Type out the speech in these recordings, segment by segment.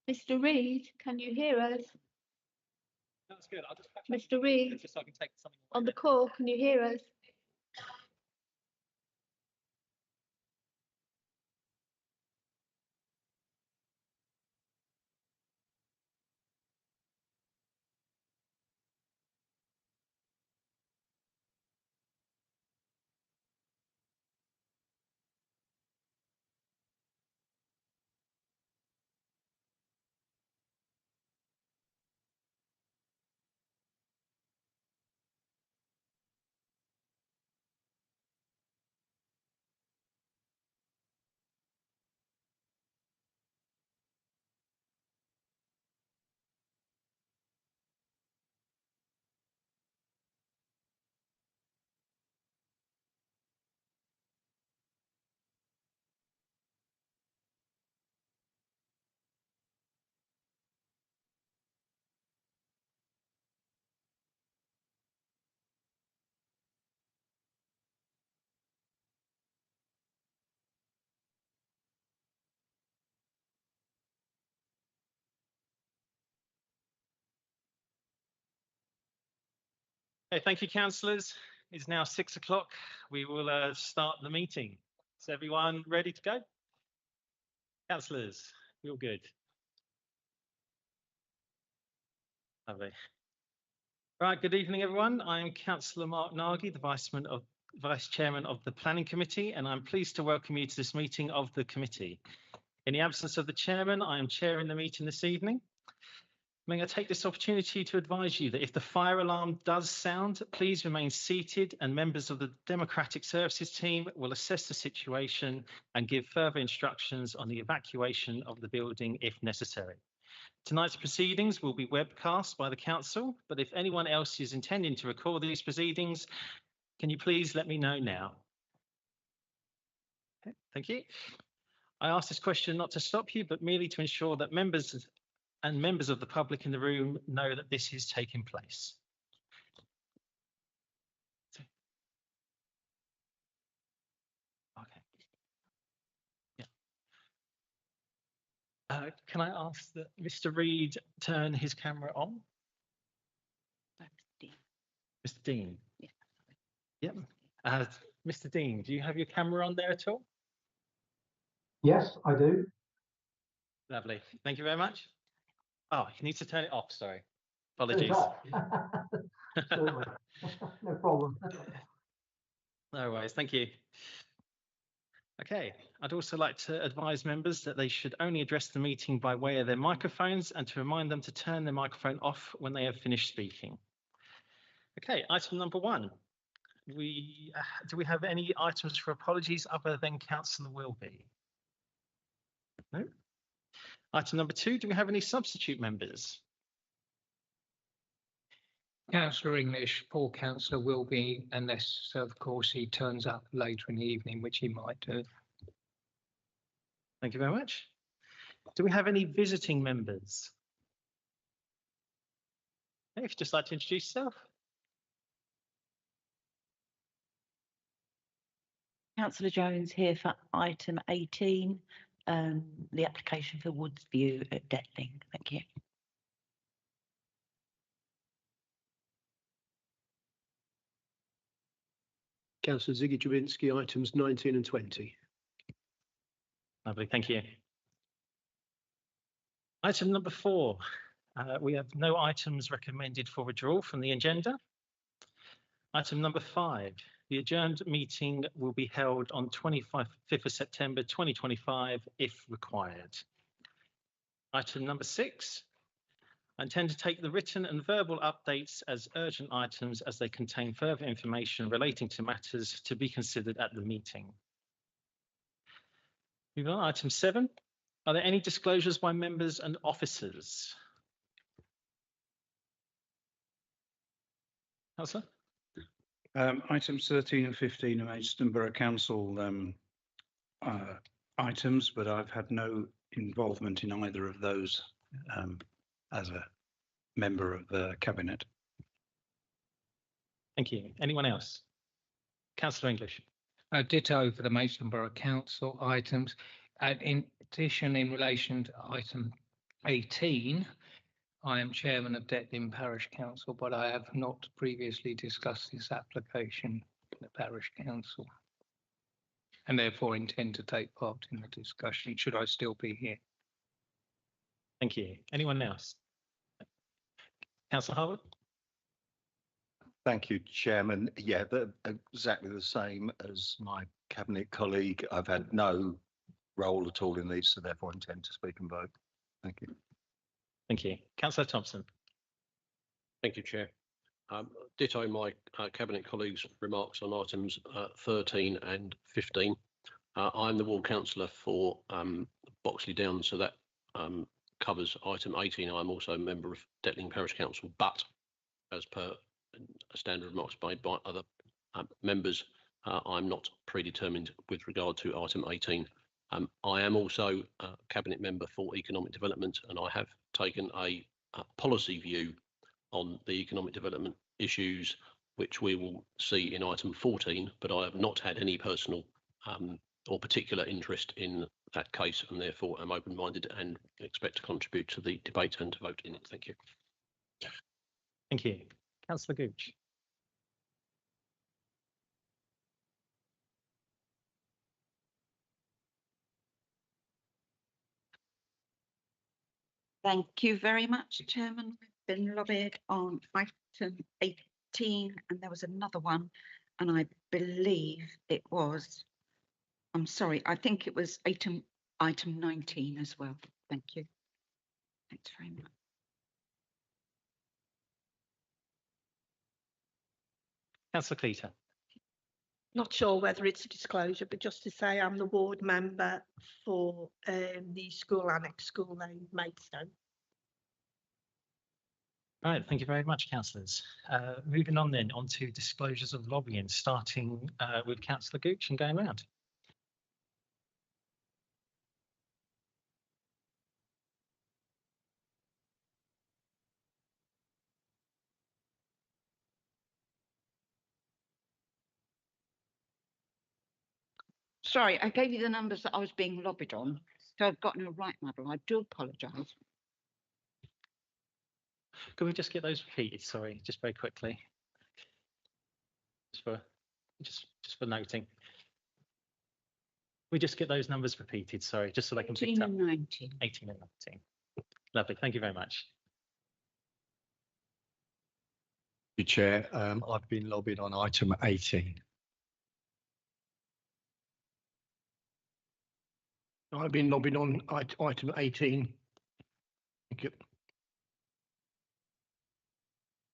Mr. Reid, can you hear us? That's good. I'll just Mr. Reid, just so I can take something on the call, can you hear us? Okay, thank you, councillors. It's now 6 o'clock. We will start the meeting. Is everyone ready to go? Councillors, we all good? Lovely. Right, good evening, everyone. I'm Councillor Mark Nagy, the Vice Chairman of the Planning Committee, and I'm pleased to welcome you to this meeting of the committee. In the absence of the Chairman, I am chairing the meeting this evening. May I take this opportunity to advise you that if the fire alarm does sound, please remain seated and members of the Democratic Services team will assess the situation and give further instructions on the evacuation of the building if necessary. Tonight's proceedings will be webcast by the council, but if anyone else is intending to record these proceedings, can you please let me know now? Okay, thank you. I ask this question not to stop you, but merely to ensure that members of the public in the room know that this is taking place. Okay. Yeah. Can I ask that Mr. Reid turn his camera on? Mr. Dean. Yeah. Yep. Mr. Dean, do you have your camera on there at all? Yes, I do. Lovely. Thank you very much. Oh, you need to turn it off. Sorry. Apologies. Certainly. No problem. No worries. Thank you. Okay. I'd also like to advise members that they should only address the meeting by way of their microphones and to remind them to turn their microphone off when they have finished speaking. Okay. Item number 1. Do we have any items for apologies other than Councillor Wilby? No. Item number 2, do we have any substitute members? Councillor English, Paul Councillor Wilby, unless of course he turns up later in the evening, which he might do. Thank you very much. Do we have any visiting members? If you'd just like to introduce yourself. Councillor Jones here for item 18, the application for Woods View at Detling. Thank you. Councillor Ziggy Jabinski, items 19 and 20. Lovely, thank you. Item number 4, we have no items recommended for withdrawal from the agenda. Item number 5, the adjourned meeting will be held on 25th of September 2025 if required. Item number 6, I intend to take the written and verbal updates as urgent items as they contain further information relating to matters to be considered at the meeting. Moving on, item 7, are there any disclosures by members and officers? Councillor? Items 13 and 15 are Maidstone Borough Council items, but I've had no involvement in either of those as a member of the Cabinet. Thank you. Anyone else? Councillor English. Ditto for the Maidstone Borough Council items. And in addition, in relation to item 18, I am chairman of Detling Parish Council, but I have not previously discussed this application in the parish council, and therefore intend to take part in the discussion should I still be here. Thank you. Anyone else? Councillor Harwood? Thank you, Chairman. Yeah, exactly the same as my cabinet colleague. I've had no role at all in these, so therefore intend to speak and vote. Thank you. Thank you. Councillor Thompson? Thank you, Chair. Ditto my cabinet colleagues' remarks on items 13 and 15. I'm the ward councillor for Boxley Downs, so that covers item 18. I'm also a member of Detling Parish Council, but as per a standard remarks made by other members, I'm not predetermined with regard to item 18. I am also a cabinet member for economic development, and I have taken a policy view on the economic development issues, which we will see in item 14, but I have not had any personal or particular interest in that case, and therefore am open-minded and expect to contribute to the debate and to vote in it. Thank you. Thank you. Councillor Gooch? Thank you very much, Chairman. We've been lobbied on item 18, and there was another one, and I believe it was, I'm sorry, I think it was item 19 as well. Thank you. Thanks very much. Councillor Cleater? Not sure whether it's a disclosure, but just to say I'm the ward member for the school annex school name Maidstone. Right, thank you very much, councillors. Moving on then, on to disclosures of lobbying, starting with Councillor Gooch and going round. Sorry, I gave you the numbers that I was being lobbied on, so I've gotten a right muddle. I do apologise. Could we just get those repeated? Sorry, just very quickly. Just for noting. We just get those numbers repeated, sorry, just so they can pick 18 up. and 19. 18 and 19. Lovely, thank you very much. Chair, I've been lobbied on item 18. I've been lobbied on item 18. Thank you.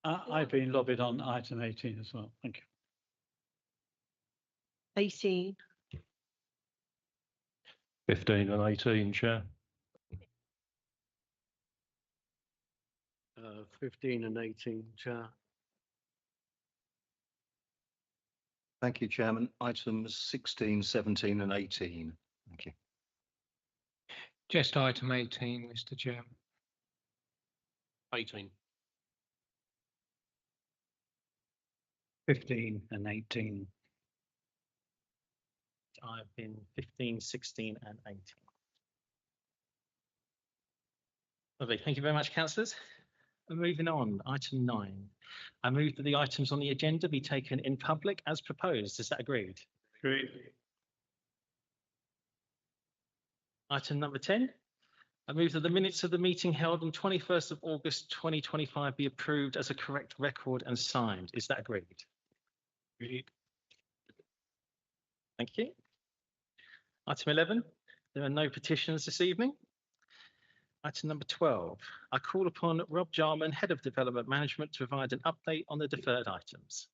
I've been lobbied on item 18 as well. Thank you. 18. 15 and 18, Chair. 15 and 18, Chair. Thank you, Chairman. Items 16, 17 and 18. Thank you. Just item 18, Mr. Chairman. 18. 15 and 18. I've been 15, 16 and 18. Lovely, thank you very much, councillors. Moving on, item 9. I move that the items on the agenda be taken in public as proposed. Is that agreed? Agreed. Item number 10. I move that the minutes of the meeting held on 21st of August 2025 be approved as a correct record and signed. Is that agreed? Agreed. Thank you. Item 11. There are no petitions this evening. Item number 12. I call upon Rob Jarman, Head of Development Management, to provide an update on the deferred items.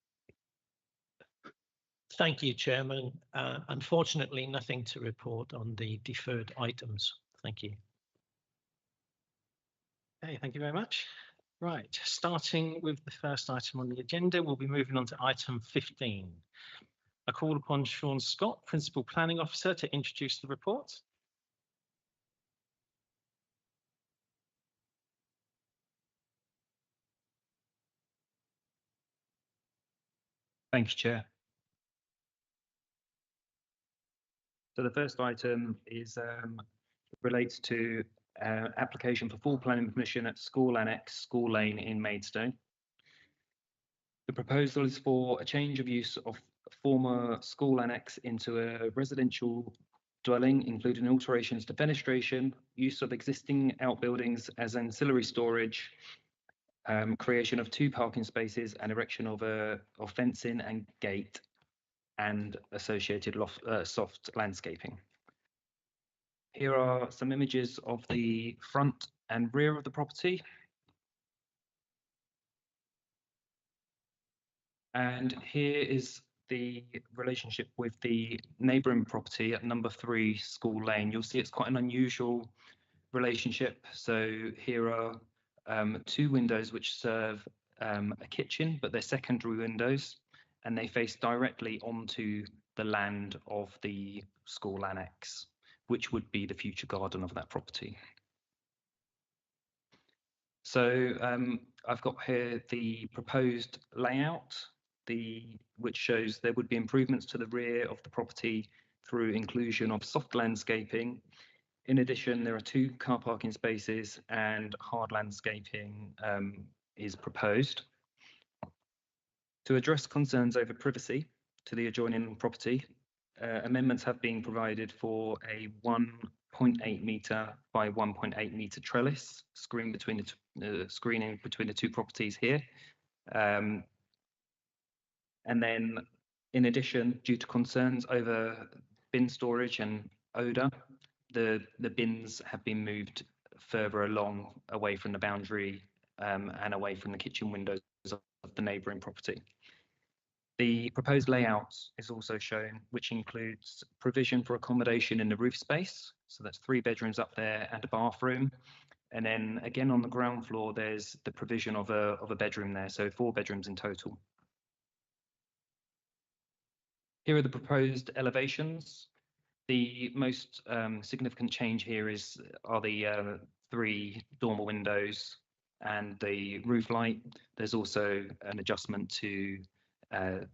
Thank you, Chairman. Unfortunately, nothing to report on the deferred items. Thank you. Okay, thank you very much. Right, starting with the first item on the agenda, we'll be moving on to item 15. I call upon Sean Scott, Principal Planning Officer, to introduce the report. Thanks, Chair. So the first item is relates to application for full planning permission at School Annex, School Lane in Maidstone. The proposal is for a change of use of former school annex into a residential dwelling, including alterations to fenestration, use of existing outbuildings as ancillary storage, creation of 2 parking spaces, and erection of fencing and gate and associated soft landscaping. Here are some images of the front and rear of the property. And here is the relationship with the neighbouring property at number 3 School Lane. You'll see it's quite an unusual relationship. So here are 2 windows which serve a kitchen, but they're secondary windows, and they face directly onto the land of the school annex, which would be the future garden of that property. So I've got here the proposed layout, which shows there would be improvements to the rear of the property through inclusion of soft landscaping. In addition, there are 2 car parking spaces and hard landscaping is proposed. To address concerns over privacy to the adjoining property, amendments have been provided for a 1.8 metre by 1.8 metre trellis screening between the 2 properties here. And then, in addition, due to concerns over bin storage and odour, the bins have been moved further along away from the boundary and away from the kitchen windows of the neighbouring property. The proposed layout is also shown, which includes provision for accommodation in the roof space. So that's 3 bedrooms up there and a bathroom. And then again on the ground floor, there's the provision of a bedroom there, so 4 bedrooms in total. Here are the proposed elevations. The most significant change here are the 3 dormer windows and the roof light. There's also an adjustment to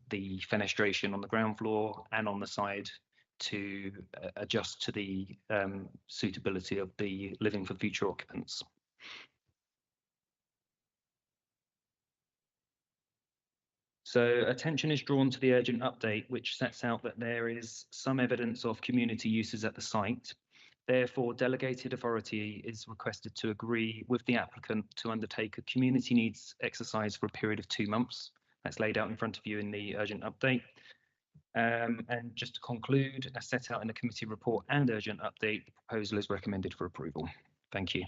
the fenestration on the ground floor and on the side to adjust to the suitability of the living for future occupants. So attention is drawn to the urgent update, which sets out that there is some evidence of community uses at the site. Therefore, delegated authority is requested to agree with the applicant to undertake a community needs exercise for a period of 2 months. That's laid out in front of you in the urgent update. And just to conclude, as set out in the committee report and urgent update, the proposal is recommended for approval. Thank you.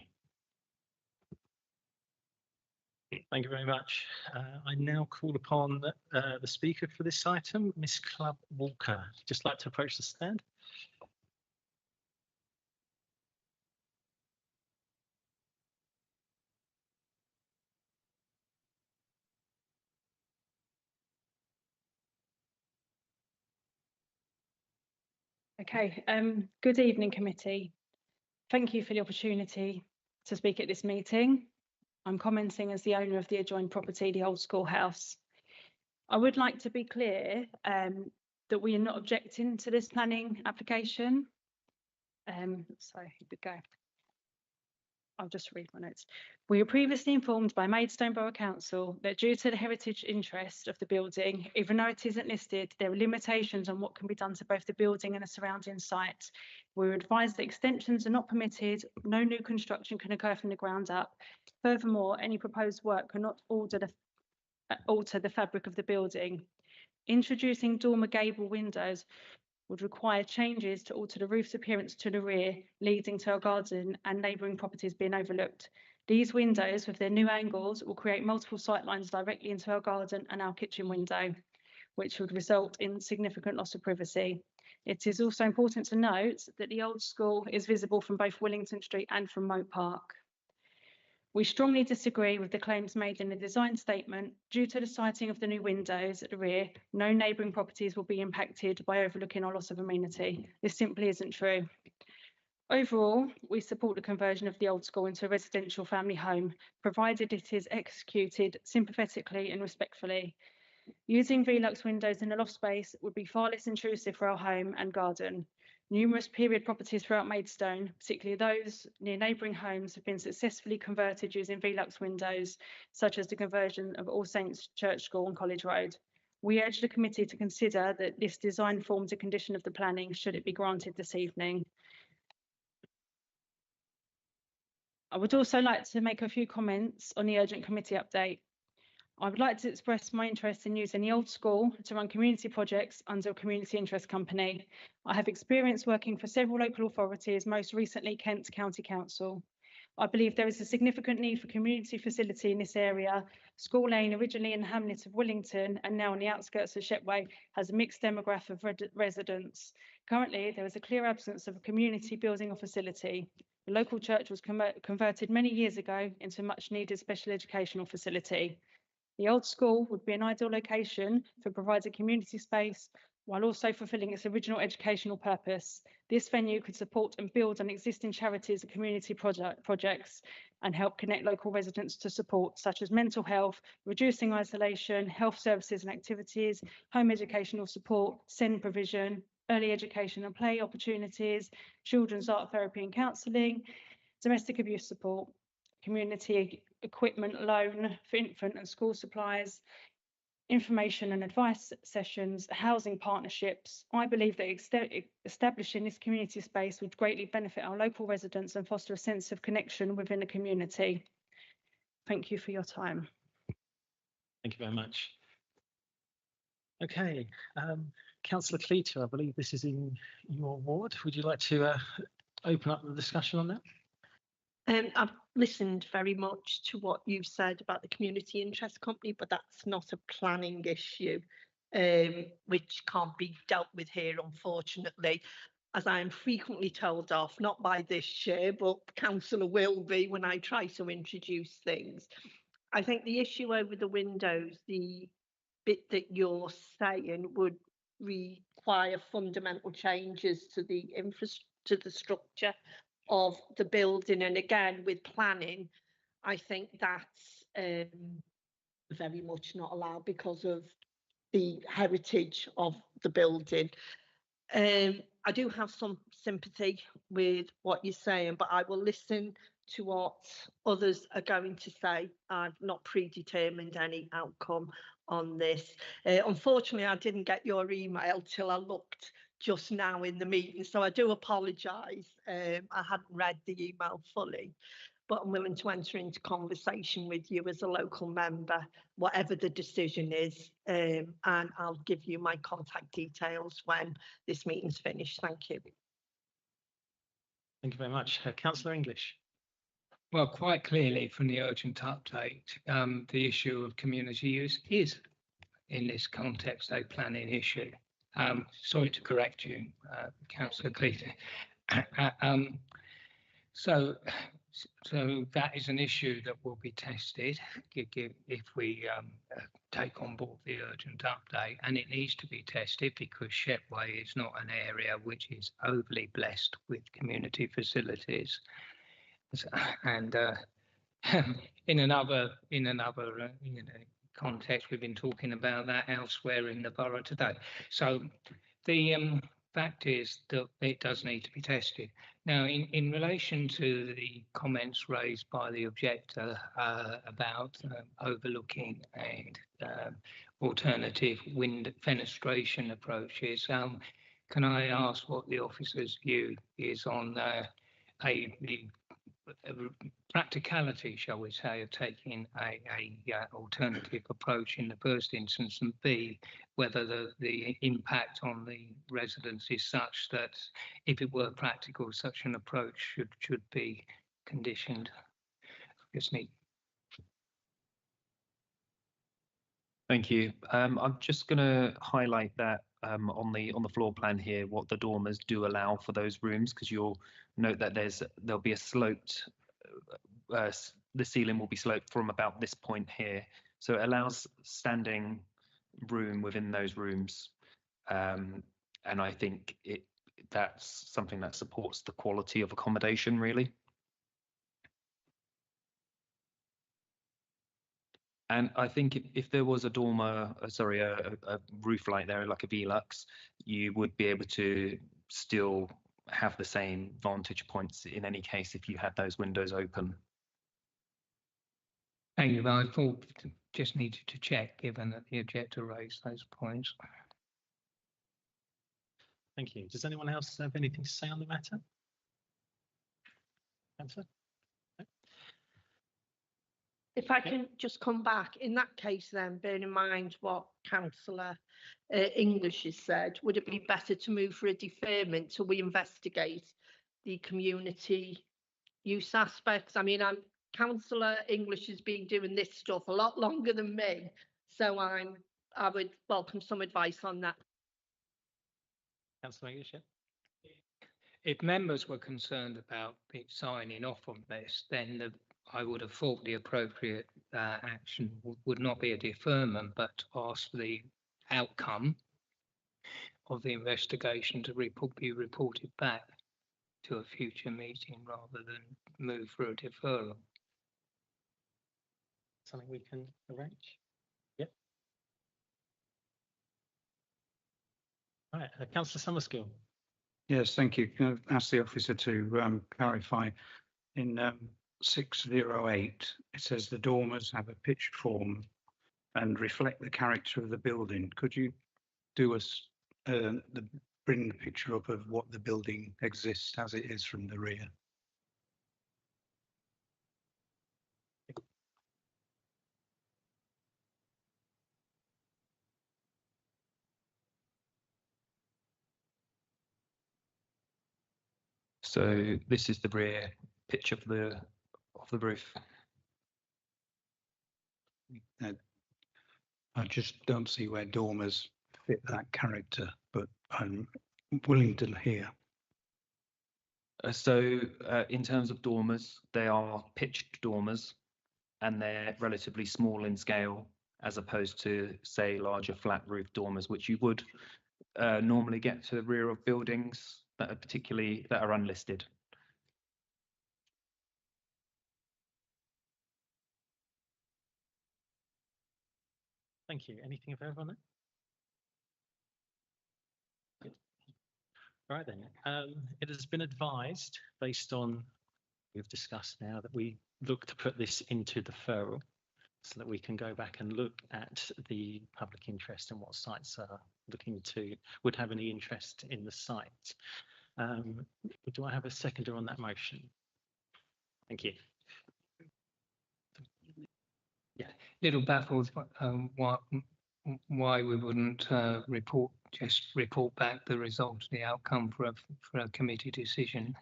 Thank you very much. I now call upon the speaker for this item, Miss Clubb Walker. Just like to approach the stand. Okay, good evening, committee. Thank you for the opportunity to speak at this meeting. I'm commenting as the owner of the adjoined property, the Old Schoolhouse. I would like to be clear that we are not objecting to this planning application. So here we go. I'll just read my notes. We were previously informed by Maidstone Borough Council that due to the heritage interest of the building, even though it isn't listed, there are limitations on what can be done to both the building and the surrounding site. We were advised that extensions are not permitted, no new construction can occur from the ground up. Furthermore, any proposed work cannot alter the fabric of the building. Introducing dormer gable windows would require changes to alter the roof's appearance to the rear, leading to our garden and neighbouring properties being overlooked. These windows, with their new angles, will create multiple sight lines directly into our garden and our kitchen window, which would result in significant loss of privacy. It is also important to note that the old school is visible from both Willington Street and from Moat Park. We strongly disagree with the claims made in the design statement. Due to the siting of the new windows at the rear, no neighbouring properties will be impacted by overlooking or loss of amenity. This simply isn't true. Overall, we support the conversion of the old school into a residential family home, provided it is executed sympathetically and respectfully. Using Velux windows in the loft space would be far less intrusive for our home and garden. Numerous period properties throughout Maidstone, particularly those near neighbouring homes, have been successfully converted using Velux windows, such as the conversion of All Saints Church School on College Road. We urge the committee to consider that this design forms a condition of the planning should it be granted this evening. I would also like to make a few comments on the urgent committee update. I would like to express my interest in using the old school to run community projects under a community interest company. I have experience working for several local authorities, most recently Kent County Council. I believe there is a significant need for community facility in this area. School Lane, originally in the hamlet of Willington and now on the outskirts of Shepway, has a mixed demographic of residents. Currently, there is a clear absence of a community building or facility. The local church was converted many years ago into a much needed special educational facility. The old school would be an ideal location for providing community space while also fulfilling its original educational purpose. This venue could support and build on existing charities and community projects and help connect local residents to support such as mental health, reducing isolation, health services and activities, home educational support, SEND provision, early education and play opportunities, children's art therapy and counselling, domestic abuse support, community equipment loan for infant and school supplies, information and advice sessions, housing partnerships. I believe that establishing this community space would greatly benefit our local residents and foster a sense of connection within the community. Thank you for your time. Thank you very much. Okay, Councillor Cleater, I believe this is in your ward. Would you like to open up the discussion on that? I've listened very much to what you've said about the community interest company, but that's not a planning issue, which can't be dealt with here, unfortunately, as I am frequently told off, not by this chair, but councillor will be when I try to introduce things. I think the issue over the windows, the bit that you're saying would require fundamental changes to the structure of the building, and again with planning I think that's very much not allowed because of the heritage of the building. I do have some sympathy with what you're saying, but I will listen to what others are going to say. I've not predetermined any outcome on this. Unfortunately, I didn't get your email till I looked just now in the meeting, so I do apologise. I hadn't read the email fully, but I'm willing to enter into conversation with you as a local member, whatever the decision is, and I'll give you my contact details when this meeting's finished. Thank you. Thank you very much. Councillor English. Well, quite clearly from the urgent update, the issue of community use is in this context a planning issue. Sorry to correct you, Councillor Cleater. So that is an issue that will be tested if we take on board the urgent update, and it needs to be tested because Shepway is not an area which is overly blessed with community facilities. And in another context, we've been talking about that elsewhere in the borough today. So the fact is that it does need to be tested. Now, in relation to the comments raised by the objector about overlooking and alternative wind fenestration approaches, can I ask what the officer's view is on the practicality, shall we say, of taking a alternative approach in the first instance, and B, whether the impact on the residents is such that if it were practical, such an approach should be conditioned. Thank you. I'm just going to highlight that on the floor plan here, what the dormers do allow for those rooms, because you'll note that there'll be a sloped, the ceiling will be sloped from about this point here, so it allows standing room within those rooms, and I think that's something that supports the quality of accommodation, really. And I think if there was a dormer, a roof light there, like a Velux, you would be able to still have the same vantage points in any case if you had those windows open. Thank you. I thought just needed to check, given that the objector raised those points. Thank you. Does anyone else have anything to say on the matter? Councillor? If I can just come back, in that case then, bearing in mind what councillor English has said, would it be better to move for a deferment till we investigate the community use aspects? I mean, councillor English has been doing this stuff a lot longer than me, so I would welcome some advice on that. Councillor English, yeah. If members were concerned about it signing off on this, then I would have thought the appropriate action would not be a deferment, but ask the outcome of the investigation to be reported back to a future meeting rather than move for a deferral. Something we can arrange? Yep. All right, Councillor Summerskill. Yes, thank you. Can I ask the officer to clarify in 608, it says the dormers have a pitched form and reflect the character of the building. Could you do us bring the picture up of what the building exists as it is from the rear? So this is the rear pitch of the roof. I just don't see where dormers fit that character, but I'm willing to hear. So in terms of dormers, they are pitched dormers and they're relatively small in scale as opposed to, say, larger flat roof dormers, which you would normally get to the rear of buildings that are unlisted. Thank you. Anything further on that? Right then, it has been advised, based on we've discussed now, that we look to put this into deferral so that we can go back and look at the public interest and what sites are would have any interest in the site. Do I have a seconder on that motion? Thank you. Yeah, little baffled why we wouldn't report back the result, the outcome for a committee decision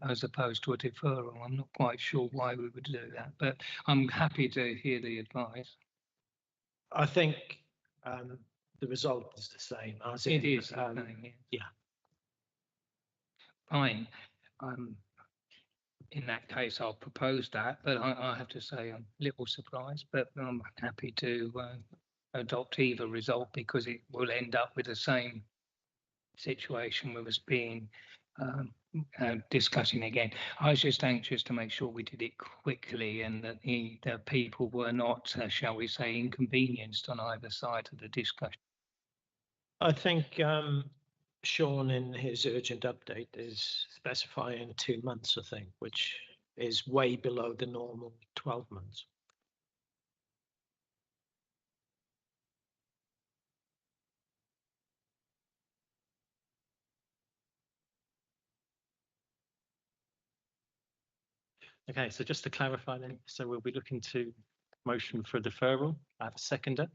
as opposed to a deferral. I'm not quite sure why we would do that, but I'm happy to hear the advice. I think the result is the same. As It in, is. yeah. Fine. In that case, I'll propose that, but I have to say I'm a little surprised, but I'm happy to adopt either result because it will end up with the same situation with us being discussing again. I was just anxious to make sure we did it quickly and that the people were not, shall we say, inconvenienced on either side of the discussion. I think Sean, in his urgent update, is specifying 2 months, I think, which is way below the normal 12 months. Okay, so just to clarify then, so we'll be looking to motion for deferral. I have a seconder.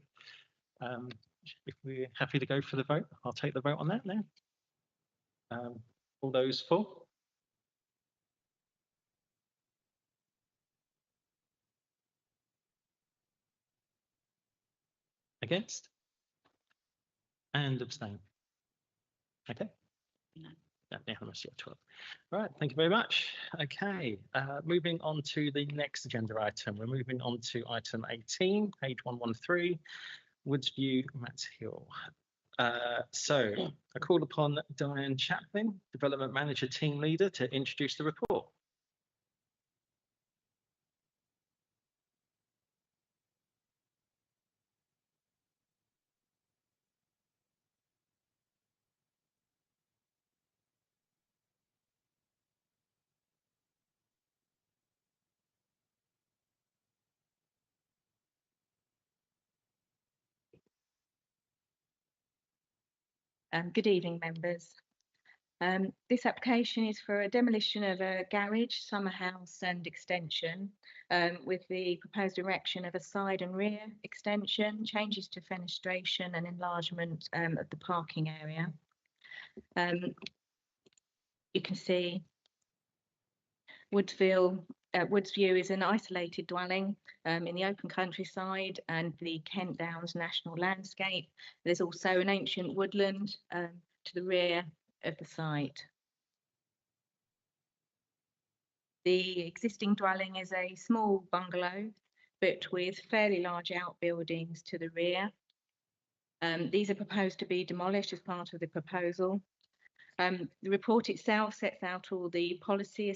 If we're happy to go for the vote, I'll take the vote on that now. All those for? Against? And abstain? Okay. No. Unanimous, yeah, 12. All right, thank you very much. Okay, moving on to the next agenda item. We're moving on to item 18, page 113, Woodsview, Matt Hill. So I call upon Diane Chaplin, Development Manager Team Leader, to introduce the report. Good evening, members. This application is for a demolition of a garage, summer house and extension with the proposed erection of a side and rear extension, changes to fenestration and enlargement of the parking area. You can see Woodsview is an isolated dwelling in the open countryside and the Kent Downs National Landscape. There's also an ancient woodland to the rear of the site. The existing dwelling is a small bungalow, but with fairly large outbuildings to the rear. These are proposed to be demolished as part of the proposal. The report itself sets out all the policy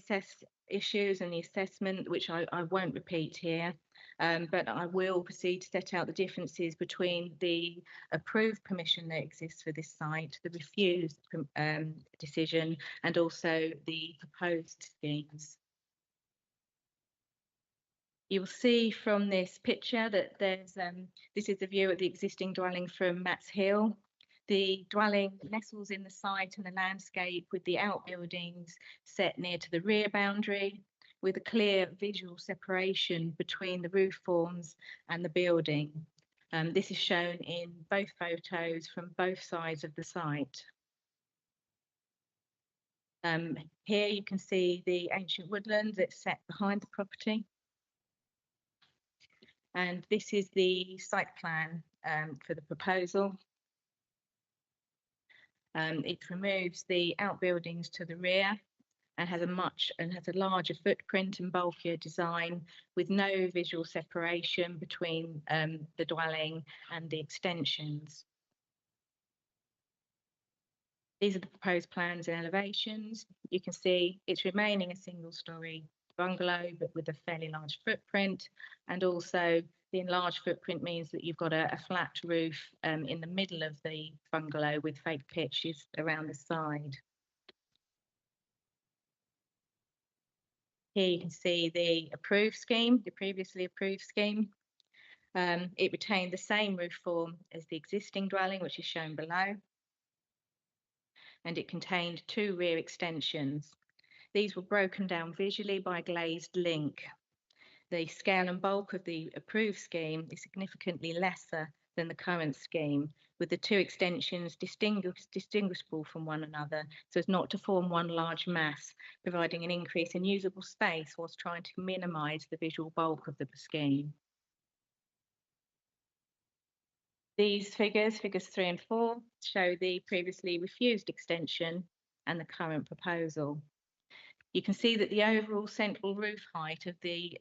issues and the assessment, which I won't repeat here, but I will proceed to set out the differences between the approved permission that exists for this site, the refused decision, and also the proposed schemes. You'll see from this picture that this is the view of the existing dwelling from Mats Hill. The dwelling nestles in the site and the landscape with the outbuildings set near to the rear boundary, with a clear visual separation between the roof forms and the building. This is shown in both photos from both sides of the site. Here you can see the ancient woodland that's set behind the property. And this is the site plan for the proposal. It removes the outbuildings to the rear and has a larger footprint and bulkier design with no visual separation between the dwelling and the extensions. These are the proposed plans and elevations. You can see it's remaining a single-storey bungalow, but with a fairly large footprint, and also the enlarged footprint means that you've got a flat roof in the middle of the bungalow with fake pitches around the side. Here you can see the approved scheme, the previously approved scheme. It retained the same roof form as the existing dwelling, which is shown below. And it contained 2 rear extensions. These were broken down visually by a glazed link. The scale and bulk of the approved scheme is significantly lesser than the current scheme, with the 2 extensions distinguishable from one another so as not to form one large mass, providing an increase in usable space whilst trying to minimise the visual bulk of the scheme. These figures 3 and 4, show the previously refused extension and the current proposal. You can see that the overall central roof height of the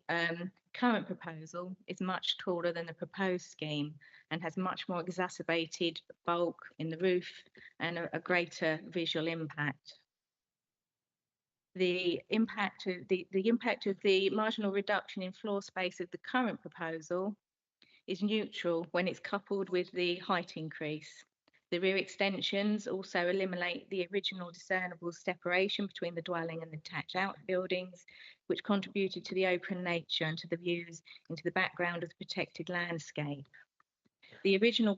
current proposal is much taller than the proposed scheme and has much more exacerbated bulk in the roof and a greater visual impact. The impact of the marginal reduction in floor space of the current proposal is neutral when it's coupled with the height increase. The rear extensions also eliminate the original discernible separation between the dwelling and the detached outbuildings, which contributed to the open nature and to the views into the background of the protected landscape. The original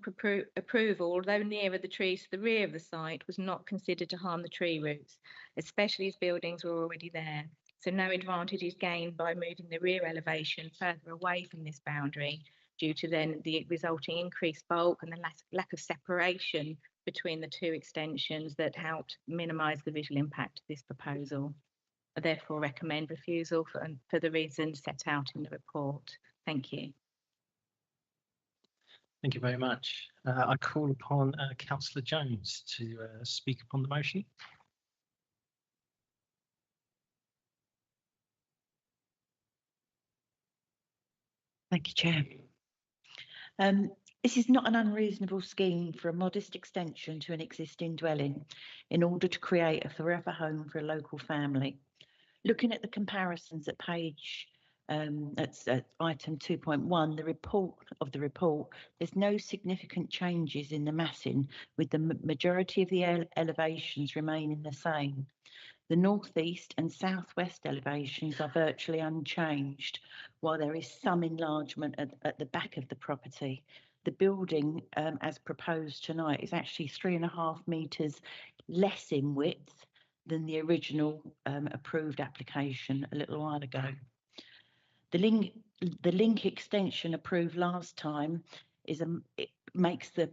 approval, although nearer the trees to the rear of the site, was not considered to harm the tree roots, especially as buildings were already there. So no advantage is gained by moving the rear elevation further away from this boundary, due to then the resulting increased bulk and the lack of separation between the 2 extensions that helped minimise the visual impact of this proposal. I therefore recommend refusal for the reasons set out in the report. Thank you. Thank you very much. I call upon Councillor Jones to speak upon the motion. Thank you, Chair. This is not an unreasonable scheme for a modest extension to an existing dwelling in order to create a forever home for a local family. Looking at the comparisons at page that's item 2.1, the report, there's no significant changes in the massing, with the majority of the elevations remaining the same. The northeast and southwest elevations are virtually unchanged, while there is some enlargement at the back of the property. The building, as proposed tonight, is actually 3.5 metres less in width than the original approved application a little while ago. The link extension approved last time it makes the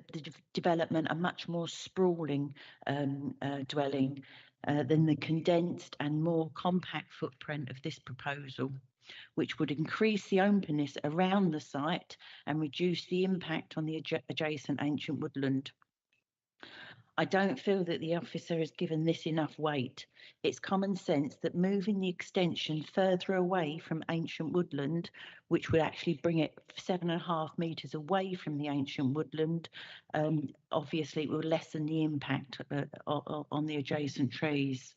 development a much more sprawling dwelling than the condensed and more compact footprint of this proposal, which would increase the openness around the site and reduce the impact on the adjacent ancient woodland. I don't feel that the officer has given this enough weight. It's common sense that moving the extension further away from ancient woodland, which would actually bring it 7.5 metres away from the ancient woodland, obviously it will lessen the impact on the adjacent trees.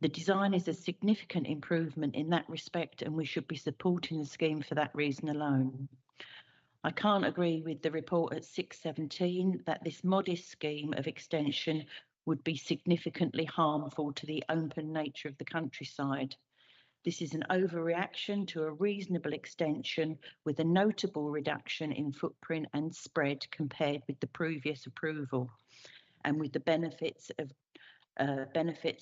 The design is a significant improvement in that respect, and we should be supporting the scheme for that reason alone. I can't agree with the report at 617 that this modest scheme of extension would be significantly harmful to the open nature of the countryside. This is an overreaction to a reasonable extension with a notable reduction in footprint and spread compared with the previous approval, and with the benefits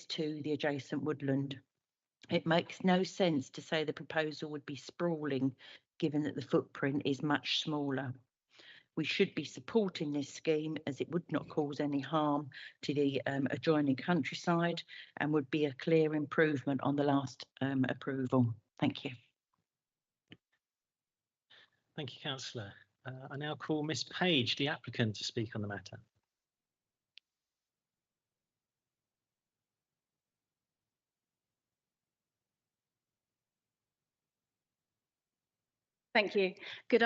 to the adjacent woodland. It makes no sense to say the proposal would be sprawling, given that the footprint is much smaller. We should be supporting this scheme as it would not cause any harm to the adjoining countryside and would be a clear improvement on the last approval. Thank you. Thank you, Councillor. I now call Miss Page, the applicant, to speak on the matter. Thank you. Good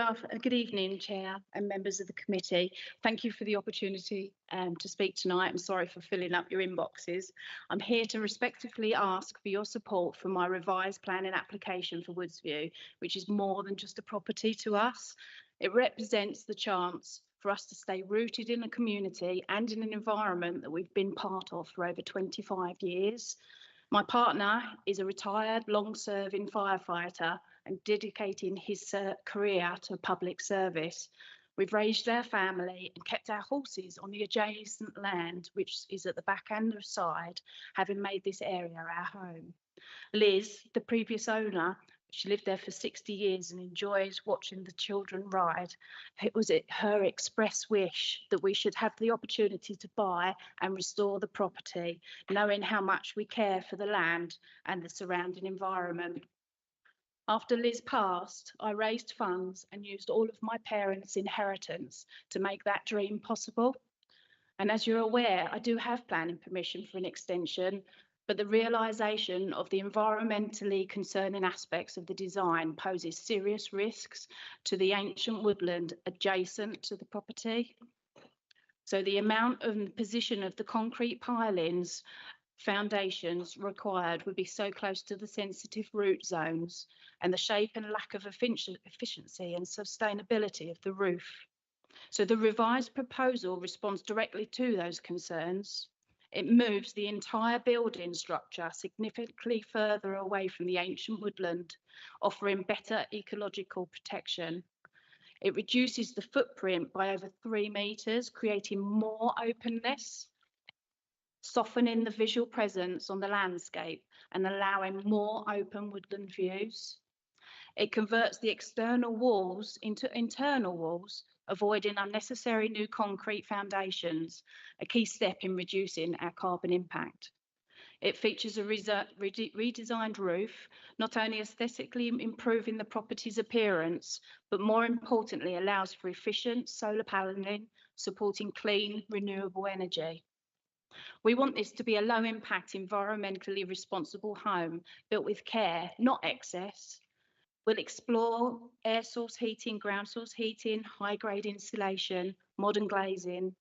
evening, Chair and members of the committee. Thank you for the opportunity to speak tonight. I'm sorry for filling up your inboxes. I'm here to respectfully ask for your support for my revised planning application for Woodsview, which is more than just a property to us. It represents the chance for us to stay rooted in a community and in an environment that we've been part of for over 25 years. My partner is a retired, long-serving firefighter and dedicating his career to public service. We've raised our family and kept our horses on the adjacent land, which is at the back end of side, having made this area our home. Liz, the previous owner, she lived there for 60 years and enjoys watching the children ride. It was her express wish that we should have the opportunity to buy and restore the property, knowing how much we care for the land and the surrounding environment. After Liz passed, I raised funds and used all of my parents' inheritance to make that dream possible. And as you're aware, I do have planning permission for an extension, but the realisation of the environmentally concerning aspects of the design poses serious risks to the ancient woodland adjacent to the property. So the amount and position of the concrete pilings, foundations required would be so close to the sensitive root zones, and the shape and lack of efficiency and sustainability of the roof. So the revised proposal responds directly to those concerns. It moves the entire building structure significantly further away from the ancient woodland, offering better ecological protection. It reduces the footprint by over 3 metres, creating more openness, softening the visual presence on the landscape and allowing more open woodland views. It converts the external walls into internal walls, avoiding unnecessary new concrete foundations, a key step in reducing our carbon impact. It features a redesigned roof, not only aesthetically improving the property's appearance, but more importantly allows for efficient solar paneling, supporting clean, renewable energy. We want this to be a low-impact, environmentally responsible home built with care, not excess. We'll explore air source heating, ground source heating, high-grade insulation, modern glazing.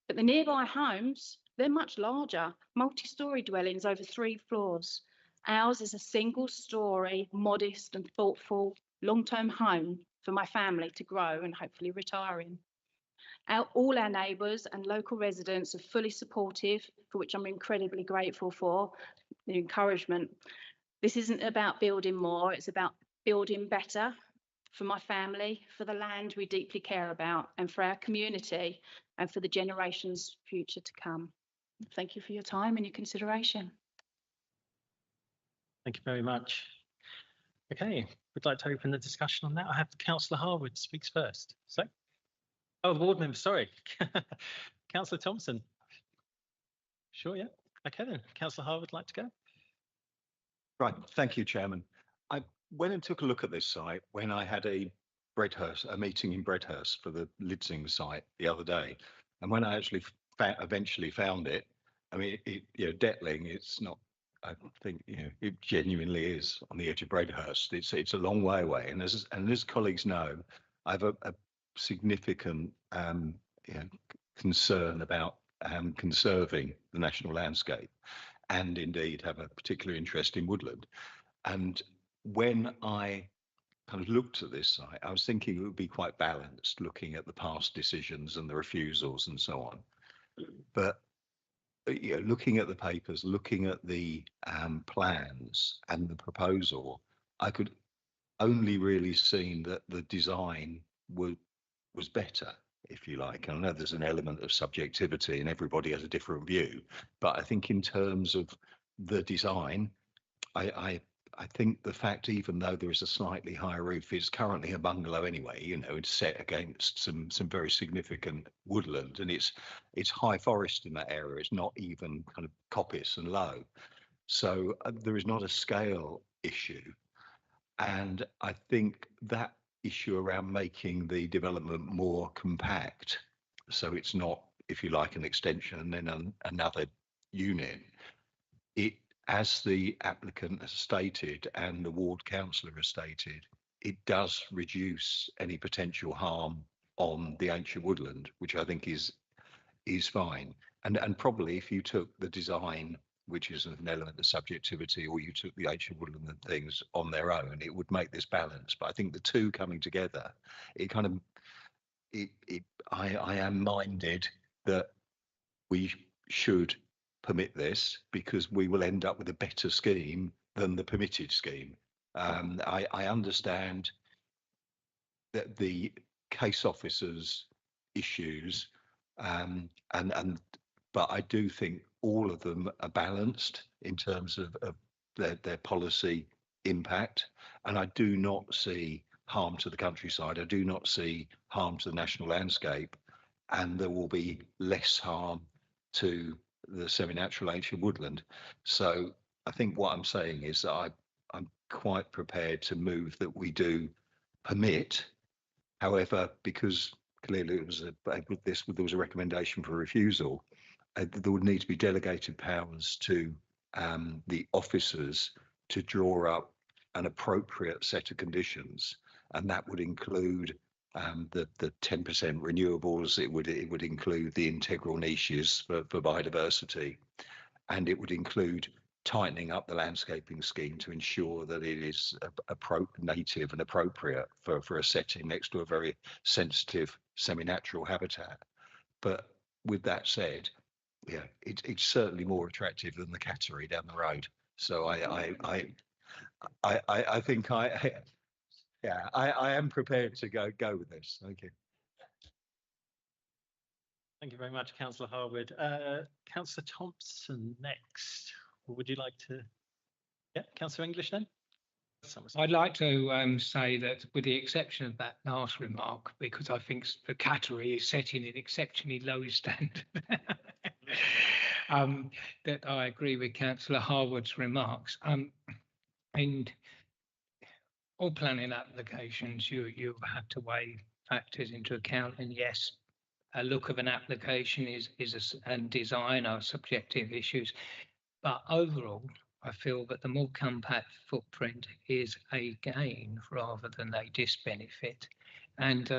But the nearby homes, they're much larger, multi-storey dwellings over 3 floors. Ours is a single-storey, modest and thoughtful, long-term home for my family to grow and hopefully retire in. All our neighbours and local residents are fully supportive, for which I'm incredibly grateful for the encouragement. This isn't about building more, it's about building better. for my family, for the land we deeply care about, and for our community and for the generations future to come. Thank you for your time and your consideration. Thank you very much. Okay, we'd like to open the discussion on that. I have Councillor Harwood speaks first. So, oh, the ward member, sorry. Councillor Thompson. Sure, yeah. Okay then, Councillor Harwood would like to go. Right, thank you, Chairman. I went and took a look at this site when I had a meeting in Bredhurst for the Lidsing site the other day. And when I actually eventually found it, I mean, Detling, it's not, I think, it genuinely is on the edge of Bredhurst. It's a long way away. And as colleagues know, I have a significant concern about conserving the national landscape, and indeed have a particular interest in woodland. And when I kind of looked at this site, I was thinking it would be quite balanced, looking at the past decisions and the refusals and so on. But looking at the papers, looking at the plans and the proposal, I could only really seen that the design was better, if you like. I know there's an element of subjectivity and everybody has a different view, but I think in terms of the design, I think the fact, even though there is a slightly higher roof, it's currently a bungalow anyway, it's set against some very significant woodland, and it's high forest in that area. It's not even kind of coppice and low. So there is not a scale issue. And I think that issue around making the development more compact, so it's not, if you like, an extension and then another unit, as the applicant has stated and the ward councillor has stated, it does reduce any potential harm on the ancient woodland, which I think is fine. And probably if you took the design, which is an element of subjectivity, or you took the ancient woodland and things on their own, it would make this balance. But I think the two coming together, I am minded that we should permit this, because we will end up with a better scheme than the permitted scheme. I understand that the case officers' issues, but I do think all of them are balanced in terms of their policy impact, and I do not see harm to the countryside. I do not see harm to the national landscape, and there will be less harm to the semi-natural ancient woodland. So I think what I'm saying is that I'm quite prepared to move that we do permit. However, because clearly it was there was a recommendation for refusal, there would need to be delegated powers to the officers to draw up an appropriate set of conditions, and that would include the 10% renewables. It would include the integral niches for biodiversity, and it would include tightening up the landscaping scheme to ensure that it is native and appropriate for a setting next to a very sensitive semi-natural habitat. But with that said, yeah, it's certainly more attractive than the cattery down the road. So I think I am prepared to go with this. Thank you. Thank you very much, Councillor Harwood. Councillor Thompson next. Would you like to? Yeah, Councillor English then. I'd like to say that, with the exception of that last remark, because I think the cattery is setting an exceptionally low standard, that I agree with Councillor Harwood's remarks. In all planning applications, you have to weigh factors into account, and yes, a look of an application and design are subjective issues, but overall, I feel that the more compact footprint is a gain rather than a disbenefit, and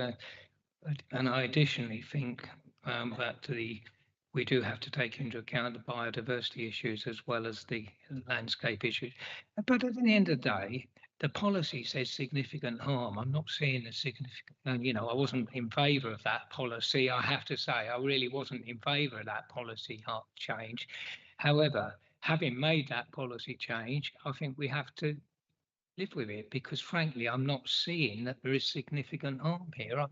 I additionally think that we do have to take into account the biodiversity issues as well as the landscape issues. But at the end of the day, the policy says significant harm. I'm not seeing a significant, I wasn't in favour of that policy. I have to say, I really wasn't in favour of that policy change. However, having made that policy change, I think we have to live with it because frankly, I'm not seeing that there is significant harm here.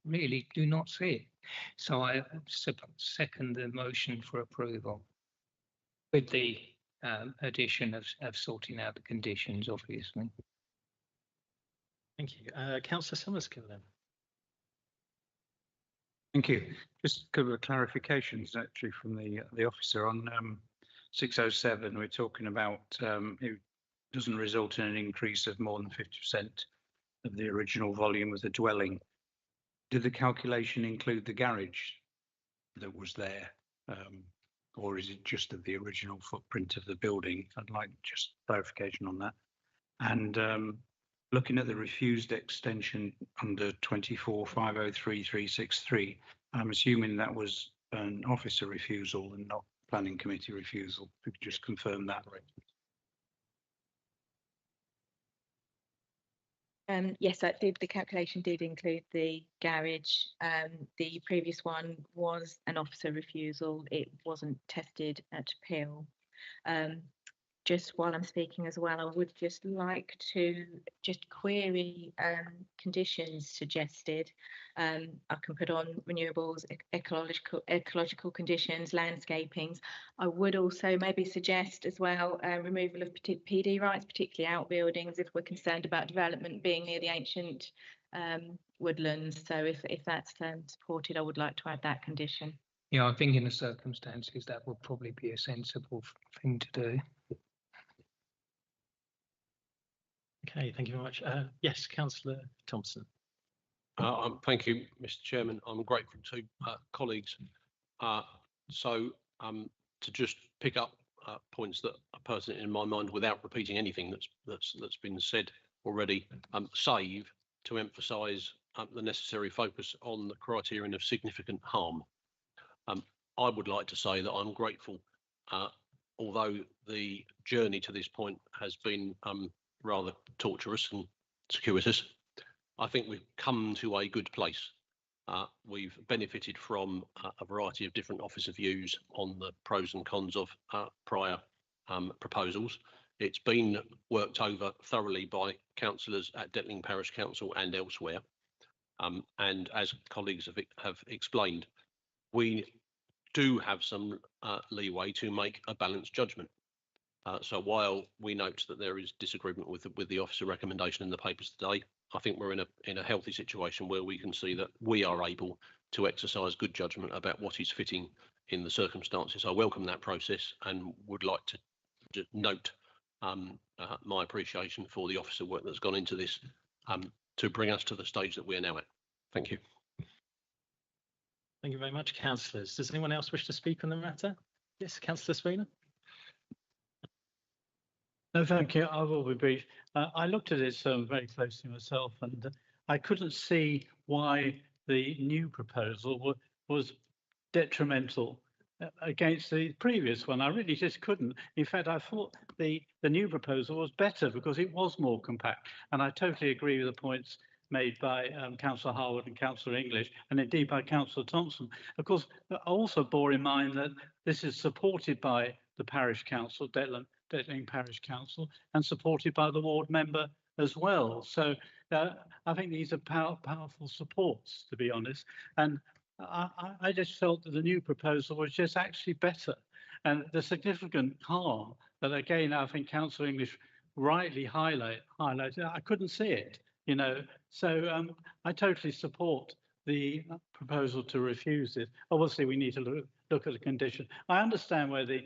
Really do not see it. So I second the motion for approval with the addition of sorting out the conditions, obviously. Thank you. Councillor Summerskill then. Thank you. Just a couple of clarifications actually from the officer on 607. We're talking about it doesn't result in an increase of more than 50% of the original volume of the dwelling. Did the calculation include the garage that was there? Or is it just of the original footprint of the building? I'd like just clarification on that. And looking at the refused extension under 24503363, I'm assuming that was an officer refusal and not planning committee refusal. If you could just confirm that. Yes, the calculation did include the garage. The previous one was an officer refusal. It wasn't tested at Peel. Just while I'm speaking as well, I would just like to query conditions suggested. I can put on renewables, ecological conditions, landscapings. I would also maybe suggest as well removal of PD rights, particularly outbuildings, if we're concerned about development being near the ancient woodlands. So if that's supported, I would like to add that condition. Yeah, I think in the circumstances that would probably be a sensible thing to do. Okay, thank you very much. Yes, Councillor Thompson. Thank you, Mr. Chairman. I'm grateful to colleagues. To just pick up points that are pertinent in my mind without repeating anything that's been said already, save to emphasise the necessary focus on the criterion of significant harm. I would like to say that I'm grateful, although the journey to this point has been rather torturous and circuitous. I think we've come to a good place. We've benefited from a variety of different officer views on the pros and cons of prior proposals. It's been worked over thoroughly by councillors at Detling Parish Council and elsewhere. And as colleagues have explained, we do have some leeway to make a balanced judgment. So while we note that there is disagreement with the officer recommendation in the papers today, I think we're in a healthy situation where we can see that we are able to exercise good judgment about what is fitting in the circumstances. I welcome that process and would like to note my appreciation for the officer work that's gone into this to bring us to the stage that we're now at. Thank you. Thank you very much, councillors. Does anyone else wish to speak on the matter? Yes, Councillor Spooner. No, thank you. I will be brief. I looked at it very closely myself, and I couldn't see why the new proposal was detrimental against the previous one. I really just couldn't. In fact, I thought the new proposal was better because it was more compact, and I totally agree with the points made by Councillor Harwood and Councillor English, and indeed by Councillor Thompson. Of course, I also bore in mind that this is supported by the Parish Council, Detling Parish Council, and supported by the ward member as well. So I think these are powerful supports, to be honest. And I just felt that the new proposal was just actually better. And the significant harm that, again, I think Councillor English rightly highlighted, I couldn't see it, you know. So I totally support the proposal to refuse it. Obviously, we need to look at the condition. I understand where the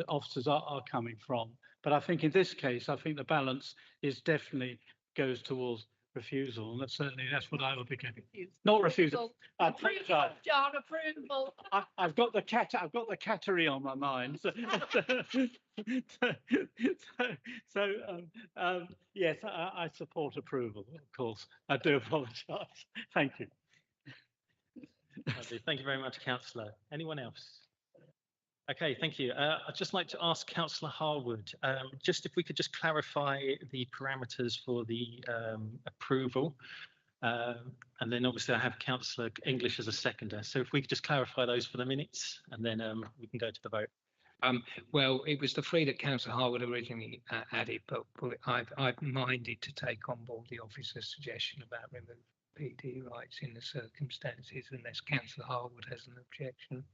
officers are coming from, but I think in this case, I think the balance is definitely goes towards refusal, and that's what I would be getting. Not refusal. I apologise. John, approval. I've got the cattery on my mind. Yes, I support approval. Of course, I do apologise. Thank you. Lovely. Thank you very much, Councillor. Anyone else? Okay, thank you. I'd just like to ask Councillor Harwood, just if we could just clarify the parameters for the approval. And then obviously I have Councillor English as a seconder. So if we could just clarify those for the minutes, and then we can go to the vote. Well, it was the three that Councillor Harwood originally added, but I've minded to take on board the officer's suggestion about removing PD rights in the circumstances, unless Councillor Harwood has an objection.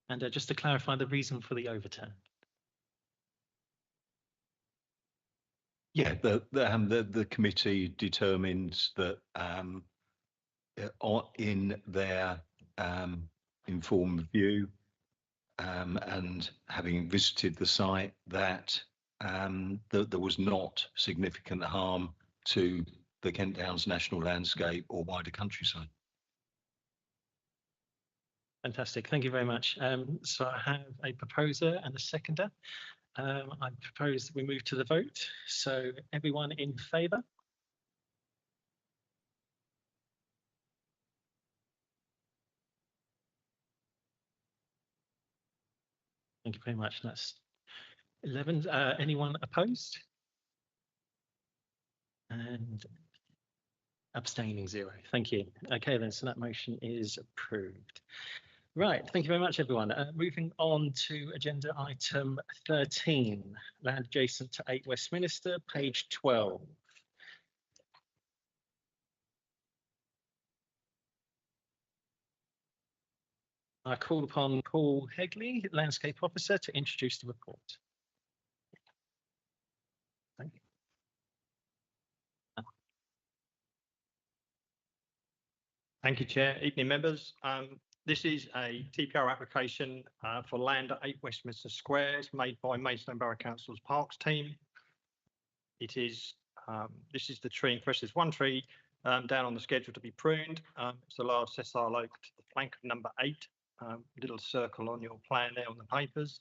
And just to clarify the reason for the overturn. Yeah, the committee determines that in their informed view and having visited the site that there was not significant harm to the Kent Downs national landscape or wider countryside. Fantastic, thank you very much. So I have a proposer and a seconder. I propose that we move to the vote. So everyone in favour? Thank you very much. That's 11. Anyone opposed? And abstaining 0. Thank you. Okay then, so that motion is approved. Right, thank you very much, everyone. Moving on to agenda item 13, land adjacent to 8 Westminster, page 12. I call upon Paul Hegley, Landscape Officer, to introduce the report. Thank you. Thank you, Chair. Evening, members. This is a TPR application for land at 8 Westminster Squares made by Maidstone Borough Council's Parks team. It is, this is the tree in question. There's one tree down on the schedule to be pruned. It's a large sessile oak to the flank of number 8. Little circle on your plan there on the papers.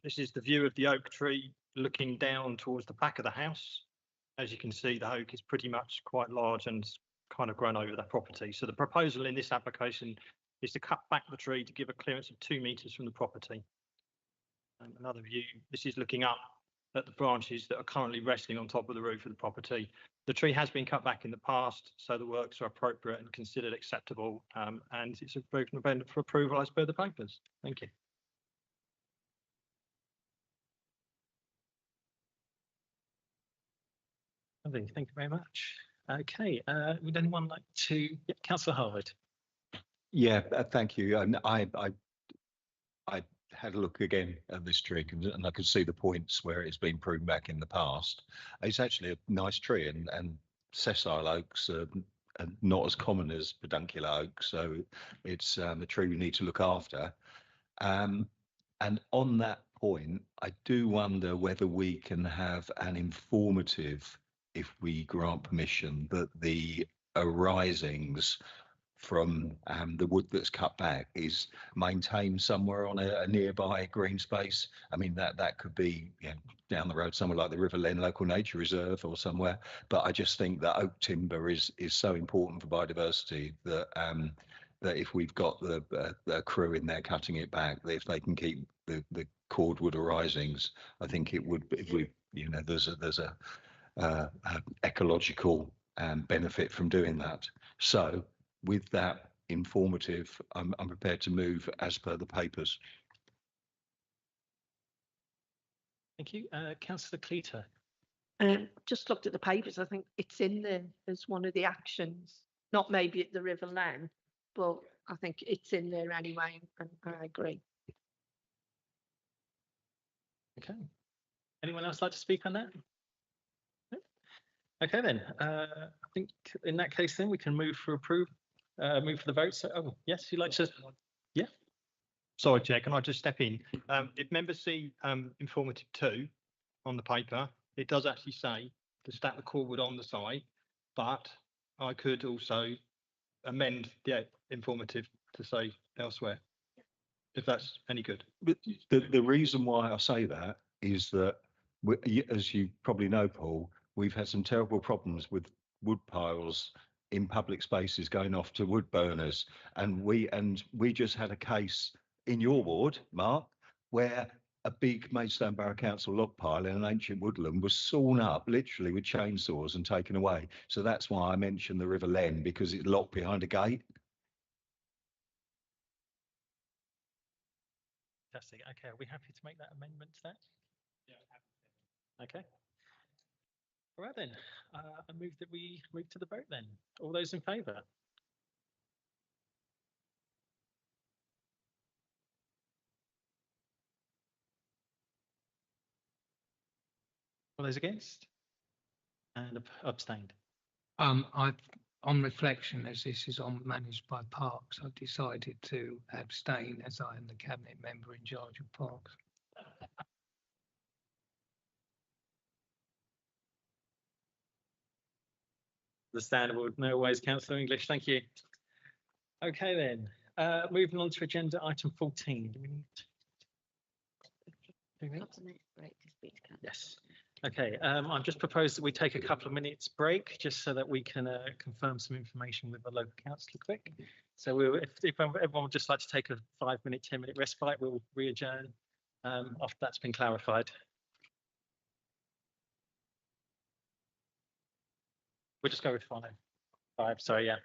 This is the view of the oak tree looking down towards the back of the house. As you can see, the oak is pretty much quite large and kind of grown over the property. So the proposal in this application is to cut back the tree to give a clearance of 2 metres from the property. And another view, this is looking up at the branches that are currently resting on top of the roof of the property. The tree has been cut back in the past, so the works are appropriate and considered acceptable, and it's approved for approval as per the papers. Thank you. Lovely, thank you very much. Okay, would anyone like to? Yeah, Councillor Harwood. Yeah, thank you. And I had a look again at this tree and I could see the points where it's been pruned back in the past. It's actually a nice tree, and sessile oaks are not as common as peduncular oak, so it's a tree we need to look after. And on that point, I do wonder whether we can have an informative, if we grant permission, that the arisings from the wood that's cut back is maintained somewhere on a nearby green space. I mean, that could be, you know, down the road somewhere like the River Len Local Nature Reserve or somewhere. But I just think that oak timber is so important for biodiversity that that if we've got the crew in there cutting it back, if they can keep the cordwood arisings, I think it would. If we, you know, there's a ecological benefit from doing that. So with that informative, I'm prepared to move as per the papers. Thank you. Councillor Cleater. Just looked at the papers. I think it's in there as one of the actions, not maybe at the River Len, but I think it's in there anyway, and I agree. Okay. Anyone else like to speak on that? No? Okay then. I think in that case, then we can move for move for the vote. So, oh yes, you'd like to? Yeah. Sorry, Chair, can I just step in? If members see informative 2 on the paper, it does actually say to stack the cordwood on the side, but I could also amend the informative to say elsewhere, if that's any good. But the reason why I say that is that, as you probably know, Paul, we've had some terrible problems with wood piles in public spaces going off to wood burners, and we just had a case in your ward, Mark, where a big Maidstone Borough Council log pile in an ancient woodland was sawn up literally with chainsaws and taken away. So that's why I mentioned the River Len, because it's locked behind a gate. Fantastic. Okay, are we happy to make that amendment to that? Yeah. Okay. All right then, I move that we move to the vote then. All those in favour? All those against? And abstained. I've, on reflection, as this is managed by Parks, I've decided to abstain as I am the cabinet member in charge of Parks. Understandable. No worries, Councillor English. Thank you. Okay then, moving on to agenda item 14. Do we need 2 minutes? Yes. Okay, I've just proposed that we take a couple of minutes break just so that we can confirm some information with the local councillor quick. So if everyone would just like to take a 5-minute, 10-minute respite, we'll re-adjourn after that's been clarified. We'll just go with 5. 5, sorry, yeah.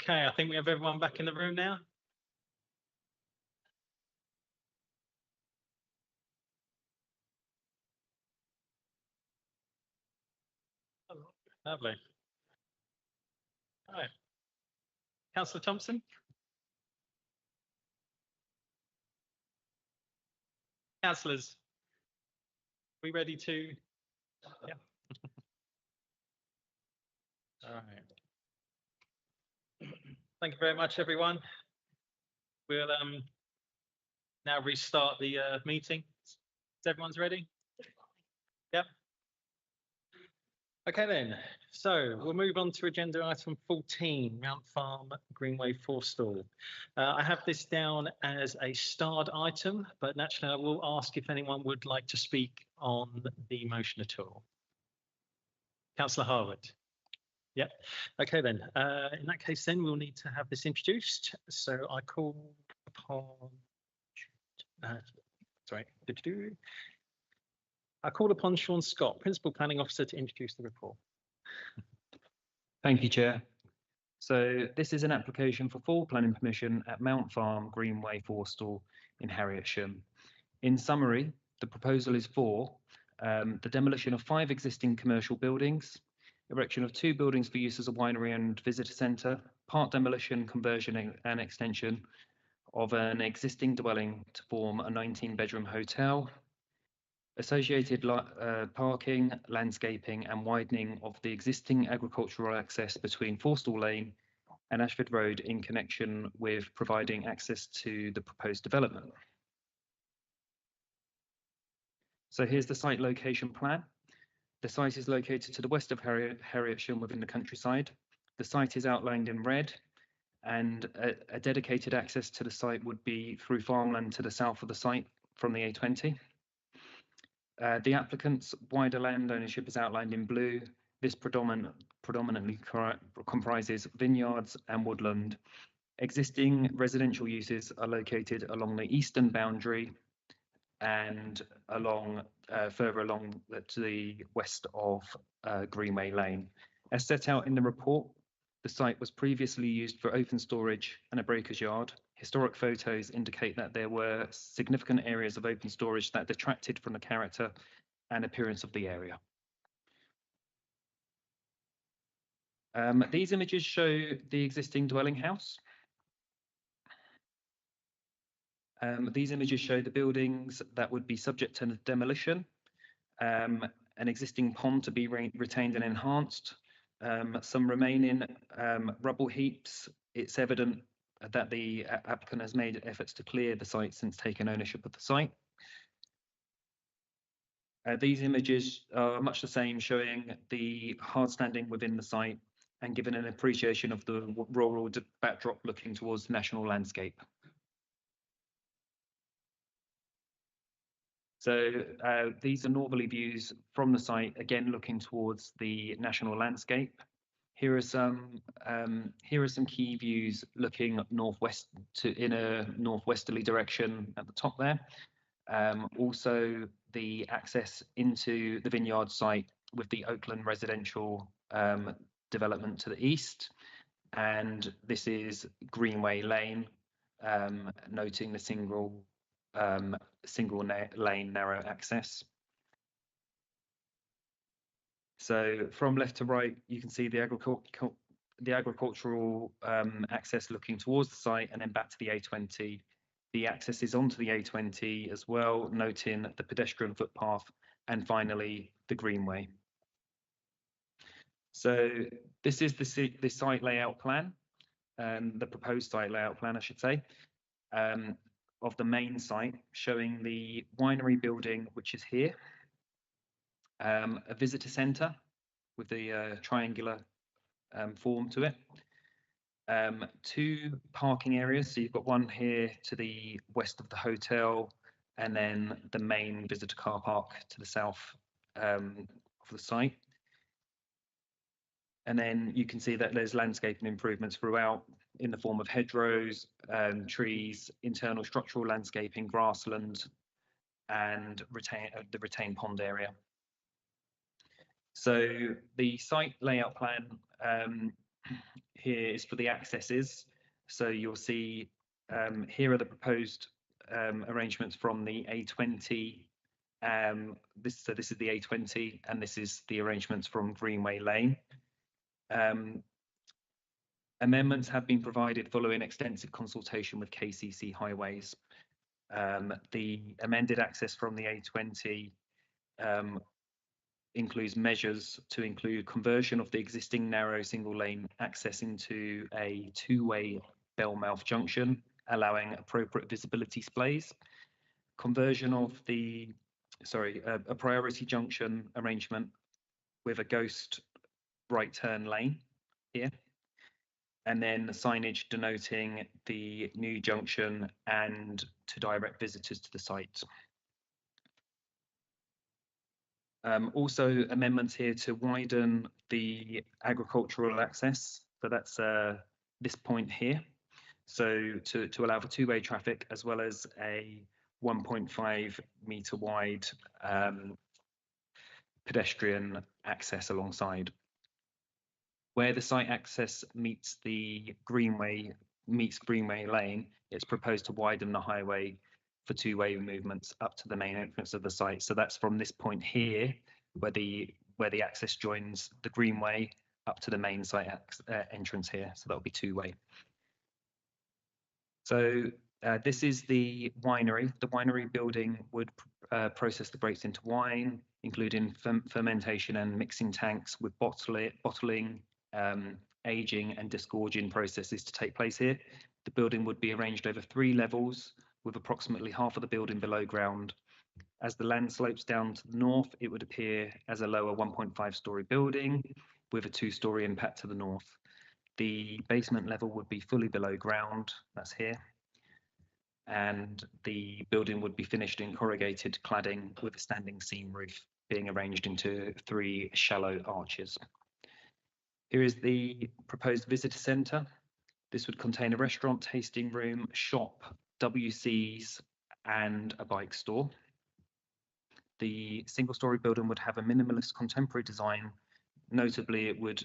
Okay, I think we have everyone back in the room now. Lovely. All right. Councillor Thompson? Councillors, we ready to? Yeah. All right. Thank you very much, everyone. We'll now restart the meeting. Is everyone's ready? Yep. Okay then, so we'll move on to agenda item 14, Mount Farm Greenway Forestall. I have this down as a starred item, but naturally I will ask if anyone would like to speak on the motion at all. Councillor Harwood. Yep. Okay then, in that case then we'll need to have this introduced. So I call upon, I call upon Sean Scott, Principal Planning Officer, to introduce the report. Thank you, Chair. So this is an application for full planning permission at Mount Farm Greenway Forestall in Harrietsham. In summary, the proposal is for the demolition of 5 existing commercial buildings, erection of 2 buildings for use as a winery and visitor centre, part demolition, conversion and extension of an existing dwelling to form a 19-bedroom hotel, associated parking, landscaping and widening of the existing agricultural access between Forestall Lane and Ashford Road in connection with providing access to the proposed development. So here's the site location plan. The site is located to the west of Harrietsham within the countryside. The site is outlined in red, and a dedicated access to the site would be through farmland to the south of the site from the A20. The applicant's wider land ownership is outlined in blue. This predominantly comprises vineyards and woodland. Existing residential uses are located along the eastern boundary and along further along to the west of Greenway Lane. As set out in the report, the site was previously used for open storage and a breaker's yard. Historic photos indicate that there were significant areas of open storage that detracted from the character and appearance of the area. These images show the existing dwelling house. These images show the buildings that would be subject to demolition, an existing pond to be retained and enhanced, some remaining rubble heaps. It's evident that the applicant has made efforts to clear the site since taking ownership of the site. These images are much the same, showing the hard standing within the site and giving an appreciation of the rural backdrop looking towards the national landscape. So these are northerly views from the site, again looking towards the national landscape. Here are some key views looking northwest in a northwesterly direction at the top there. Also the access into the vineyard site with the Oakland residential development to the east, and this is Greenway Lane, noting the single lane narrow access. So from left to right, you can see the agricultural access looking towards the site and then back to the A20. The access is onto the A20 as well, noting the pedestrian footpath and finally the greenway. So this is the site layout plan, the proposed site layout plan, I should say, of the main site, showing the winery building, which is here, a visitor centre with the triangular form to it, 2 parking areas. So you've got one here to the west of the hotel, and then the main visitor car park to the south of the site. And then you can see that there's landscaping improvements throughout in the form of hedgerows, trees, internal structural landscaping, grassland, and the retained pond area. So the site layout plan here is for the accesses. So you'll see here are the proposed arrangements from the A20. This is the A20, and this is the arrangements from Greenway Lane. Amendments have been provided following extensive consultation with KCC Highways. The amended access from the A20 includes measures to include conversion of the existing narrow single lane access into a two-way Bellmouth junction, allowing appropriate visibility displays, conversion of the, a priority junction arrangement with a ghost right turn lane here, and then signage denoting the new junction and to direct visitors to the site. Also amendments here to widen the agricultural access. So that's this point here. So to allow for two-way traffic, as well as a 1.5 metre wide pedestrian access alongside. Where the site access meets Greenway Lane, it's proposed to widen the highway for two-way movements up to the main entrance of the site. So that's from this point here, where the access joins the Greenway up to the main site entrance here. So that'll be two-way. So this is the winery. The winery building would process the grapes into wine, including fermentation and mixing tanks with bottling, aging and disgorging processes to take place here. The building would be arranged over 3 levels, with approximately half of the building below ground. As the land slopes down to the north, it would appear as a lower 1.5-storey building with a 2-storey impact to the north. The basement level would be fully below ground, that's here, and the building would be finished in corrugated cladding with a standing seam roof being arranged into 3 shallow arches. Here is the proposed visitor centre. This would contain a restaurant, tasting room, shop, WCs and a bike store. The single-storey building would have a minimalist contemporary design. Notably, it would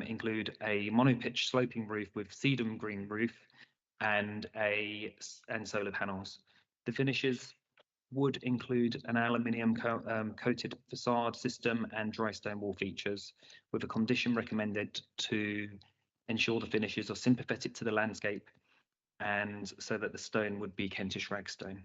include a monopitch sloping roof with sedum green roof and solar panels. The finishes would include an aluminium coated facade system and dry stone wall features, with a condition recommended to ensure the finishes are sympathetic to the landscape, and so that the stone would be Kentish ragstone.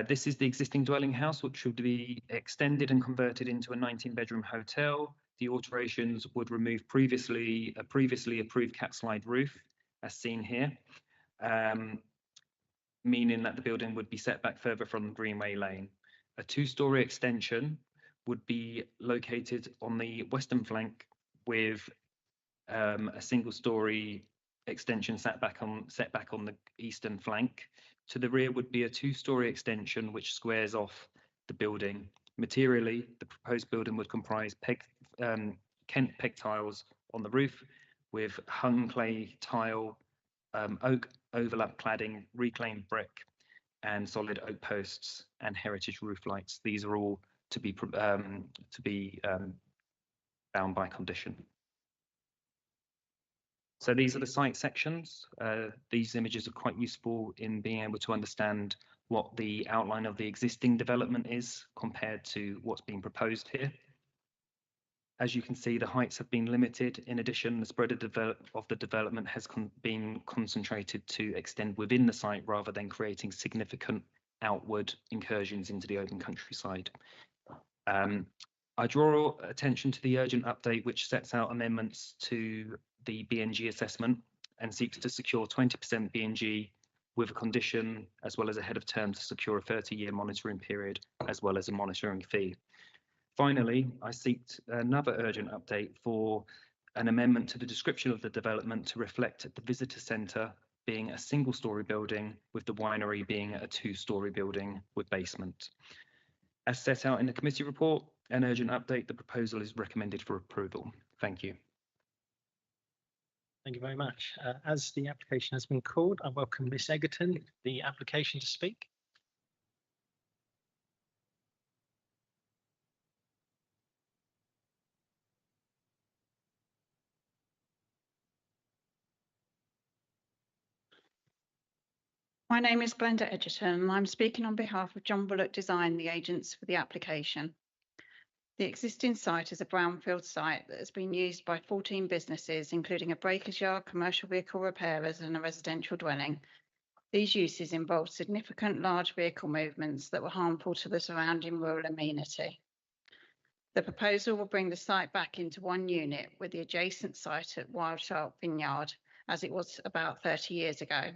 This is the existing dwelling house, which would be extended and converted into a 19-bedroom hotel. The alterations would remove a previously approved cat slide roof, as seen here, meaning that the building would be set back further from Greenway Lane. A 2-storey extension would be located on the western flank with a single-storey extension set back on the eastern flank. To the rear would be a 2-storey extension which squares off the building. Materially, the proposed building would comprise Kent peg tiles on the roof with hung clay tile, oak overlap cladding, reclaimed brick, and solid oak posts and heritage roof lights. These are all to be bound by condition. So these are the site sections. These images are quite useful in being able to understand what the outline of the existing development is compared to what's being proposed here. As you can see, the heights have been limited. In addition, the spread of the development has been concentrated to extend within the site rather than creating significant outward incursions into the open countryside. I draw attention to the urgent update, which sets out amendments to the BNG assessment and seeks to secure 20% BNG with a condition as well as ahead of term to secure a 30-year monitoring period as well as a monitoring fee. Finally, I seek another urgent update for an amendment to the description of the development to reflect the visitor centre being a single-storey building with the winery being a 2-storey building with basement. As set out in the committee report, an urgent update, the proposal is recommended for approval. Thank you. Thank you very much. As the application has been called, I welcome Miss Egerton, the application, to speak. My name is Glenda Edgerton and I'm speaking on behalf of John Bullock Design, the agents for the application. The existing site is a brownfield site that has been used by 14 businesses, including a breakers yard, commercial vehicle repairers and a residential dwelling. These uses involved significant large vehicle movements that were harmful to the surrounding rural amenity. The proposal will bring the site back into one unit with the adjacent site at Wild Shark Vineyard, as it was about 30 years ago.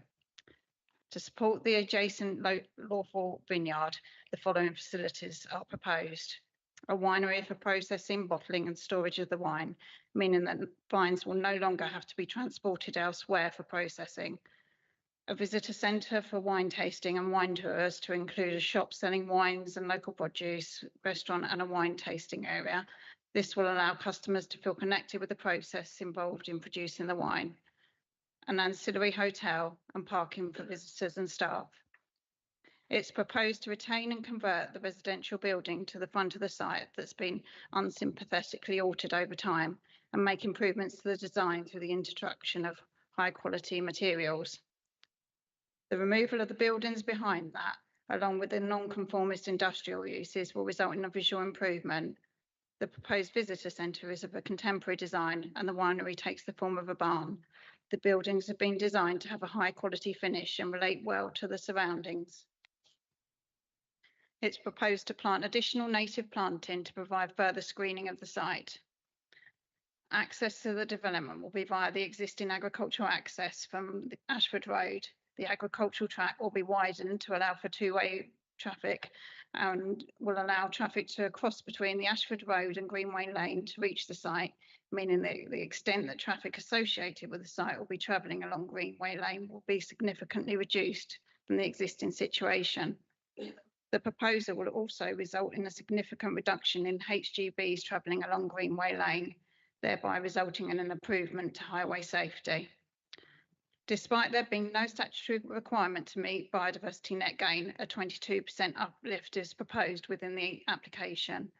To support the adjacent lawful vineyard, the following facilities are proposed. A winery for processing, bottling and storage of the wine, meaning that vines will no longer have to be transported elsewhere for processing. A visitor centre for wine tasting and wine tours to include a shop selling wines and local produce, restaurant and a wine tasting area. This will allow customers to feel connected with the process involved in producing the wine. An ancillary hotel and parking for visitors and staff. It's proposed to retain and convert the residential building to the front of the site that's been unsympathetically altered over time and make improvements to the design through the introduction of high quality materials. The removal of the buildings behind that, along with the non-conformist industrial uses, will result in a visual improvement. The proposed visitor centre is of a contemporary design and the winery takes the form of a barn. The buildings have been designed to have a high quality finish and relate well to the surroundings. It's proposed to plant additional native planting to provide further screening of the site. Access to the development will be via the existing agricultural access from the Ashford Road. The agricultural track will be widened to allow for two-way traffic and will allow traffic to cross between the Ashford Road and Greenway Lane to reach the site, meaning that the extent that traffic associated with the site will be travelling along Greenway Lane will be significantly reduced from the existing situation. The proposal will also result in a significant reduction in HGVs travelling along Greenway Lane, thereby resulting in an improvement to highway safety. Despite there being no statutory requirement to meet biodiversity net gain, a 22% uplift is proposed within the application.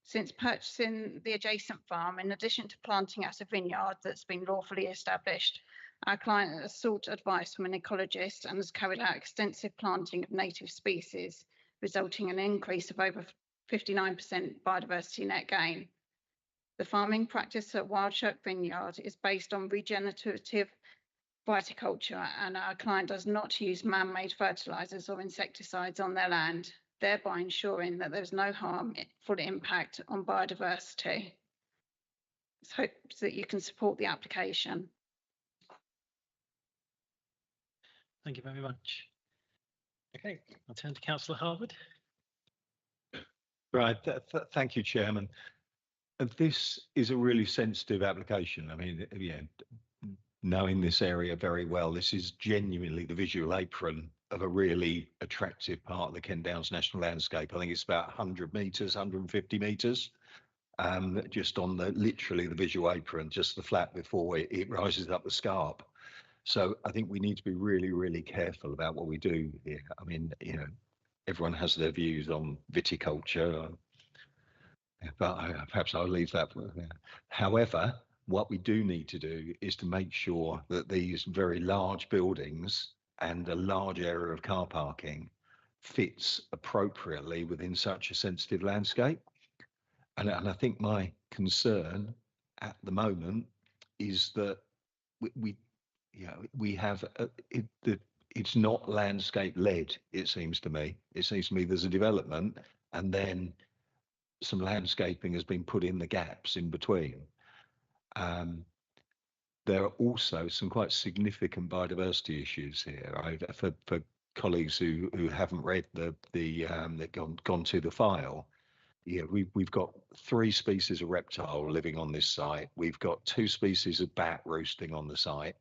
Since purchasing the adjacent farm, in addition to planting at a vineyard that's been lawfully established, our client has sought advice from an ecologist and has carried out extensive planting of native species, resulting in an increase of over 59% biodiversity net gain. The farming practice at Wild Shark Vineyard is based on regenerative viticulture, and our client does not use man-made fertilisers or insecticides on their land, thereby ensuring that there's no harmful impact on biodiversity. It's hoped that you can support the application. Thank you very much. Okay, I'll turn to Councillor Harwood. Right, thank you, Chairman. This is a really sensitive application. I mean, yeah, knowing this area very well, this is genuinely the visual apron of a really attractive part of the Kent Downs National Landscape. I think it's about 100 metres, 150 metres, just on literally the visual apron, just the flat before it rises up the scarp. So I think we need to be really, really careful about what we do here. I mean, you know, everyone has their views on viticulture, but perhaps I'll leave that. However, what we do need to do is to make sure that these very large buildings and a large area of car parking fits appropriately within such a sensitive landscape. And I think my concern at the moment is that we have it's not landscape led. It seems to me there's a development and then some landscaping has been put in the gaps in between. There are also some quite significant biodiversity issues here. For colleagues who haven't read that gone to the file, yeah, we've got 3 species of reptile living on this site. We've got 2 species of bat roosting on the site.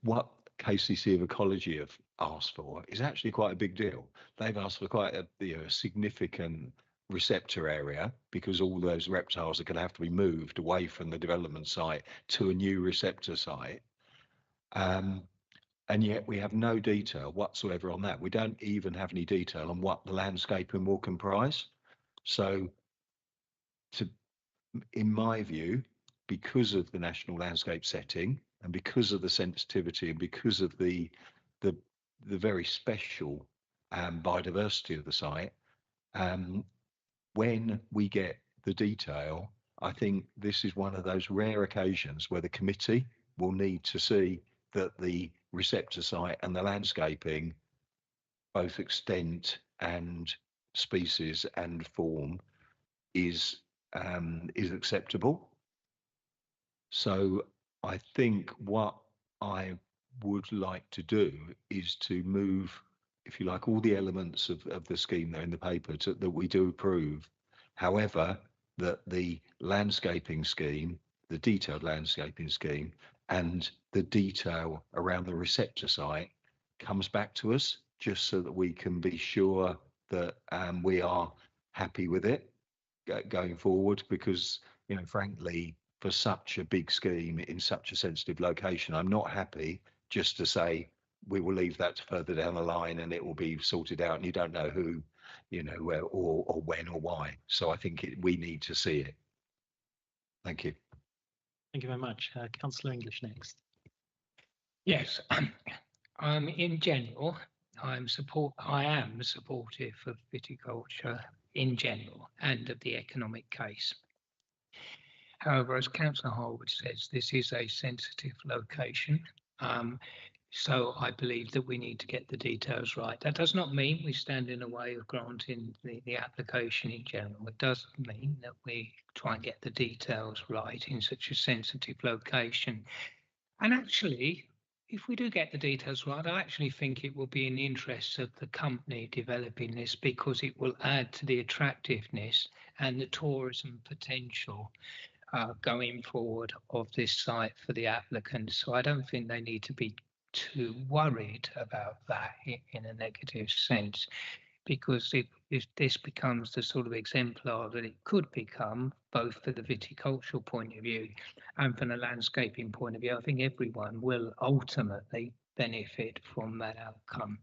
What KCC of Ecology have asked for is actually quite a big deal. They've asked for quite a significant receptor area because all those reptiles are going to have to be moved away from the development site to a new receptor site. And yet we have no detail whatsoever on that. We don't even have any detail on what the landscaping will comprise. So in my view, because of the national landscape setting and because of the sensitivity and because of the very special biodiversity of the site, when we get the detail, I think this is one of those rare occasions where the committee will need to see that the receptor site and the landscaping, both extent and species and form, is acceptable. So I think what I would like to do is to move, if you like, all the elements of the scheme there in the paper that we do approve. However, that the landscaping scheme, the detailed landscaping scheme, and the detail around the receptor site comes back to us, just so that we can be sure that we are happy with it going forward. Because, you know, frankly, for such a big scheme in such a sensitive location, I'm not happy just to say we will leave that further down the line and it will be sorted out, and you don't know who, you know, or when or why. So I think we need to see it. Thank you. Thank you very much. Councillor English next. Yes, in general, I am supportive of viticulture in general and of the economic case. However, as Councillor Harwood says, this is a sensitive location. So I believe that we need to get the details right. That does not mean we stand in the way of granting the application in general. It does mean that we try and get the details right in such a sensitive location. And actually, if we do get the details right, I actually think it will be in the interests of the company developing this, because it will add to the attractiveness and the tourism potential going forward of this site for the applicants. So I don't think they need to be too worried about that in a negative sense, because if this becomes the sort of exemplar that it could become, both for the viticultural point of view and from the landscaping point of view, I think everyone will ultimately benefit from that outcome.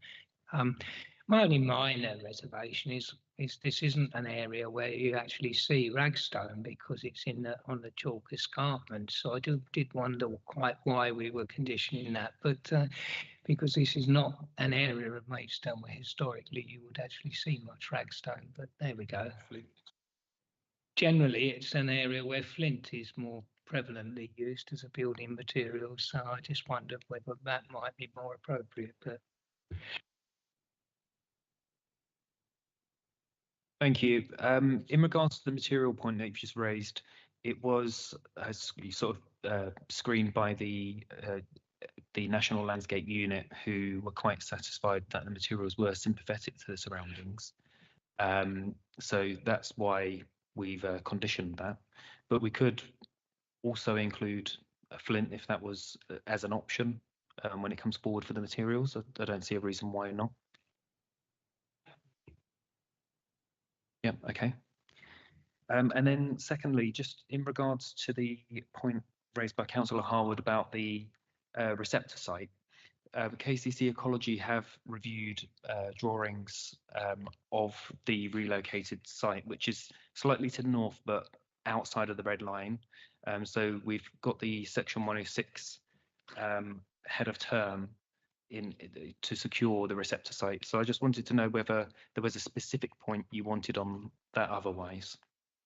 My only minor reservation is this isn't an area where you actually see ragstone, because it's on the chalk escarpment. So I did wonder quite why we were conditioning that, but because this is not an area of Maidstone where historically you would actually see much ragstone. But there we go. Generally, it's an area where flint is more prevalently used as a building material. So I just wondered whether that might be more appropriate. But Thank you. In regards to the material point that you've just raised, it was sort of screened by the National Landscape Unit, who were quite satisfied that the materials were sympathetic to the surroundings. So that's why we've conditioned that. But we could also include a flint if that was as an option when it comes forward for the materials. I don't see a reason why not. Yeah, okay. And then secondly, just in regards to the point raised by Councillor Harwood about the receptor site, KCC Ecology have reviewed drawings of the relocated site, which is slightly to the north but outside of the red line. So we've got the section 106 head of term to secure the receptor site. So I just wanted to know whether there was a specific point you wanted on that otherwise.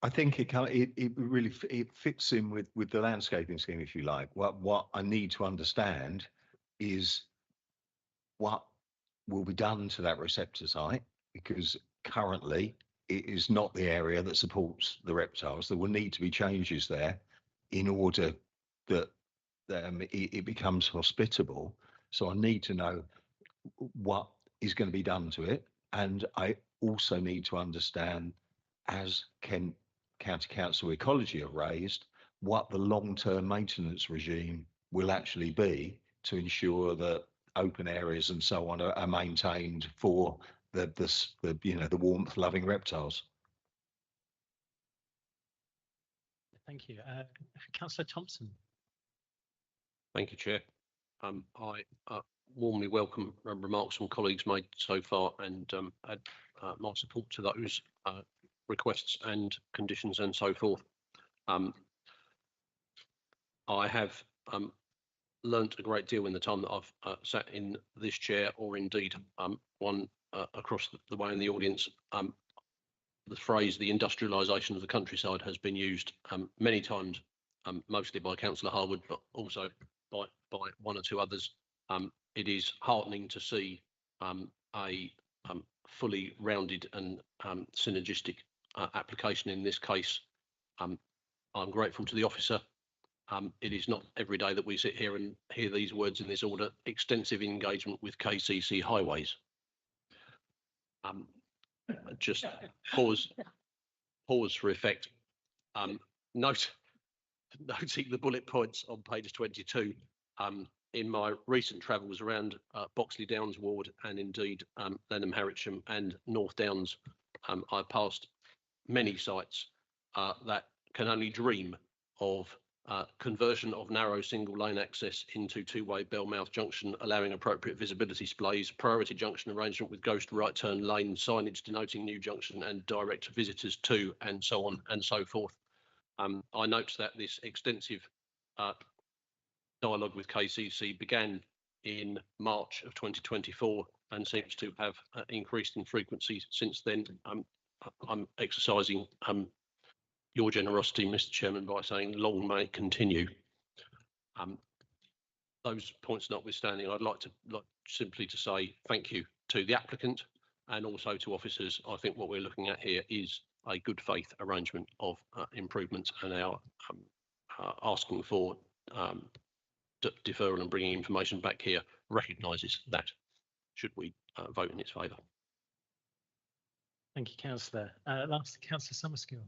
I think it really fits in with the landscaping scheme, if you like. What I need to understand is what will be done to that receptor site, because currently it is not the area that supports the reptiles. There will need to be changes there in order that it becomes hospitable. So I need to know what is going to be done to it. And I also need to understand, as Kent County Council Ecology have raised, what the long-term maintenance regime will actually be to ensure that open areas and so on are maintained for the warmth-loving reptiles. Thank you. Councillor Thompson. Thank you, Chair. I warmly welcome remarks from colleagues made so far, and add my support to those requests and conditions and so forth. I have learnt a great deal in the time that I've sat in this chair, or indeed one across the way in the audience. The phrase "the industrialisation of the countryside" has been used many times, mostly by Councillor Harwood, but also by one or two others. It is heartening to see a fully rounded and synergistic application in this case. I'm grateful to the officer. It is not every day that we sit here and hear these words in this order: extensive engagement with KCC Highways. Just pause for effect. Noting the bullet points on page 22. In my recent travels around Boxley Downs ward, and indeed Lenham, Harwich and North Downs, I passed many sites that can only dream of conversion of narrow single lane access into two-way Bellmouth junction, allowing appropriate visibility displays, priority junction arrangement with ghost right turn lane signage denoting new junction and direct visitors to, and so on and so forth. I note that this extensive dialogue with KCC began in March of 2024 and seems to have increased in frequency since then. I'm exercising your generosity, Mr. Chairman, by saying long may it continue. Those points notwithstanding, I'd like simply to say thank you to the applicant and also to officers. I think what we're looking at here is a good faith arrangement of improvements, and our asking for deferral and bringing information back here recognises that, should we vote in its favour. Thank you, Councillor. Last, Councillor Summerskill.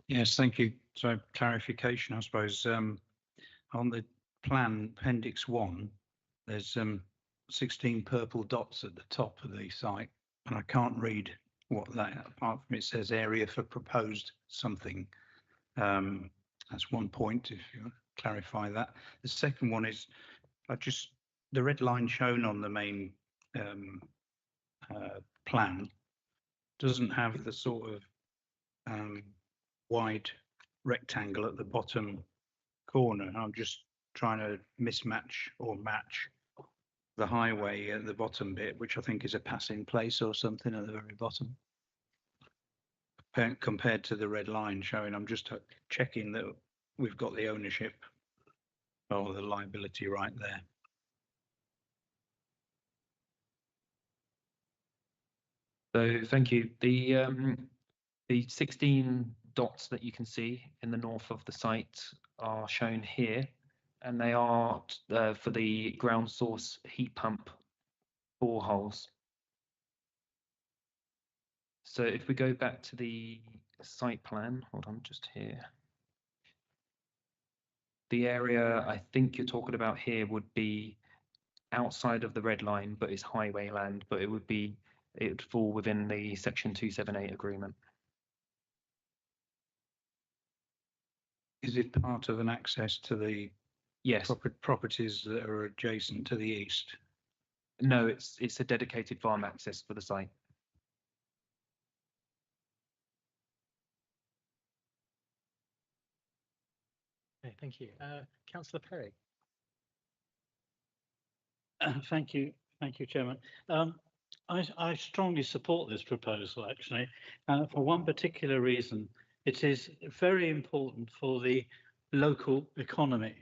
Yes, thank you. So clarification, I suppose, on the plan appendix 1, there's 16 purple dots at the top of the site, and I can't read what that, apart from it says area for proposed something. That's one point, if you clarify that. The second one is the red line shown on the main plan doesn't have the sort of wide rectangle at the bottom corner. I'm just trying to mismatch or match the highway at the bottom bit, which I think is a passing place or something at the very bottom, compared to the red line showing. I'm just checking that we've got the ownership or the liability right there. So thank you. The 16 dots that you can see in the north of the site are shown here, and they are for the ground source heat pump boreholes. So if we go back to the site plan, hold on, just here. The area I think you're talking about here would be outside of the red line, but is highway land, but it would fall within the section 278 agreement. Is it part of an access to the properties that are adjacent to the east? No, it's a dedicated farm access for the site. Okay, thank you. Councillor Perry. Thank you, Chairman. I strongly support this proposal, actually, for one particular reason. It is very important for the local economy.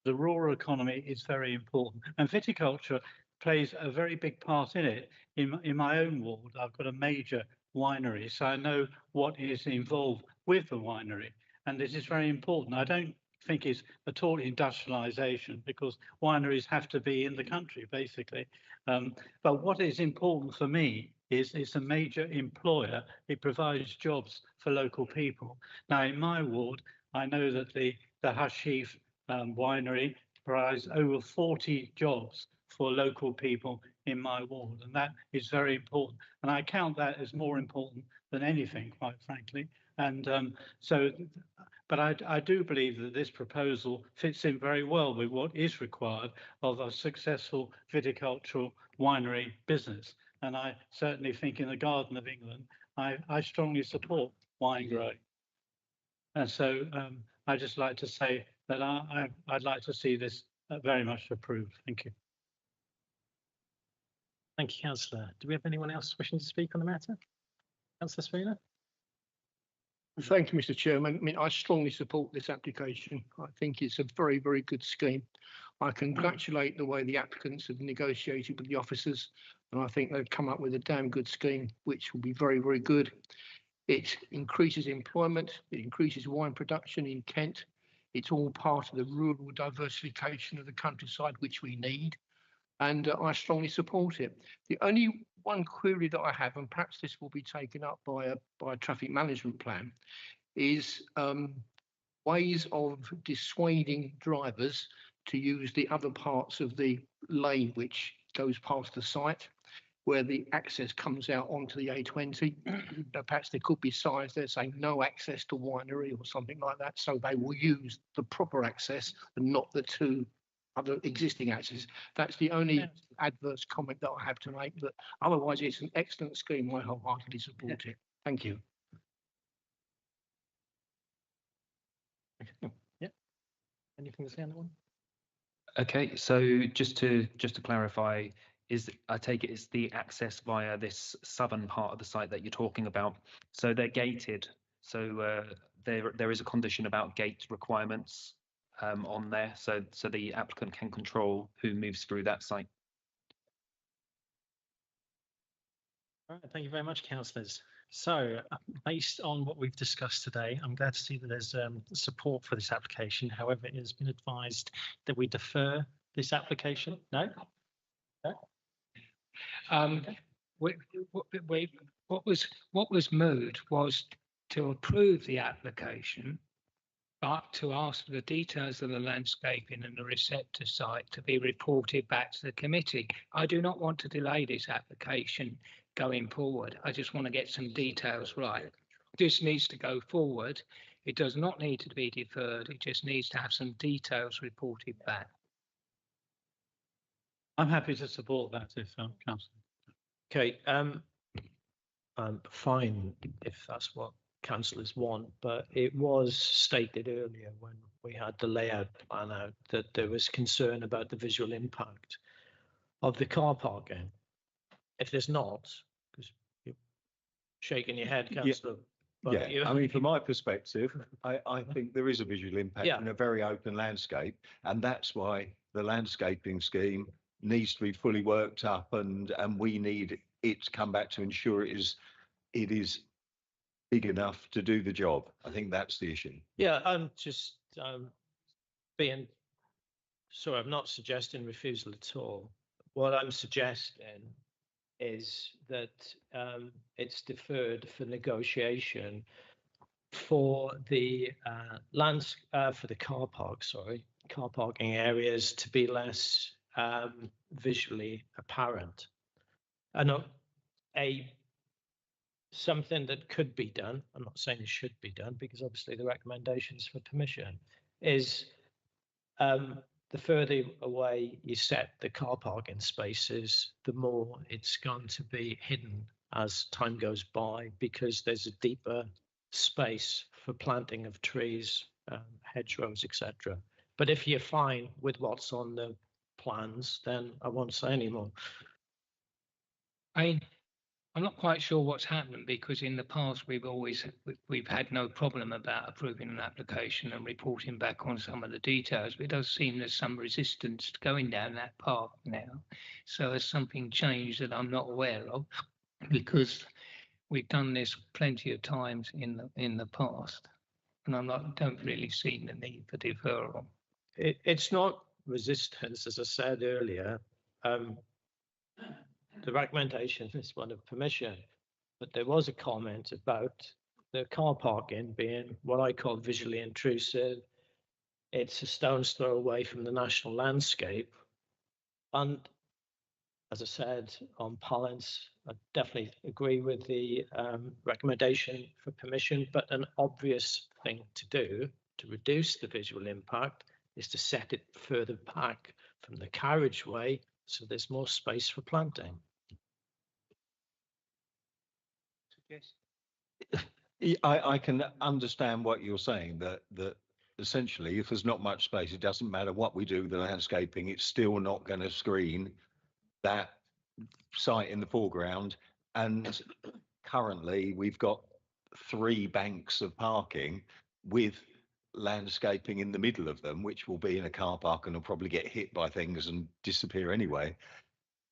The rural economy is very important, and viticulture plays a very big part in it. In my own ward, I've got a major winery, so I know what is involved with the winery, and this is very important. I don't think it's at all industrialization, because wineries have to be in the country, basically. But what is important for me is it's a major employer. It provides jobs for local people. Now, in my ward, I know that the Hashif winery provides over 40 jobs for local people in my ward, and that is very important. And I count that as more important than anything, quite frankly. And but I do believe that this proposal fits in very well with what is required of a successful viticultural winery business. And I certainly think in the Garden of England, I strongly support wine growing. And so I'd just like to say but I'd like to see this very much approved. Thank you. Thank you, councillor. Do we have anyone else wishing to speak on the matter? Councillor Spooner? Thank you, Mr. Chairman. I mean, I strongly support this application. I think it's a very, very good scheme. I congratulate the way the applicants have negotiated with the officers, and I think they've come up with a damn good scheme, which will be very, very good. It increases employment, it increases wine production in Kent. It's all part of the rural diversification of the countryside, which we need, and I strongly support it. The only one query that I have, and perhaps this will be taken up by a traffic management plan, is ways of dissuading drivers to use the other parts of the lane which goes past the site, where the access comes out onto the A20. Perhaps there could be signs there saying no access to winery or something like that, so they will use the proper access and not the two other existing access. That's the only adverse comment that I have to make, but otherwise it's an excellent scheme. I wholeheartedly support it. Thank you. Yeah. Anything to say on that one? Okay, so just to clarify, I take it it's the access via this southern part of the site that you're talking about. So they're gated. So there is a condition about gate requirements on there, so the applicant can control who moves through that site. All right, thank you very much, councillors. So, based on what we've discussed today, I'm glad to see that there's support for this application. However, it has been advised that we defer this application. No? No? What was moved was to approve the application, but to ask for the details of the landscaping and the receptor site to be reported back to the committee. I do not want to delay this application going forward. I just want to get some details right. This needs to go forward. It does not need to be deferred. It just needs to have some details reported back. I'm happy to support that if councillor. Okay, fine if that's what councillors want, but it was stated earlier when we had the layout plan out that there was concern about the visual impact of the car parking. If there's not, because you're shaking your head, councillor. Yeah, I mean, from my perspective, I think there is a visual impact in a very open landscape, and that's why the landscaping scheme needs to be fully worked up, and we need it to come back to ensure it is big enough to do the job. I think that's the issue. Yeah, I'm just being, sorry, I'm not suggesting refusal at all. What I'm suggesting is that it's deferred for negotiation for the for the car parking areas to be less visually apparent. And something that could be done, I'm not saying it should be done, because obviously the recommendations for permission is the further away you set the car parking spaces, the more it's going to be hidden as time goes by, because there's a deeper space for planting of trees, hedgerows, etc. But if you're fine with what's on the plans, then I won't say any more. I'm not quite sure what's happened, because in the past we've had no problem about approving an application and reporting back on some of the details. But it does seem there's some resistance to going down that path now. So has something changed that I'm not aware of? Because we've done this plenty of times in the past, and don't really see the need for deferral. It's not resistance, as I said earlier. The recommendation is one of permission, but there was a comment about the car parking being what I call visually intrusive. It's a stone's throw away from the national landscape. And as I said, on Pallants, I definitely agree with the recommendation for permission, but an obvious thing to do to reduce the visual impact is to set it further back from the carriageway so there's more space for planting. I can understand what you're saying, that essentially, if there's not much space, it doesn't matter what we do with the landscaping, it's still not going to screen that site in the foreground. And currently we've got 3 banks of parking with landscaping in the middle of them, which will be in a car park and will probably get hit by things and disappear anyway.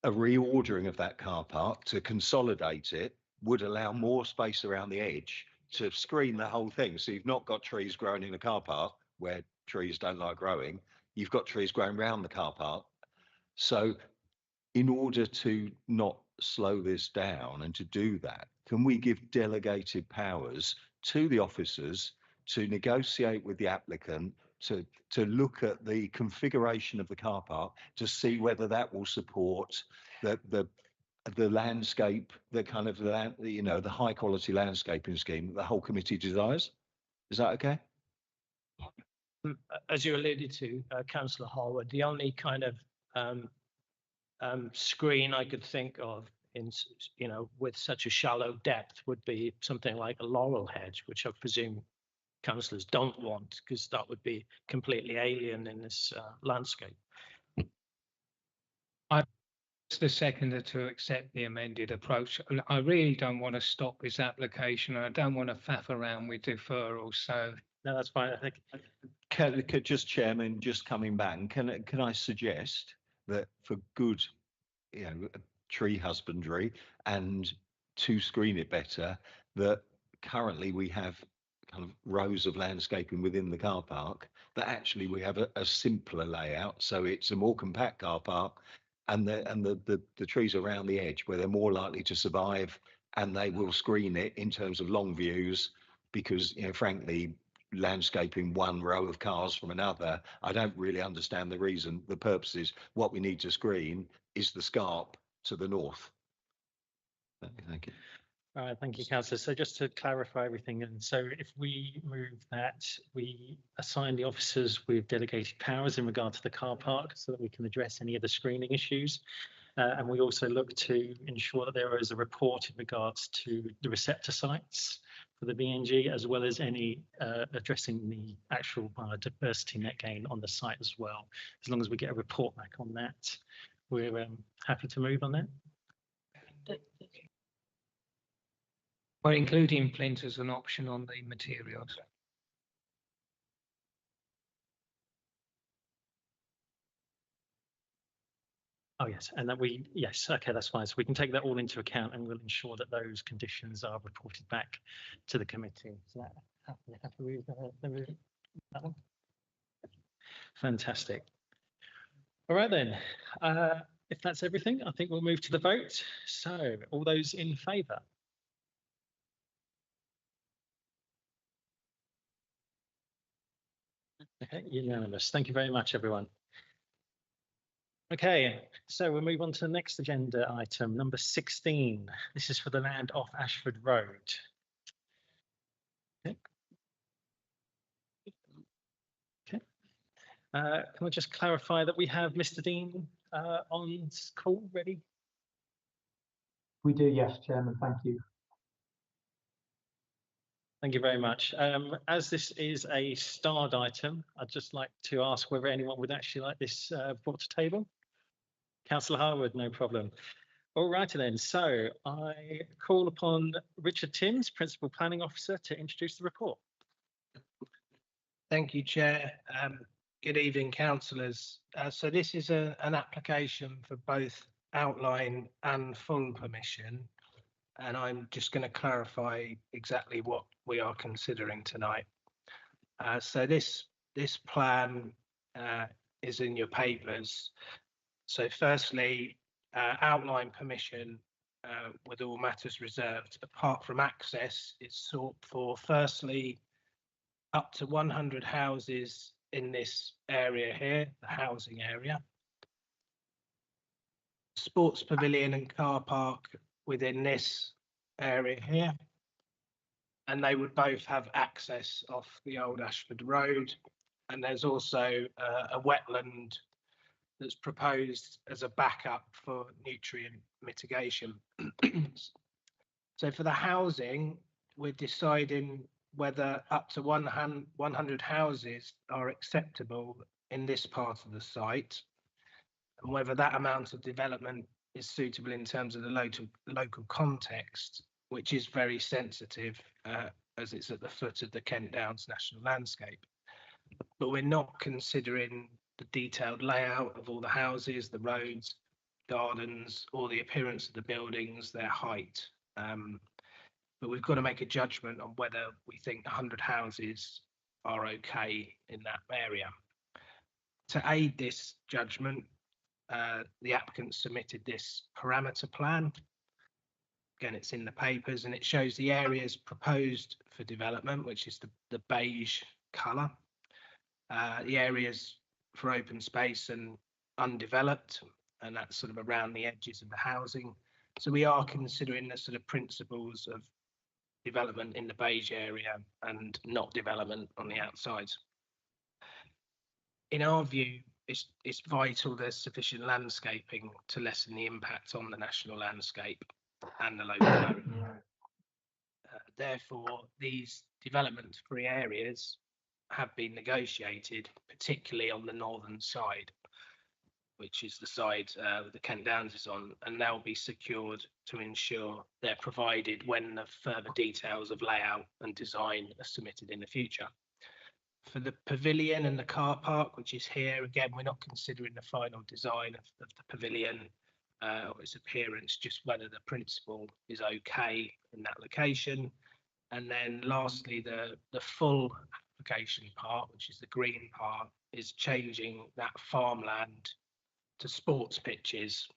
A reordering of that car park to consolidate it would allow more space around the edge to screen the whole thing. So you've not got trees growing in a car park where trees don't like growing. You've got trees growing around the car park. So in order to not slow this down and to do that, can we give delegated powers to the officers to negotiate with the applicant to look at the configuration of the car park to see whether that will support the landscape, the kind of the high quality landscaping scheme that the whole committee desires? Is that okay? As you alluded to, Councillor Harwood, the only kind of screen I could think of in, with such a shallow depth would be something like a laurel hedge, which I presume councillors don't want, because that would be completely alien in this landscape. I'm the seconder to accept the amended approach. I really don't want to stop this application. I don't want to faff around with deferrals. So no, that's fine. I think. Just Chairman, just coming back, can I suggest that for good, tree husbandry and to screen it better, that currently we have kind of rows of landscaping within the car park, that actually we have a simpler layout, so it's a more compact car park, and the trees around the edge where they're more likely to survive, and they will screen it in terms of long views, because frankly, landscaping one row of cars from another, I don't really understand the reason. The purpose is what we need to screen is the scarp to the north. Thank you. All right, thank you, Councillor. So just to clarify everything, and so if we move that, we assign the officers with delegated powers in regard to the car park so that we can address any of the screening issues. And we also look to ensure that there is a report in regards to the receptor sites for the BNG, as well as any addressing the actual biodiversity net gain on the site as well. As long as we get a report back on that, we're happy to move on that. we're including plinth as an option on the materials. Oh, yes, and that yes, okay, that's fine. So we can take that all into account and we'll ensure that those conditions are reported back to the committee. So happy with that one? Fantastic. All right then, if that's everything, I think we'll move to the vote. So all those in favour? Okay, unanimous. Thank you very much, everyone. Okay, so we'll move on to the next agenda item, number 16. This is for the land off Ashford Road. Okay. Okay. Can I just clarify that we have Mr. Dean on call ready? We do, yes, Chairman, thank you. Thank you very much. As this is a starred item, I'd just like to ask whether anyone would actually like this brought to table. Councillor Harwood, no problem. All righty then. So I call upon Richard Timms, Principal Planning Officer, to introduce the report. Thank you, Chair. Good evening, councillors. So this is an application for both outline and full permission, and I'm just going to clarify exactly what we are considering tonight. So this plan is in your papers. So firstly, outline permission with all matters reserved, apart from access, is sought for firstly up to 100 houses in this area here, the housing area. Sports pavilion and car park within this area here. And they would both have access off the old Ashford Road. And there's also a wetland that's proposed as a backup for nutrient mitigation. So for the housing, we're deciding whether up to 100 houses are acceptable in this part of the site, and whether that amount of development is suitable in terms of the local context, which is very sensitive as it's at the foot of the Kent Downs National Landscape. But we're not considering the detailed layout of all the houses, the roads, gardens, or the appearance of the buildings, their height. But we've got to make a judgment on whether we think 100 houses are okay in that area. To aid this judgment, the applicant submitted this parameter plan. Again, it's in the papers, and it shows the areas proposed for development, which is the beige colour. The areas for open space and undeveloped, and that's sort of around the edges of the housing. So we are considering the sort of principles of development in the beige area and not development on the outsides. In our view, it's vital there's sufficient landscaping to lessen the impact on the national landscape and the local area. Therefore, these development-free areas have been negotiated, particularly on the northern side, which is the side the Kent Downs is on, and they'll be secured to ensure they're provided when the further details of layout and design are submitted in the future. For the pavilion and the car park, which is here, again, we're not considering the final design of the pavilion or its appearance, just whether the principle is okay in that location. And then lastly, the full application part, which is the green part, is changing that farmland to sports pitches.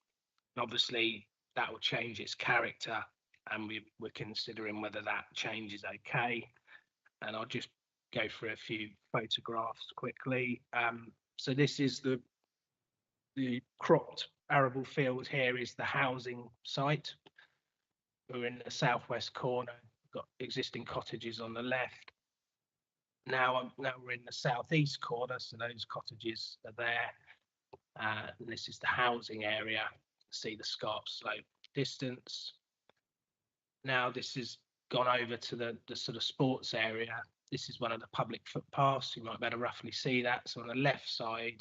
And obviously, that will change its character, and we're considering whether that change is okay. And I'll just go through a few photographs quickly. So this is the cropped arable field. Here is the housing site. We're in the southwest corner. We've got existing cottages on the left. Now we're in the southeast corner, so those cottages are there. And this is the housing area. See the scarp slope distance. Now this has gone over to the sort of sports area. This is one of the public footpaths. You might better roughly see that. So on the left side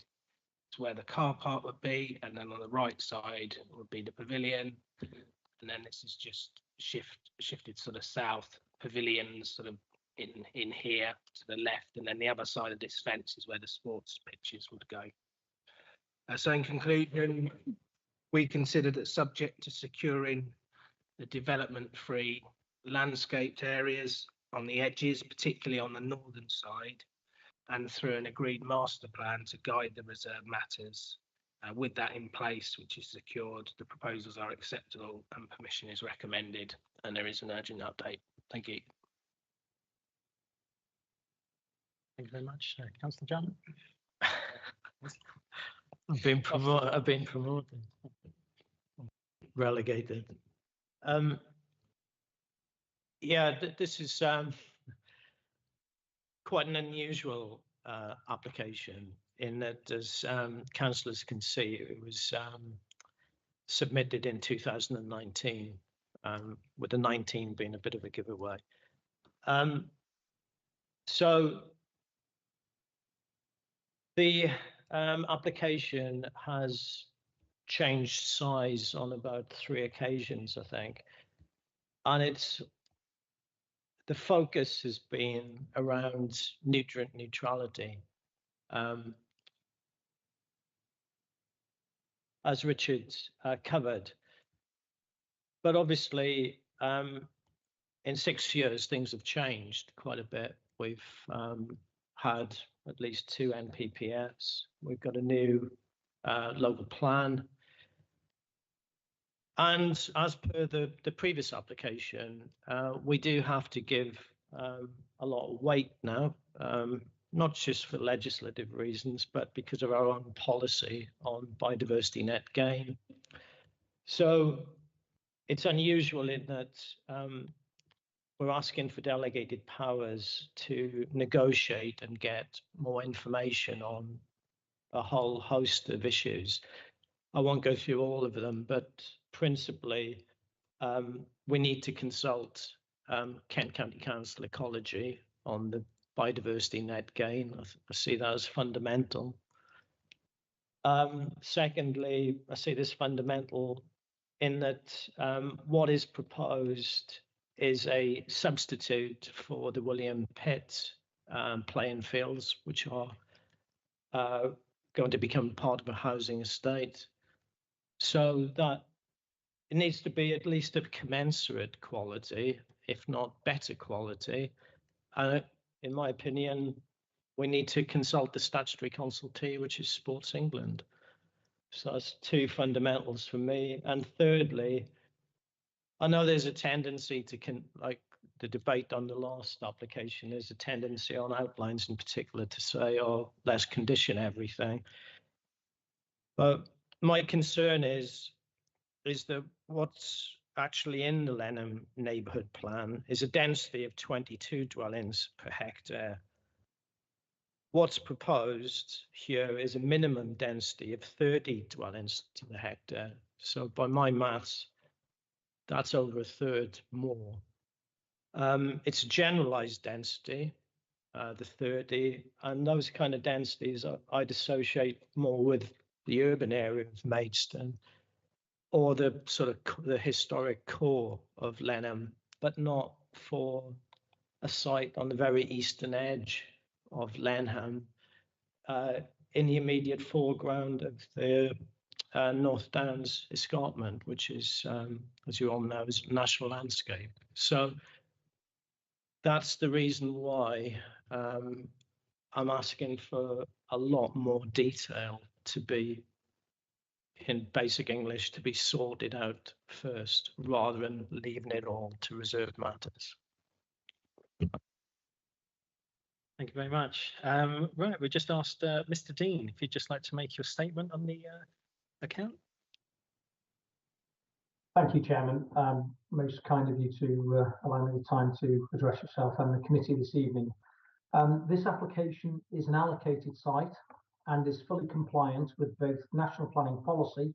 is where the car park would be, and then on the right side would be the pavilion. And then this is just shifted sort of south. Pavilions sort of in here to the left, and then the other side of this fence is where the sports pitches would go. So in conclusion, we consider that subject to securing the development-free landscaped areas on the edges, particularly on the northern side, and through an agreed master plan to guide the reserve matters. With that in place, which is secured, the proposals are acceptable and permission is recommended, and there is an urgent update. Thank you. Thank you very much, Councillor John. I've been promoted, relegated. Yeah, this is quite an unusual application in that, as councillors can see, it was submitted in 2019, with the 19 being a bit of a giveaway. So the application has changed size on about 3 occasions, I think, and the focus has been around nutrient neutrality. As Richard covered, but obviously in 6 years things have changed quite a bit. We've had at least 2 NPPFs. We've got a new local plan. And as per the previous application, we do have to give a lot of weight now, not just for legislative reasons, but because of our own policy on biodiversity net gain. So it's unusual in that we're asking for delegated powers to negotiate and get more information on a whole host of issues. I won't go through all of them, but principally, we need to consult Kent County Council Ecology, on the biodiversity net gain. I see that as fundamental. Secondly, I see this fundamental in that what is proposed is a substitute for the William Pitt playing fields, which are going to become part of a housing estate. So that it needs to be at least of commensurate quality, if not better quality. In my opinion, we need to consult the statutory consultee, which is Sports England. So that's two fundamentals for me. And thirdly, I know there's a tendency to, like the debate on the last application, there's a tendency on outlines in particular to say, oh, let's condition everything. But my concern is that what's actually in the Lenham neighbourhood plan is a density of 22 dwellings per hectare. What's proposed here is a minimum density of 30 dwellings to the hectare. So by my maths, that's over a third more. It's a generalized density, the 30, and those kind of densities I'd associate more with the urban area of Maidstone or the sort of the historic core of Lenham, but not for a site on the very eastern edge of Lenham, in the immediate foreground of the North Downs escarpment, which is, as you all know, is a national landscape. So that's the reason why I'm asking for a lot more detail to be, in basic English, to be sorted out first, rather than leaving it all to reserved matters. Thank you very much. Right, we just asked Mr. Dean if you'd just like to make your statement on the account. Thank you, Chairman. Most kind of you to allow me the time to address yourself and the committee this evening. This application is an allocated site and is fully compliant with both national planning policy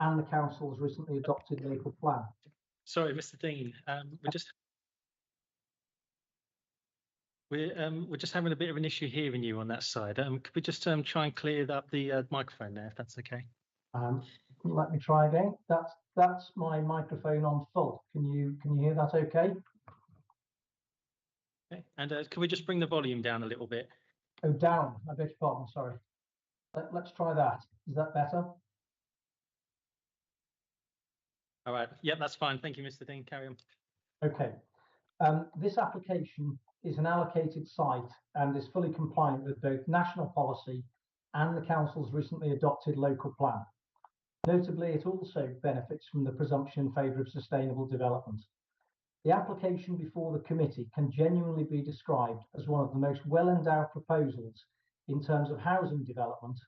and the council's recently adopted local plan. Sorry, Mr. Dean, we're just having a bit of an issue hearing you on that side. Could we just try and clear up the microphone there, if that's okay? Let me try again. That's my microphone on full. Can you hear that okay? Okay. And can we just bring the volume down a little bit? Oh, down. I beg your pardon. Sorry. Let's try that. Is that better? All right. Yep, that's fine. Thank you, Mr. Dean. Carry on. Okay. This application is an allocated site and is fully compliant with both national policy and the council's recently adopted local plan. Notably, it also benefits from the presumption in favour of sustainable development. The application before the committee can genuinely be described as one of the most well-endowed proposals in terms of housing development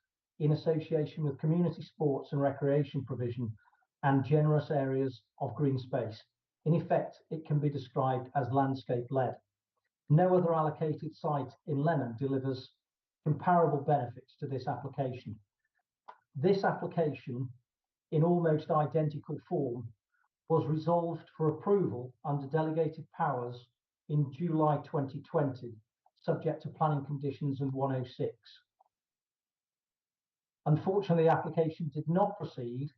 in association with community sports and recreation provision and generous areas of green space. In effect, it can be described as landscape-led. No other allocated site in Lenham delivers comparable benefits to this application. This application, in almost identical form, was resolved for approval under delegated powers in July 2020, subject to planning conditions and 106. Unfortunately, the application did not proceed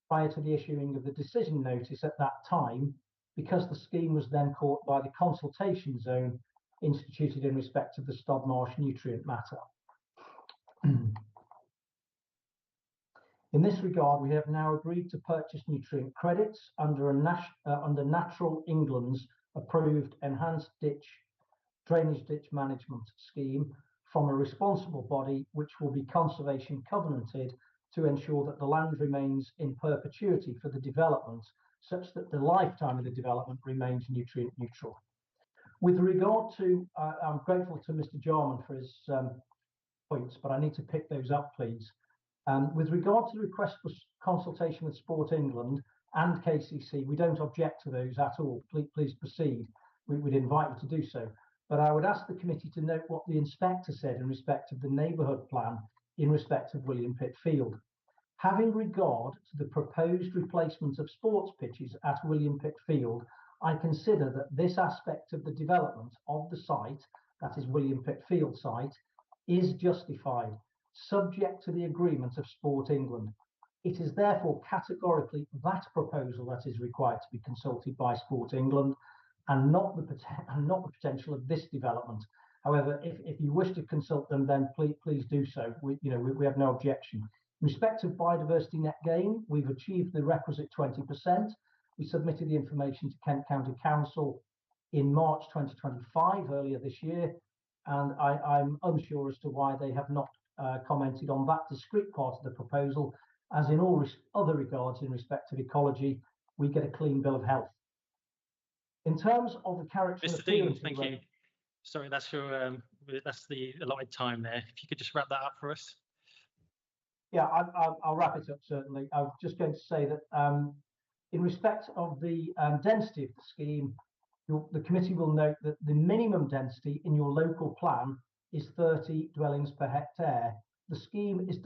prior to the issuing of the decision notice at that time, because the scheme was then caught by the consultation zone instituted in respect of the Stodmarsh nutrient matter. In this regard, we have now agreed to purchase nutrient credits under Natural England's approved enhanced drainage ditch management scheme from a responsible body which will be conservation covenanted to ensure that the land remains in perpetuity for the development, such that the lifetime of the development remains nutrient neutral. With regard to, I'm grateful to Mr. Jarman for his points, but I need to pick those up, please. With regard to the request for consultation with Sport England and KCC, we don't object to those at all. Please proceed. We'd invite you to do so. But I would ask the committee to note what the inspector said in respect of the neighbourhood plan in respect of William Pitt Field. Having regard to the proposed replacement of sports pitches at William Pitt Field, I consider that this aspect of the development of the site that is William Pitt Field site, is justified, subject to the agreement of Sport England. It is therefore categorically that proposal that is required to be consulted by Sport England, and not the potential of this development. However, if you wish to consult them, then please do so. We have no objection. In respect of biodiversity net gain, we've achieved the requisite 20%. We submitted the information to Kent County Council in March 2025, earlier this year, and I'm unsure as to why they have not commented on that discrete part of the proposal, as in all other regards in respect of ecology, we get a clean bill of health. In terms of the character and Mr. Dean, appearance of thank the you. Sorry, that's the allotted time there. If you could just wrap that up for us. Yeah, I'll wrap it up, certainly. I was just going to say that in respect of the density of the scheme, the committee will note that the minimum density in your local plan is 30 dwellings per hectare. The scheme is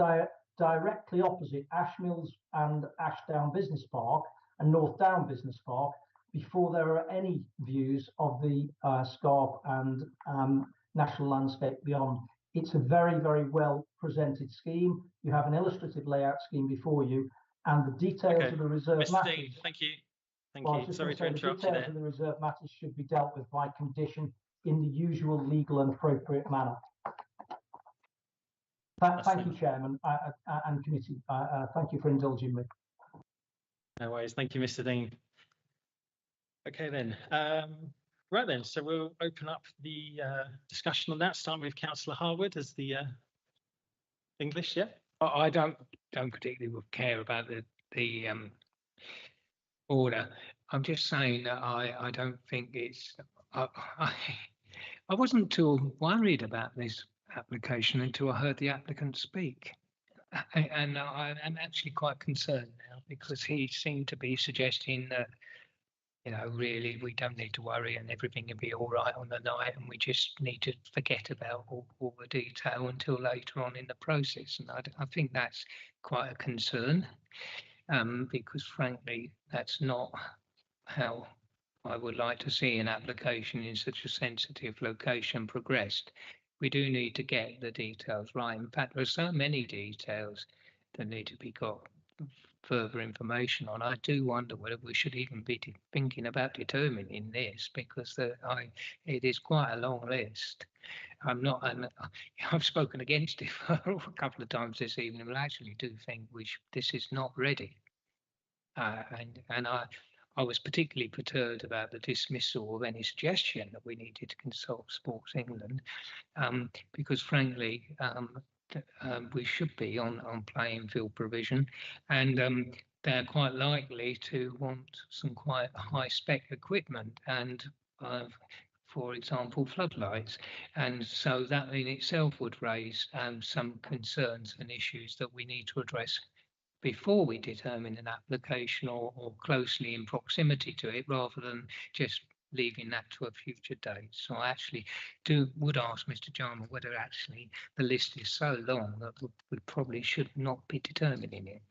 directly opposite Ashmills and Ashdown Business Park and North Down Business Park, before there are any views of the Scarp and national landscape beyond. It's a very, very well presented scheme. You have an illustrative layout scheme before you, and the details of the reserve Mr. matters. Dean, thank you. Thank Well, I was you. just Sorry gonna to say the interrupt you details there. of the reserve matters should be dealt with by condition in the usual legal and appropriate manner. Thank you, Chairman and committee. Thank you for indulging me. No worries. Thank you, Mr. Dean. Okay then. Right then. So we'll open up the discussion on that. Starting with Councillor Harwood as the English. Yeah. I don't particularly care about the order. I'm just saying that I don't think it's. I wasn't too worried about this application until I heard the applicant speak, and I'm actually quite concerned now, because he seemed to be suggesting that, really we don't need to worry and everything will be all right on the night, and we just need to forget about all the detail until later on in the process. And I think that's quite a concern, because frankly, that's not how I would like to see an application in such a sensitive location progressed. We do need to get the details right. In fact, there are so many details that need to be got further information on. I do wonder whether we should even be thinking about determining this, because it is quite a long list. I've spoken against it for a couple of times this evening, but I actually do think this is not ready. And I was particularly perturbed about the dismissal of any suggestion that we needed to consult Sports England, because frankly, we should be on playing field provision, and they're quite likely to want some quite high spec equipment, and for example, floodlights. And so that in itself would raise some concerns and issues that we need to address before we determine an application, or closely in proximity to it, rather than just leaving that to a future date. So I actually would ask Mr. Jarman whether actually the list is so long that we probably should not be determining it.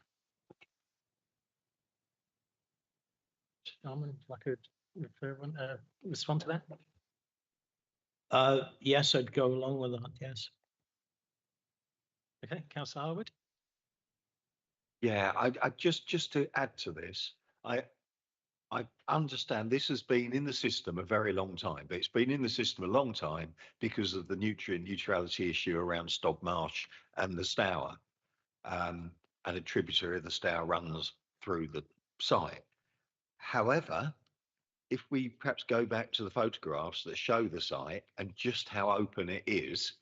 Jarman, if I could respond to that. Yes, I'd go along with that. Yes. Okay, Councillor Harwood. Yeah, I just to add to this, I understand this has been in the system a very long time, but it's been in the system a long time because of the nutrient neutrality issue around Stobmarsh and the Stour, and a tributary of the Stour runs through the site. However, if we perhaps go back to the photographs that show the site and just how open it is,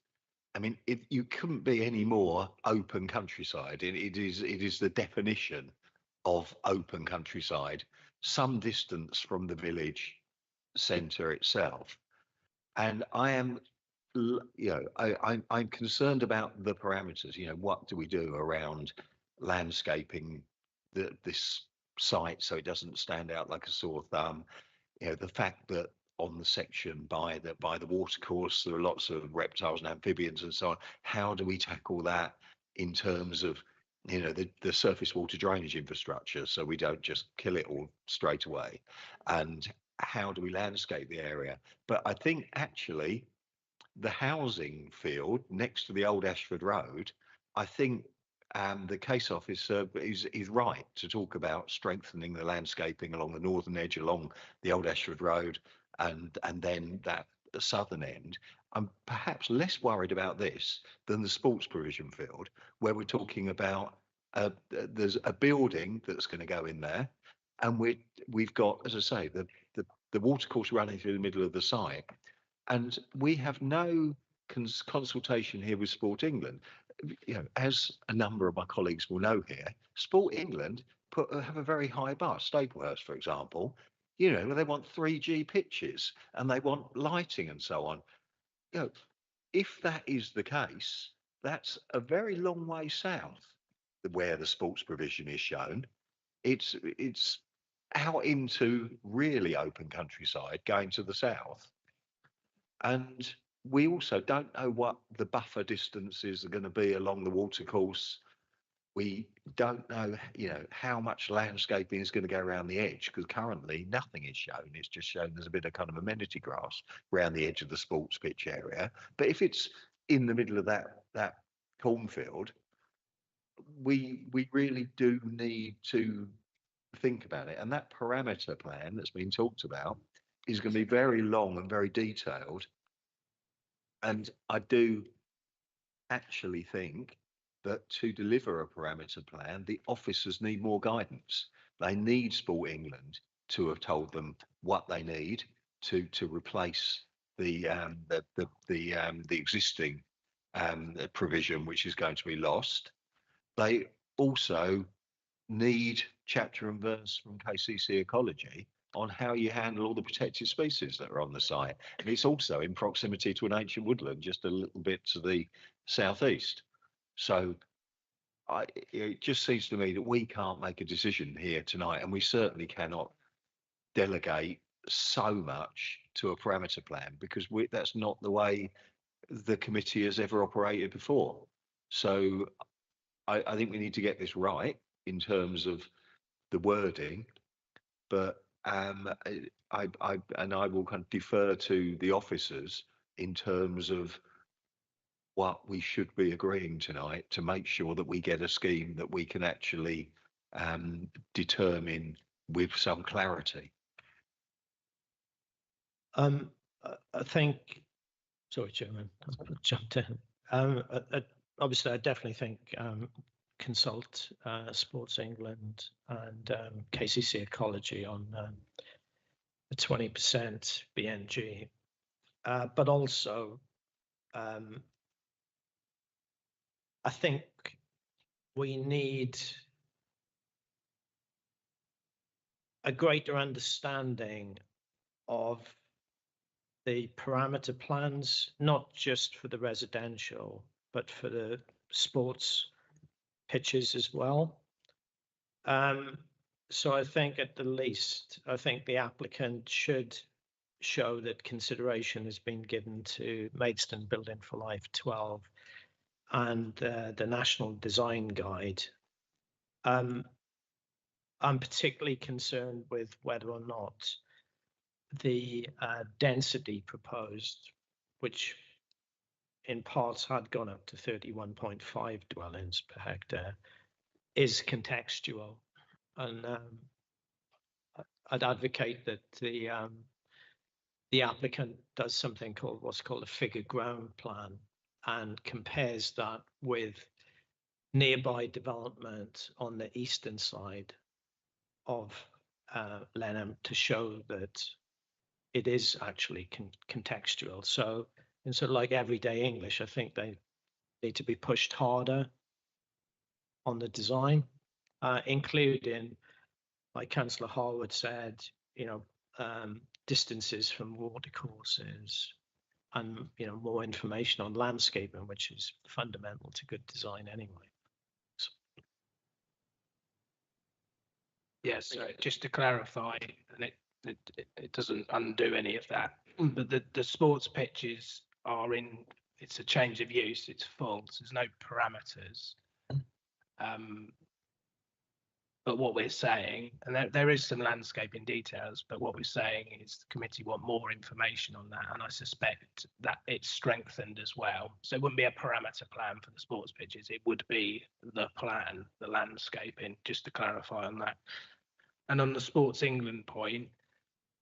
I mean, you couldn't be any more open countryside. It is the definition of open countryside, some distance from the village centre itself. And I am, I'm concerned about the parameters. What do we do around landscaping this site so it doesn't stand out like a sore thumb? The fact that on the section by the watercourse there are lots of reptiles and amphibians and so on. How do we tackle that in terms of the surface water drainage infrastructure, so we don't just kill it all straight away? And how do we landscape the area? But I think actually the housing field next to the old Ashford Road, I think the case officer is right to talk about strengthening the landscaping along the northern edge, along the old Ashford Road, and then that southern end. I'm perhaps less worried about this than the sports provision field, where we're talking about there's a building that's going to go in there, and we've got, as I say, the watercourse running through the middle of the site, and we have no consultation here with Sport England. You know, as a number of my colleagues will know here, Sport England have a very high bar. Staplehurst, for example, you know, they want 3G pitches and they want lighting and so on. You know, if that is the case, that's a very long way south where the sports provision is shown. It's out into really open countryside going to the south. And we also don't know what the buffer distances are going to be along the watercourse. We don't know, you know, how much landscaping is going to go around the edge, because currently nothing is shown. It's just shown there's a bit of kind of amenity grass around the edge of the sports pitch area. But if it's in the middle of that cornfield, we really do need to think about it. And that parameter plan that's been talked about is going to be very long and very detailed. And I do actually think that to deliver a parameter plan, the officers need more guidance. They need Sport England to have told them what they need to replace the existing provision, which is going to be lost. They also need chapter and verse from KCC Ecology on how you handle all the protected species that are on the site. And it's also in proximity to an ancient woodland, just a little bit to the southeast. So it just seems to me that we can't make a decision here tonight, and we certainly cannot delegate so much to a parameter plan, because that's not the way the committee has ever operated before. So I think we need to get this right in terms of the wording, but I will kind of defer to the officers in terms of what we should be agreeing tonight to make sure that we get a scheme that we can actually determine with some clarity. I think, sorry, Chairman, I jumped in. Obviously, I definitely think consult Sports England and KCC Ecology on the 20% BNG, but also I think we need a greater understanding of the parameter plans, not just for the residential, but for the sports pitches as well. So I think at the least, I think the applicant should show that consideration has been given to Maidstone Building for Life 12 and the National Design Guide. I'm particularly concerned with whether or not the density proposed, which in parts had gone up to 31.5 dwellings per hectare, is contextual. And I'd advocate that the applicant does something called what's called a figure ground plan and compares that with nearby development on the eastern side of Lenham to show that it is actually contextual. So in sort of like everyday English, I think they need to be pushed harder on the design, including, like Councillor Harwood said, you know, distances from watercourses and, you know, more information on landscaping, which is fundamental to good design anyway. So. Yes, just to clarify, and it doesn't undo any of that, but the sports pitches are it's a change of use, it's full, so there's no parameters. But what we're saying, and there is some landscaping details, but what we're saying is the committee want more information on that, and I suspect that it's strengthened as well. So it wouldn't be a parameter plan for the sports pitches, it would be the plan, the landscaping, just to clarify on that. And on the Sports England point,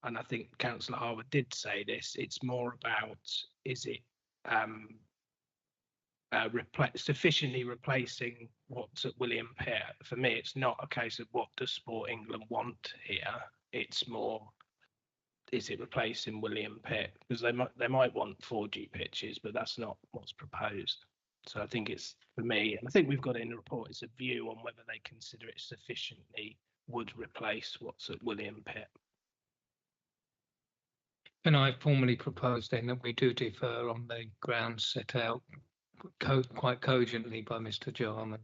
and I think Councillor Harwood did say this, it's more about, is it sufficiently replacing what's at William Pitt? For me, it's not a case of what does Sport England want here. It's more, is it replacing William Pitt? Because they might want 4G pitches, but that's not what's proposed. So I think it's, for me, and I think we've got it in the report, it's a view on whether they consider it sufficiently would replace what's at William Pitt. And I formally propose then that we do defer on the grounds set out quite cogently by Mr. Jarman.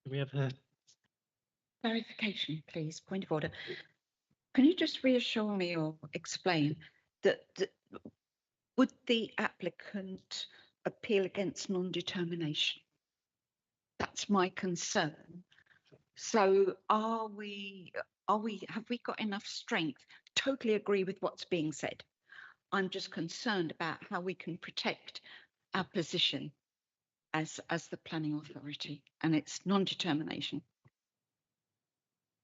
Do we have a Clarification, please. Point of order. Can you just reassure me or explain that would the applicant appeal against non-determination? That's my concern. So have we got enough strength? Totally agree with what's being said. I'm just concerned about how we can protect our position as the planning authority, and it's non-determination.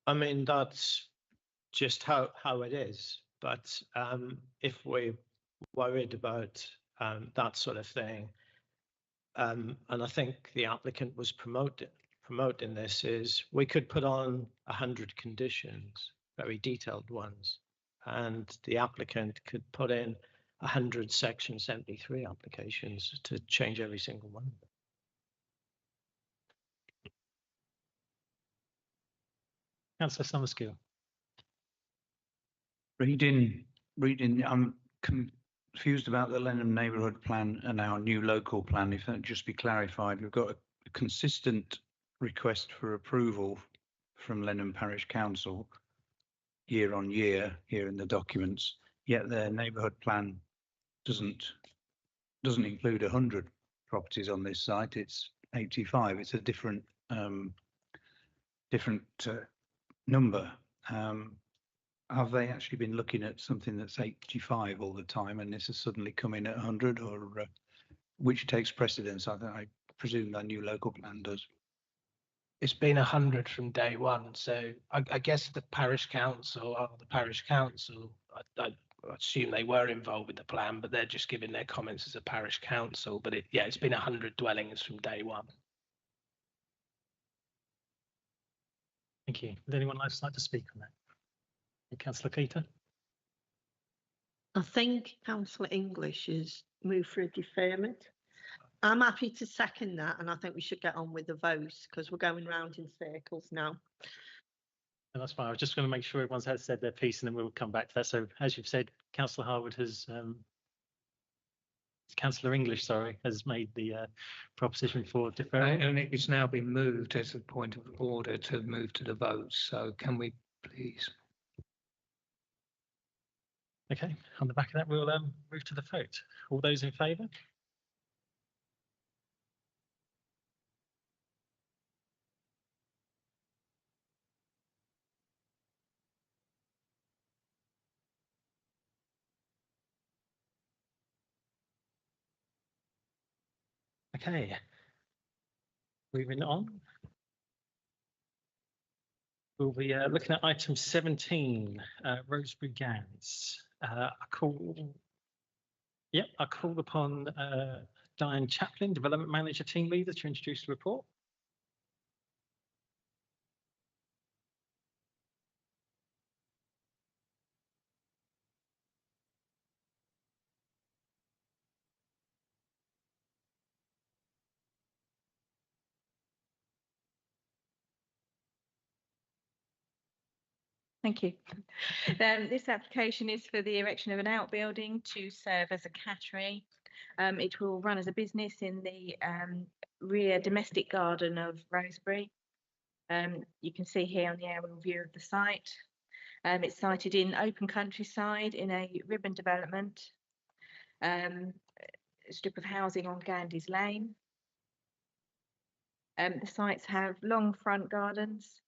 I mean, that's just how it is. But if we're worried about that sort of thing, and I think the applicant was promoting this, is we could put on 100 conditions, very detailed ones, and the applicant could put in 100 Section 73 applications to change every single one. Councillor Summerskill. Reading, I'm confused about the Lenham neighbourhood plan and our new local plan. If that just be clarified, we've got a consistent request for approval from Lenham Parish Council year on year here in the documents, yet their neighbourhood plan doesn't include 100 properties on this site. It's 85. It's a different number. Have they actually been looking at something that's 85 all the time, and this has suddenly come in at 100, or which takes precedence? I presume that new local plan does. It's been 100 from day one. So I guess the parish council are the parish council. I assume they were involved with the plan, but they're just giving their comments as a parish council. But it's been 100 dwellings from day one. Thank you. Would anyone else like to speak on that? Councillor Keita. I think Councillor English has moved for a deferment. I'm happy to second that, and I think we should get on with the vote because we're going round in circles now. And that's fine. I was just going to make sure everyone's had said their piece, and then we'll come back to that. So, as you've said, Councillor Harwood has, Councillor English, sorry, has made the proposition for deferral. And it's now been moved as a point of order to move to the vote. So, can we please? Okay, on the back of that, we'll move to the vote. All those in favour? Okay, moving on. We'll be looking at item 17, Rosebery Gans. I call upon Diane Chaplin, Development Manager Team Leader, to introduce the report. Thank you. This application is for the erection of an outbuilding to serve as a cattery. It will run as a business in the rear domestic garden of Rosebery. You can see here on the aerial view of the site. It's sited in open countryside in a ribbon development, a strip of housing on Gandys Lane. The sites have long front gardens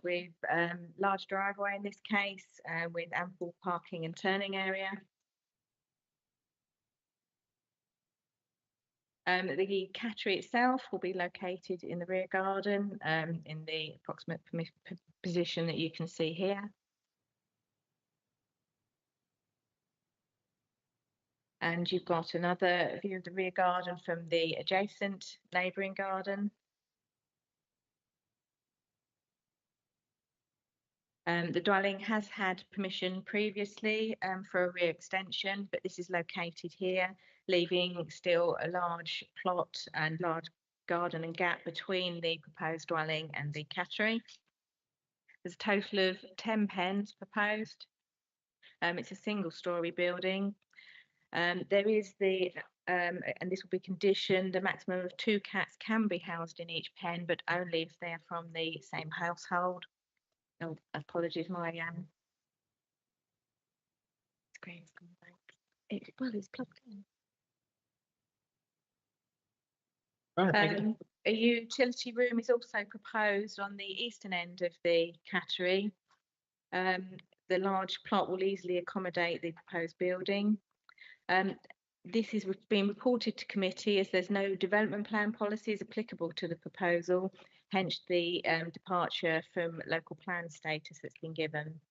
with large driveway in this case, with ample parking and turning area. The cattery itself will be located in the rear garden in the approximate position that you can see here. And you've got another view of the rear garden from the adjacent neighbouring garden. The dwelling has had permission previously for a rear extension, but this is located here, leaving still a large plot and large garden and gap between the proposed dwelling and the cattery. There's a total of 10 pens proposed. It's a single-storey building. There is and this will be conditioned, a maximum of 2 cats can be housed in each pen, but only if they are from the same household. Oh, apologies, my screen's gone blank. Well, it's plugged in. A utility room is also proposed on the eastern end of the cattery. The large plot will easily accommodate the proposed building. This is being reported to committee as there's no development plan policies applicable to the proposal, hence the departure from local plan status that's been given.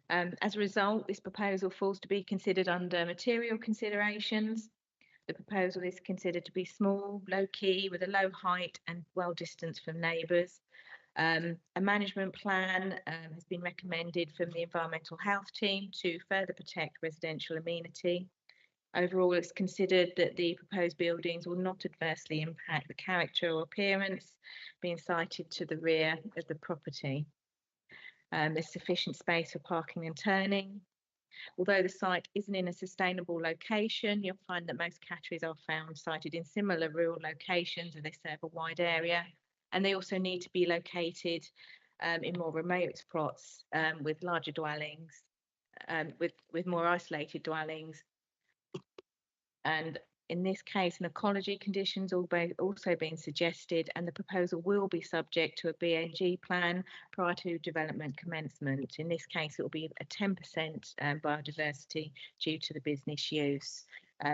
As a result, this proposal falls to be considered under material considerations. The proposal is considered to be small, low key, with a low height and well distanced from neighbours. A management plan has been recommended from the environmental health team to further protect residential amenity. Overall, it's considered that the proposed buildings will not adversely impact the character or appearance being sited to the rear of the property. There's sufficient space for parking and turning. Although the site isn't in a sustainable location, you'll find that most catteries are found sited in similar rural locations and they serve a wide area. And they also need to be located in more remote plots with larger dwellings, with more isolated dwellings. And in this case, an ecology conditions also being suggested, and the proposal will be subject to a BNG plan prior to development commencement. In this case, it will be a 10% biodiversity due to the business use.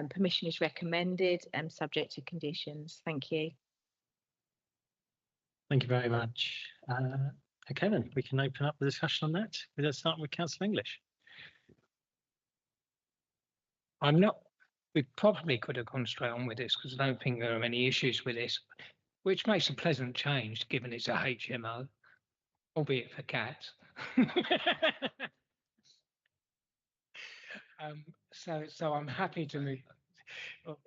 Permission is recommended and subject to conditions. Thank you. Thank you very much. Okay, then we can open up the discussion on that. We'll start with Councillor English. We probably could have gone straight on with this because I don't think there are any issues with this, which makes a pleasant change given it's a HMO, albeit for cats. So I'm happy to move. Well,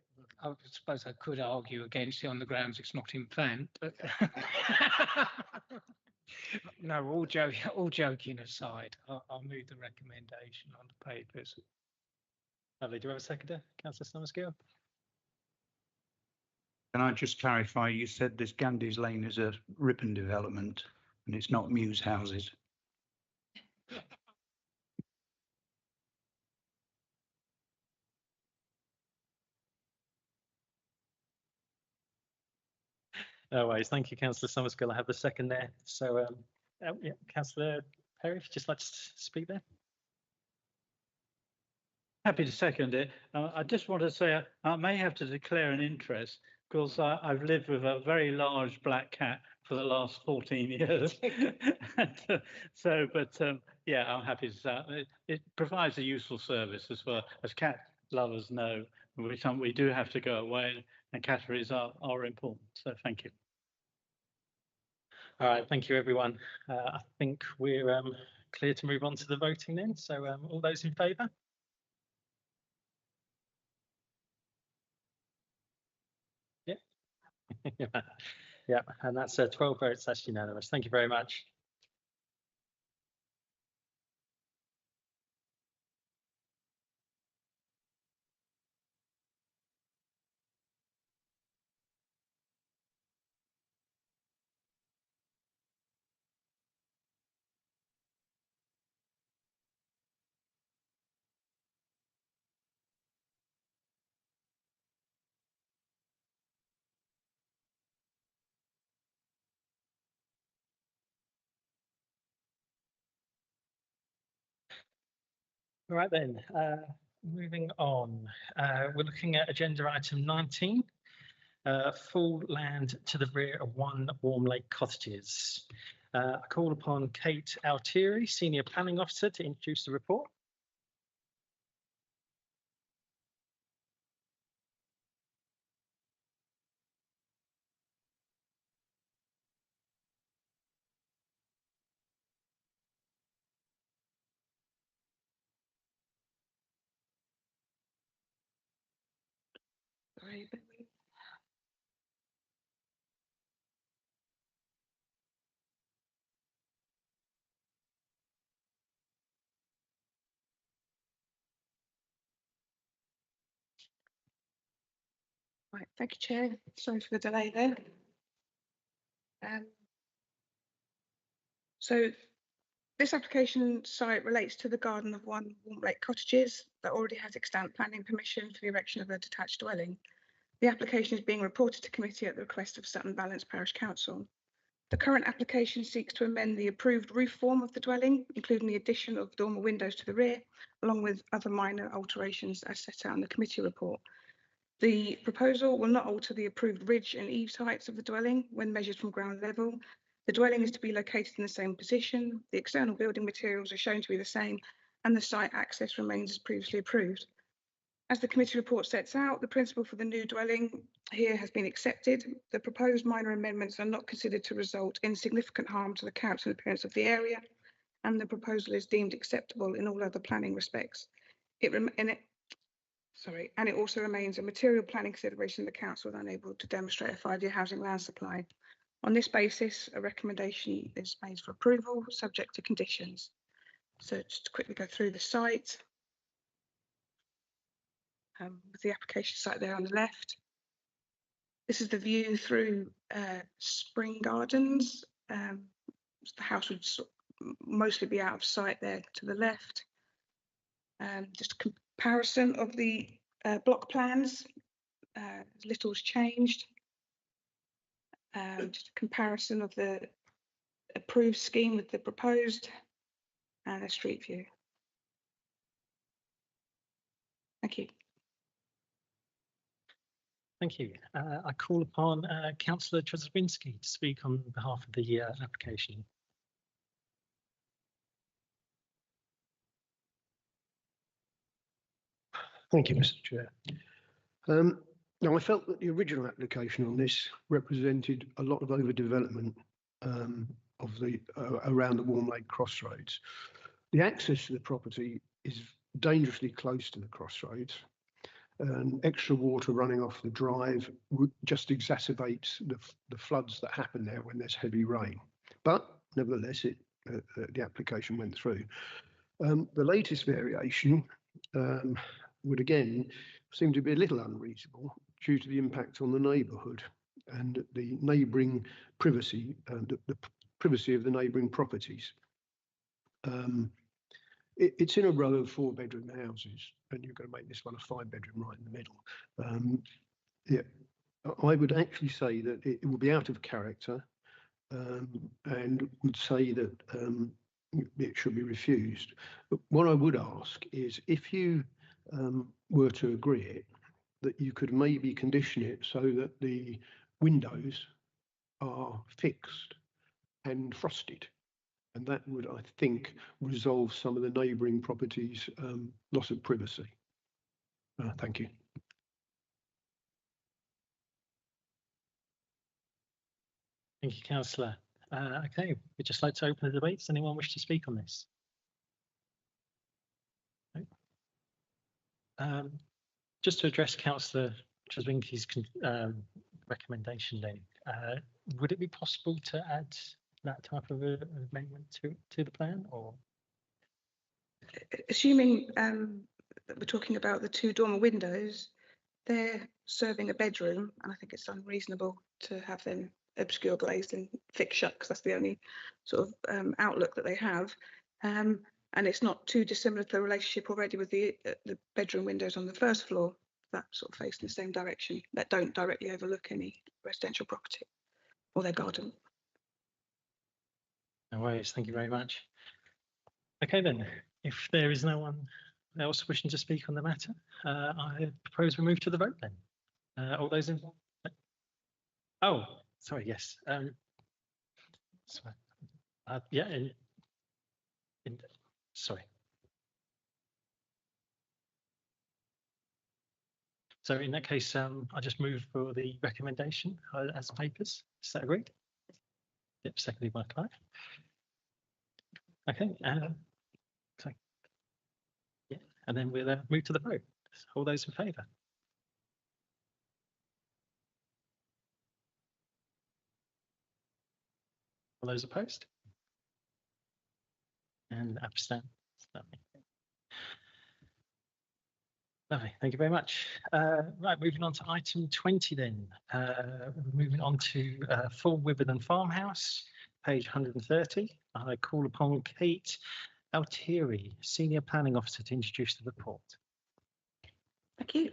I suppose I could argue against it on the grounds it's not in plan, but no, all joking aside, I'll move the recommendation on the papers. Lovely. Do we have a seconder, Councillor Summerskill? Can I just clarify, you said this Gandhi's Lane is a Ripon development and it's not Muse Houses? No worries. Thank you, Councillor Summerskill. I have the second there. So, yeah, Councillor Perry, if you'd just like to speak there. Happy to second it. I just want to say I may have to declare an interest because I've lived with a very large black cat for the last 14 years. Yeah, I'm happy to say it provides a useful service as well as cat lovers know. We do have to go away, and catteries are important. So thank you. All right, thank you, everyone. I think we're clear to move on to the voting then. So, all those in favour? Yeah, and that's 12 votes. That's unanimous. Thank you very much. All right then, moving on. We're looking at agenda item 19, full land to the rear of 1 Warm Lake Cottages. I call upon Kate Altieri, Senior Planning Officer, to introduce the report. Sorry, but right, thank you, Chair. Sorry for the delay there. So this application site relates to the garden of 1 Warm Lake Cottages that already has extant planning permission for the erection of a detached dwelling. The application is being reported to committee at the request of Sutton Valence Parish Council. The current application seeks to amend the approved roof form of the dwelling, including the addition of dormer windows to the rear, along with other minor alterations as set out in the committee report. The proposal will not alter the approved ridge and eaves heights of the dwelling when measured from ground level. The dwelling is to be located in the same position, the external building materials are shown to be the same, and the site access remains as previously approved. As the committee report sets out, the principle for the new dwelling here has been accepted. The proposed minor amendments are not considered to result in significant harm to the character and appearance of the area, and the proposal is deemed acceptable in all other planning respects. It also remains a material planning consideration the council is unable to demonstrate a 5-year housing land supply. On this basis, a recommendation is made for approval, subject to conditions. So just to quickly go through the site. With the application site there on the left. This is the view through Spring Gardens. The house would mostly be out of sight there to the left. Just a comparison of the block plans. Little's changed. Just a comparison of the approved scheme with the proposed and a street view. Thank you. Thank you. I call upon Councillor Trzebinski to speak on behalf of the application. Thank you, Mr. Chair. Now, I felt that the original application on this represented a lot of overdevelopment of the around the Warm Lake crossroads. The access to the property is dangerously close to the crossroads. Extra water running off the drive would just exacerbate the floods that happen there when there's heavy rain. But nevertheless, the application went through. The latest variation would again seem to be a little unreasonable due to the impact on the neighbourhood and the neighbouring privacy and the privacy of the neighbouring properties. It's in a row of 4-bedroom houses, and you're going to make this one a 5-bedroom right in the middle. Yeah, I would actually say that it will be out of character, and would say that it should be refused. But what I would ask is if you were to agree it, that you could maybe condition it so that the windows are fixed and frosted. And that would, I think, resolve some of the neighbouring properties' loss of privacy. Thank you. Thank you, Councillor. Okay, we'd just like to open the debate. Does anyone wish to speak on this? No? Just to address Councillor Trzebinski's recommendation then, would it be possible to add that type of amendment to the plan, or? Assuming that we're talking about the 2 dormer windows, they're serving a bedroom, and I think it's unreasonable to have them obscure glazed and fixed shut because that's the only sort of outlook that they have. And it's not too dissimilar to the relationship already with the bedroom windows on the first floor that sort of face in the same direction, that don't directly overlook any residential property or their garden. No worries, thank you very much. Okay then, if there is no one else wishing to speak on the matter? I propose we move to the vote then. All those in? Oh, sorry, yes. Sorry. Yeah, sorry. So in that case, I just move for the recommendation as papers. Is that agreed? Yep, seconded by Clive. Okay, so, yeah, and then we'll move to the vote. All those in favour? All those opposed? And abstain. Lovely, thank you very much. Right, moving on to item 20 then. Moving on to Full Wimbledon Farmhouse, page 130. I call upon Kate Altieri, Senior Planning Officer, to introduce the report. Thank you.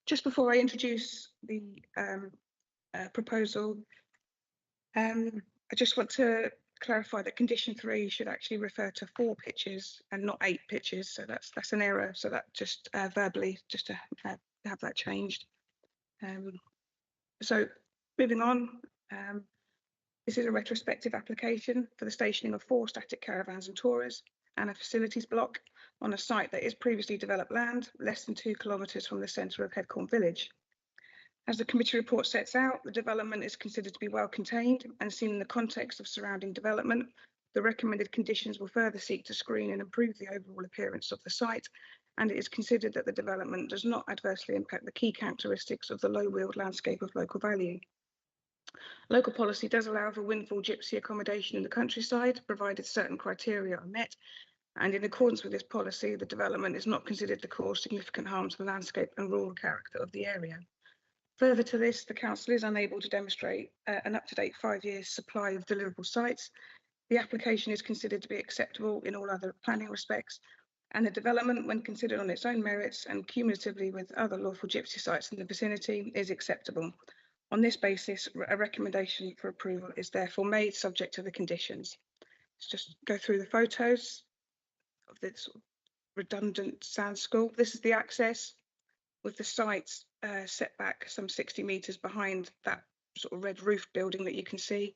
Just before I introduce the proposal, I just want to clarify that condition 3 should actually refer to 4 pitches and not 8 pitches. So that's an error. So that just verbally, just to have that changed. So moving on, this is a retrospective application for the stationing of 4 static caravans and tourers and a facilities block on a site that is previously developed land, less than 2 kilometres from the centre of Headcorn village. As the committee report sets out, the development is considered to be well contained and seen in the context of surrounding development. The recommended conditions will further seek to screen and improve the overall appearance of the site, and it is considered that the development does not adversely impact the key characteristics of the low-wheeled landscape of local value. Local policy does allow for windfall gypsy accommodation in the countryside, provided certain criteria are met, and in accordance with this policy, the development is not considered to cause significant harm to the landscape and rural character of the area. Further to this, the council is unable to demonstrate an up-to-date 5-year supply of deliverable sites. The application is considered to be acceptable in all other planning respects, and the development, when considered on its own merits and cumulatively with other lawful gypsy sites in the vicinity, is acceptable. On this basis, a recommendation for approval is therefore made, subject to the conditions. Let's just go through the photos of this redundant sand school. This is the access, with the site set back some 60 metres behind that sort of red roof building that you can see.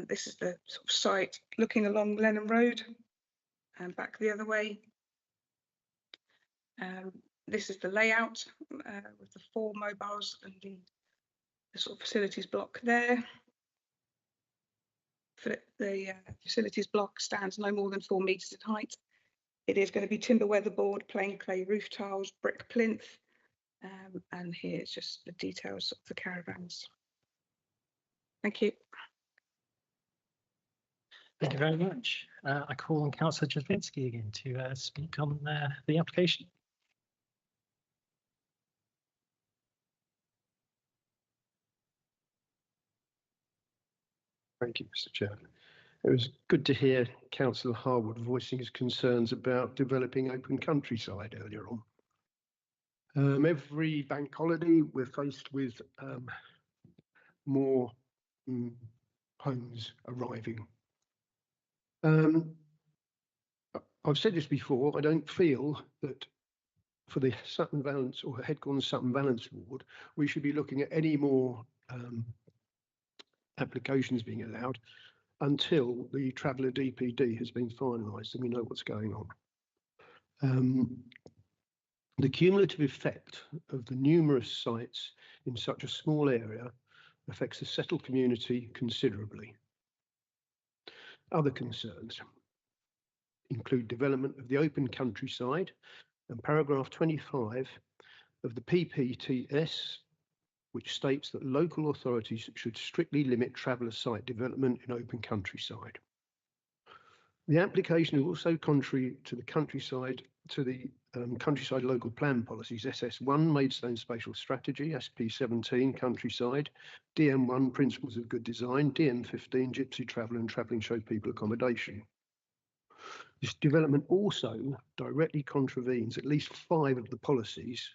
This is the sort of site looking along Lennon Road and back the other way. This is the layout with the 4 mobiles and the sort of facilities block there. The facilities block stands no more than 4 metres in height. It is going to be timber weatherboard, plain clay roof tiles, brick plinth, and here's just the details of the caravans. Thank you. Thank you very much. I call on Councillor Jasinski again to speak on the application. Thank you, Mr. Chairman. It was good to hear Councillor Harwood voicing his concerns about developing open countryside earlier on. Every bank holiday, we're faced with more homes arriving. I've said this before, I don't feel that for the Sutton Valence or Headcorn Sutton Valence ward, we should be looking at any more applications being allowed until the Traveller DPD has been finalised and we know what's going on. The cumulative effect of the numerous sites in such a small area affects the settled community considerably. Other concerns include development of the open countryside and paragraph 25 of the PPTS, which states that local authorities should strictly limit traveller site development in open countryside. The application is also contrary to the countryside local plan policies, SS1 Maidstone Spatial Strategy, SP17 Countryside, DM1 Principles of Good Design, DM15 Gypsy Travel and Travelling Show People Accommodation. This development also directly contravenes at least 5 of the policies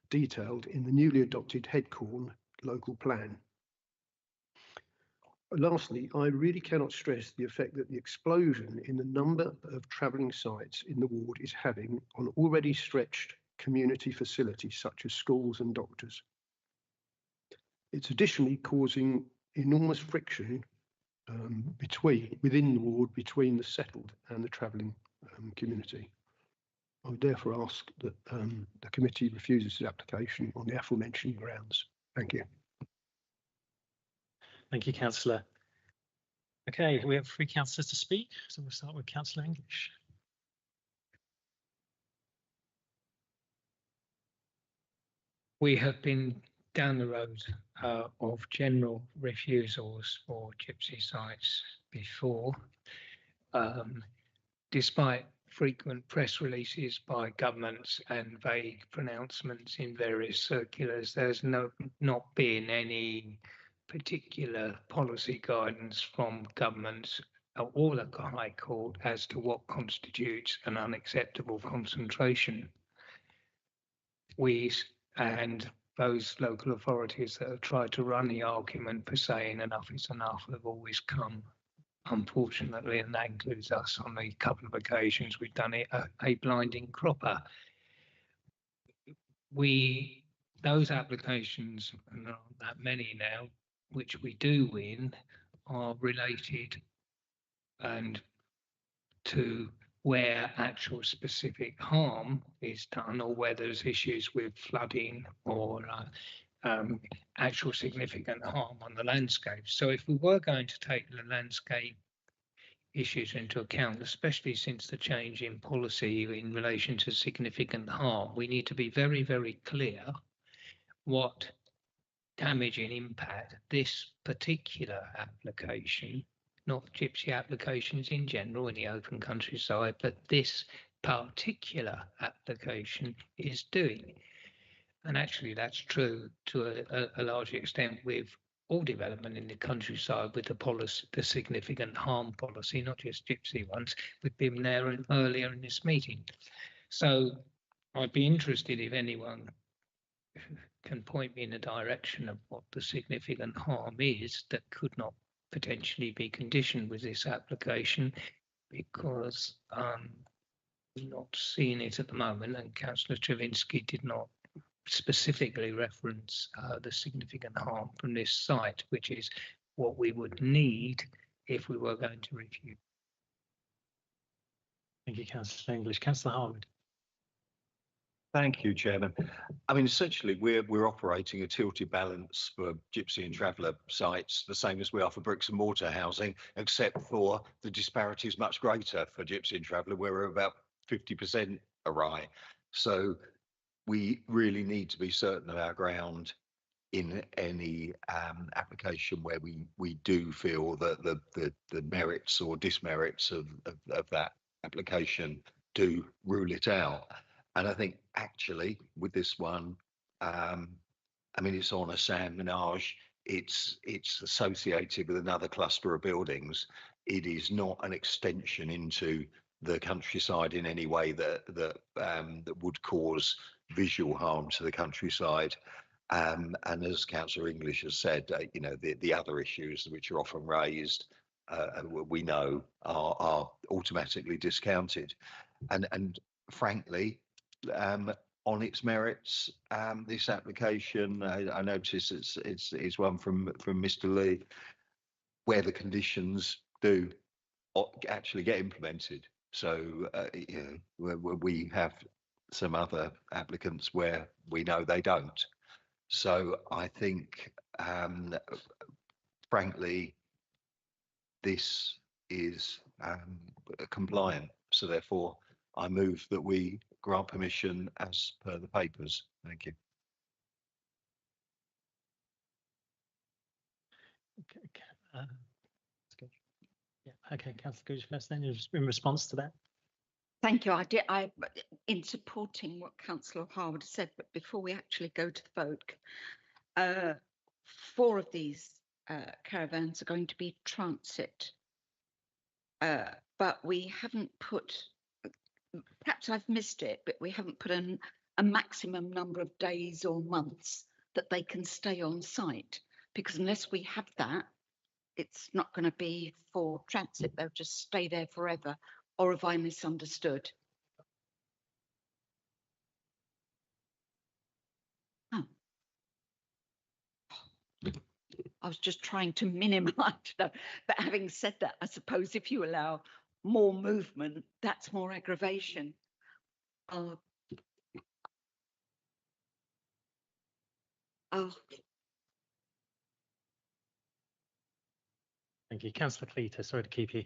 detailed in the newly adopted Headcorn local plan. Lastly, I really cannot stress the effect that the explosion in the number of travelling sites in the ward is having on already stretched community facilities such as schools and doctors. It's additionally causing enormous friction within the ward between the settled and the travelling community. I would therefore ask that the committee refuses the application on the aforementioned grounds. Thank you. Thank you, Councillor. Okay, we have 3 councillors to speak, so we'll start with Councillor English. We have been down the road of general refusals for gypsy sites before, despite frequent press releases by governments and vague pronouncements in various circulars. There's not been any particular policy guidance from governments or the High Court as to what constitutes an unacceptable concentration. We and those local authorities that have tried to run the argument for saying enough is enough have always come, unfortunately, and that includes us on the couple of occasions we've done it, a blinding cropper. Those applications, and there aren't that many now, which we do win, are related and to where actual specific harm is done, or where there's issues with flooding or actual significant harm on the landscape. So if we were going to take the landscape issues into account, especially since the change in policy in relation to significant harm, we need to be very, very clear what damage and impact this particular application, not gypsy applications in general in the open countryside, but this particular application is doing. And actually that's true to a large extent with all development in the countryside, with the policy, the significant harm policy, not just gypsy ones. We've been there earlier in this meeting. So I'd be interested if anyone can point me in the direction of what the significant harm is that could not potentially be conditioned with this application, because we're not seeing it at the moment, and Councillor Travinsky did not specifically reference the significant harm from this site, which is what we would need if we were going to review. Thank you, Councillor English. Councillor Harwood. Thank you, Chairman. I mean, essentially, we're operating a tilted balance for gypsy and traveller sites, the same as we are for bricks and mortar housing, except for the disparity is much greater for gypsy and traveller, where we're about 50% awry. So we really need to be certain of our ground in any application where we do feel that the merits or dismerits of that application do rule it out. And I think actually with this one, I mean, it's on a sand menage. It's associated with another cluster of buildings. It is not an extension into the countryside in any way that would cause visual harm to the countryside. And as Councillor English has said, you know, the other issues which are often raised, we know are automatically discounted. And frankly, on its merits, this application, I notice it's one from Mr. Lee, where the conditions do actually get implemented. So you know, we have some other applicants where we know they don't. So I think, frankly, this is compliant. So therefore, I move that we grant permission as per the papers. Thank you. Yeah, okay, Councillor Goodge first, then in response to that. Thank you. In supporting what Councillor Harwood said, but before we actually go to the vote, 4 of these caravans are going to be transit, but we haven't put, perhaps I've missed it, but we haven't put a maximum number of days or months that they can stay on site, because unless we have that, it's not going to be for transit, they'll just stay there forever, or have I misunderstood? Oh. I was just trying to minimise that, but having said that, I suppose if you allow more movement, that's more aggravation. Oh. Thank you. Councillor Cleater, sorry to keep you.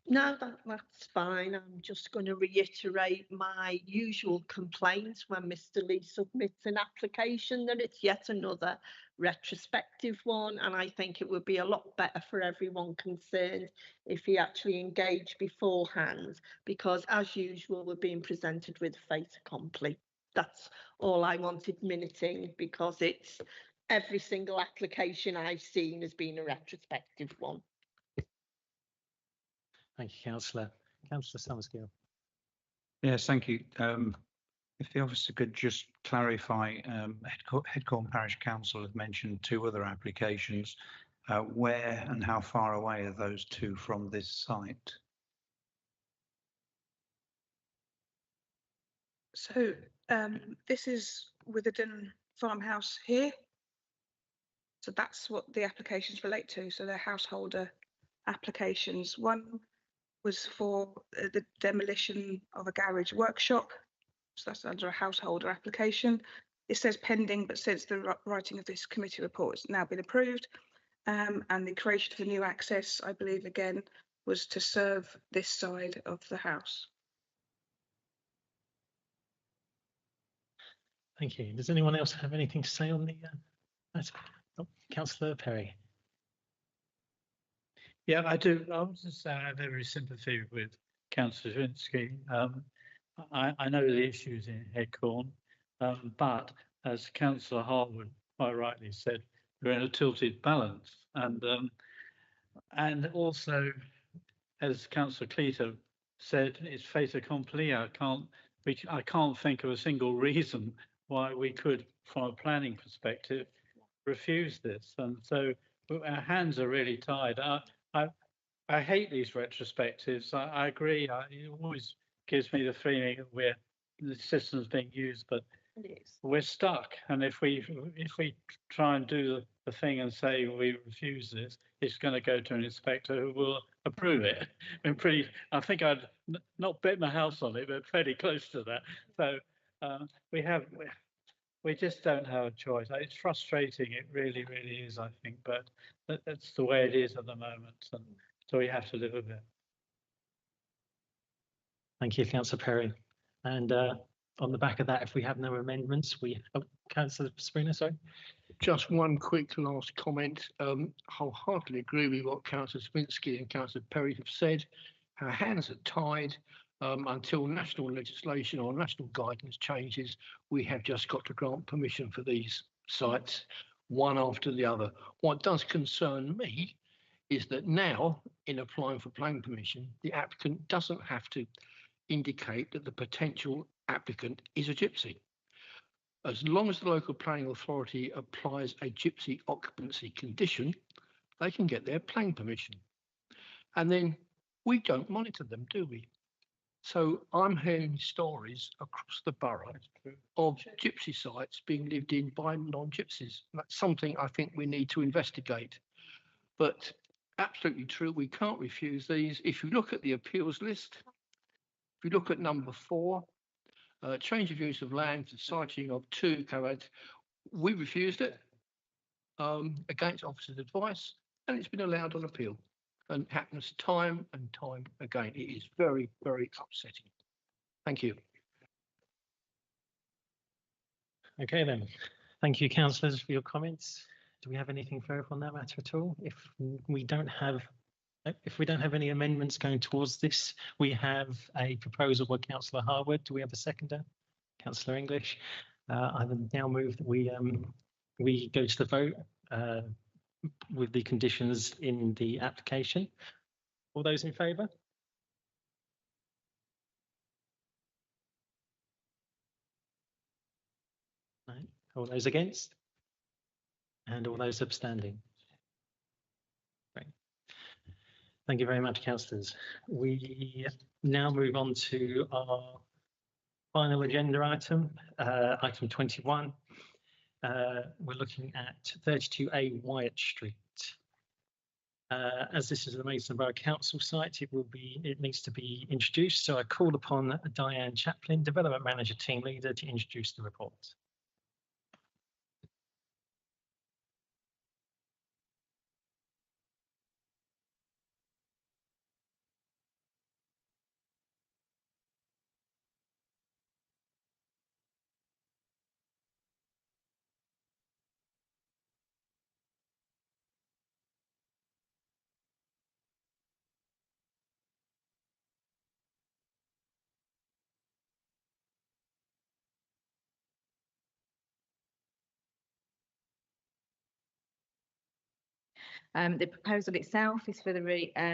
No, that's fine. I'm just going to reiterate my usual complaints when Mr. Lee submits an application, that it's yet another retrospective one. And I think it would be a lot better for everyone concerned if he actually engaged beforehand, because as usual, we're being presented with fait accompli. That's all I wanted minuting, because it's every single application I've seen has been a retrospective one. Thank you, Councillor. Councillor Summersgill. Yes, thank you. If the officer could just clarify, Headcorn Parish Council have mentioned 2 other applications. Where and how far away are those 2 from this site? So this is Witherden Farmhouse here. So that's what the applications relate to. So they're householder applications. One was for the demolition of a garage workshop. So that's under a householder application. It says pending, but since the writing of this committee report has now been approved, and the creation of the new access, I believe, again, was to serve this side of the house. Thank you. Does anyone else have anything to say on the matter? Oh, Councillor Perry. Yeah, I do. I was just saying I have every sympathy with Councillor Zinsky. I know the issues in Headcorn, but as Councillor Harwood quite rightly said, we're in a tilted balance, and also, as Councillor Cleater said, it's fait accompli. I can't think of a single reason why we could, from a planning perspective, refuse this, and so our hands are really tied. I hate these retrospectives. I agree. It always gives me the feeling that the system's being used, but we're stuck. And if we try and do the thing and say we refuse this, it's going to go to an inspector who will approve it. I think I'd not bet my house on it, but fairly close to that. So we just don't have a choice. It's frustrating. It really, really is, I think, but that's the way it is at the moment. And so we have to live with it. Thank you, Councillor Perry. And on the back of that, if we have no amendments, Councillor Spooner, sorry. Just one quick last comment. Wholeheartedly agree with what Councillor Swinsky and Councillor Perry have said. Our hands are tied until national legislation or national guidance changes. We have just got to grant permission for these sites, one after the other. What does concern me is that now, in applying for planning permission, the applicant doesn't have to indicate that the potential applicant is a gypsy. As long as the local planning authority applies a gypsy occupancy condition, they can get their planning permission. And then we don't monitor them, do we? So I'm hearing stories across the borough of gypsy sites being lived in by non-gypsies. That's something I think we need to investigate. But absolutely true, we can't refuse these. If you look at the appeals list, if you look at number 4, change of use of land for siting of 2 covered, we refused it against officer's advice, and it's been allowed on appeal, and happens time and time again. It is very, very upsetting. Thank you. Okay then. Thank you, councillors, for your comments. Do we have anything further on that matter at all? If we don't have any amendments going towards this, we have a proposal by Councillor Harwood. Do we have a seconder? Councillor English. I will now move that we go to the vote with the conditions in the application. All those in favour? All those against? And all those abstaining? Thank you very much, councillors. We now move on to our final agenda item, item 21. We're looking at 32A Wyatt Street. As this is the Maidstone Borough Council site, it needs to be introduced. So I call upon Diane Chaplin, Development Manager Team Leader, to introduce the report. The proposal itself is for the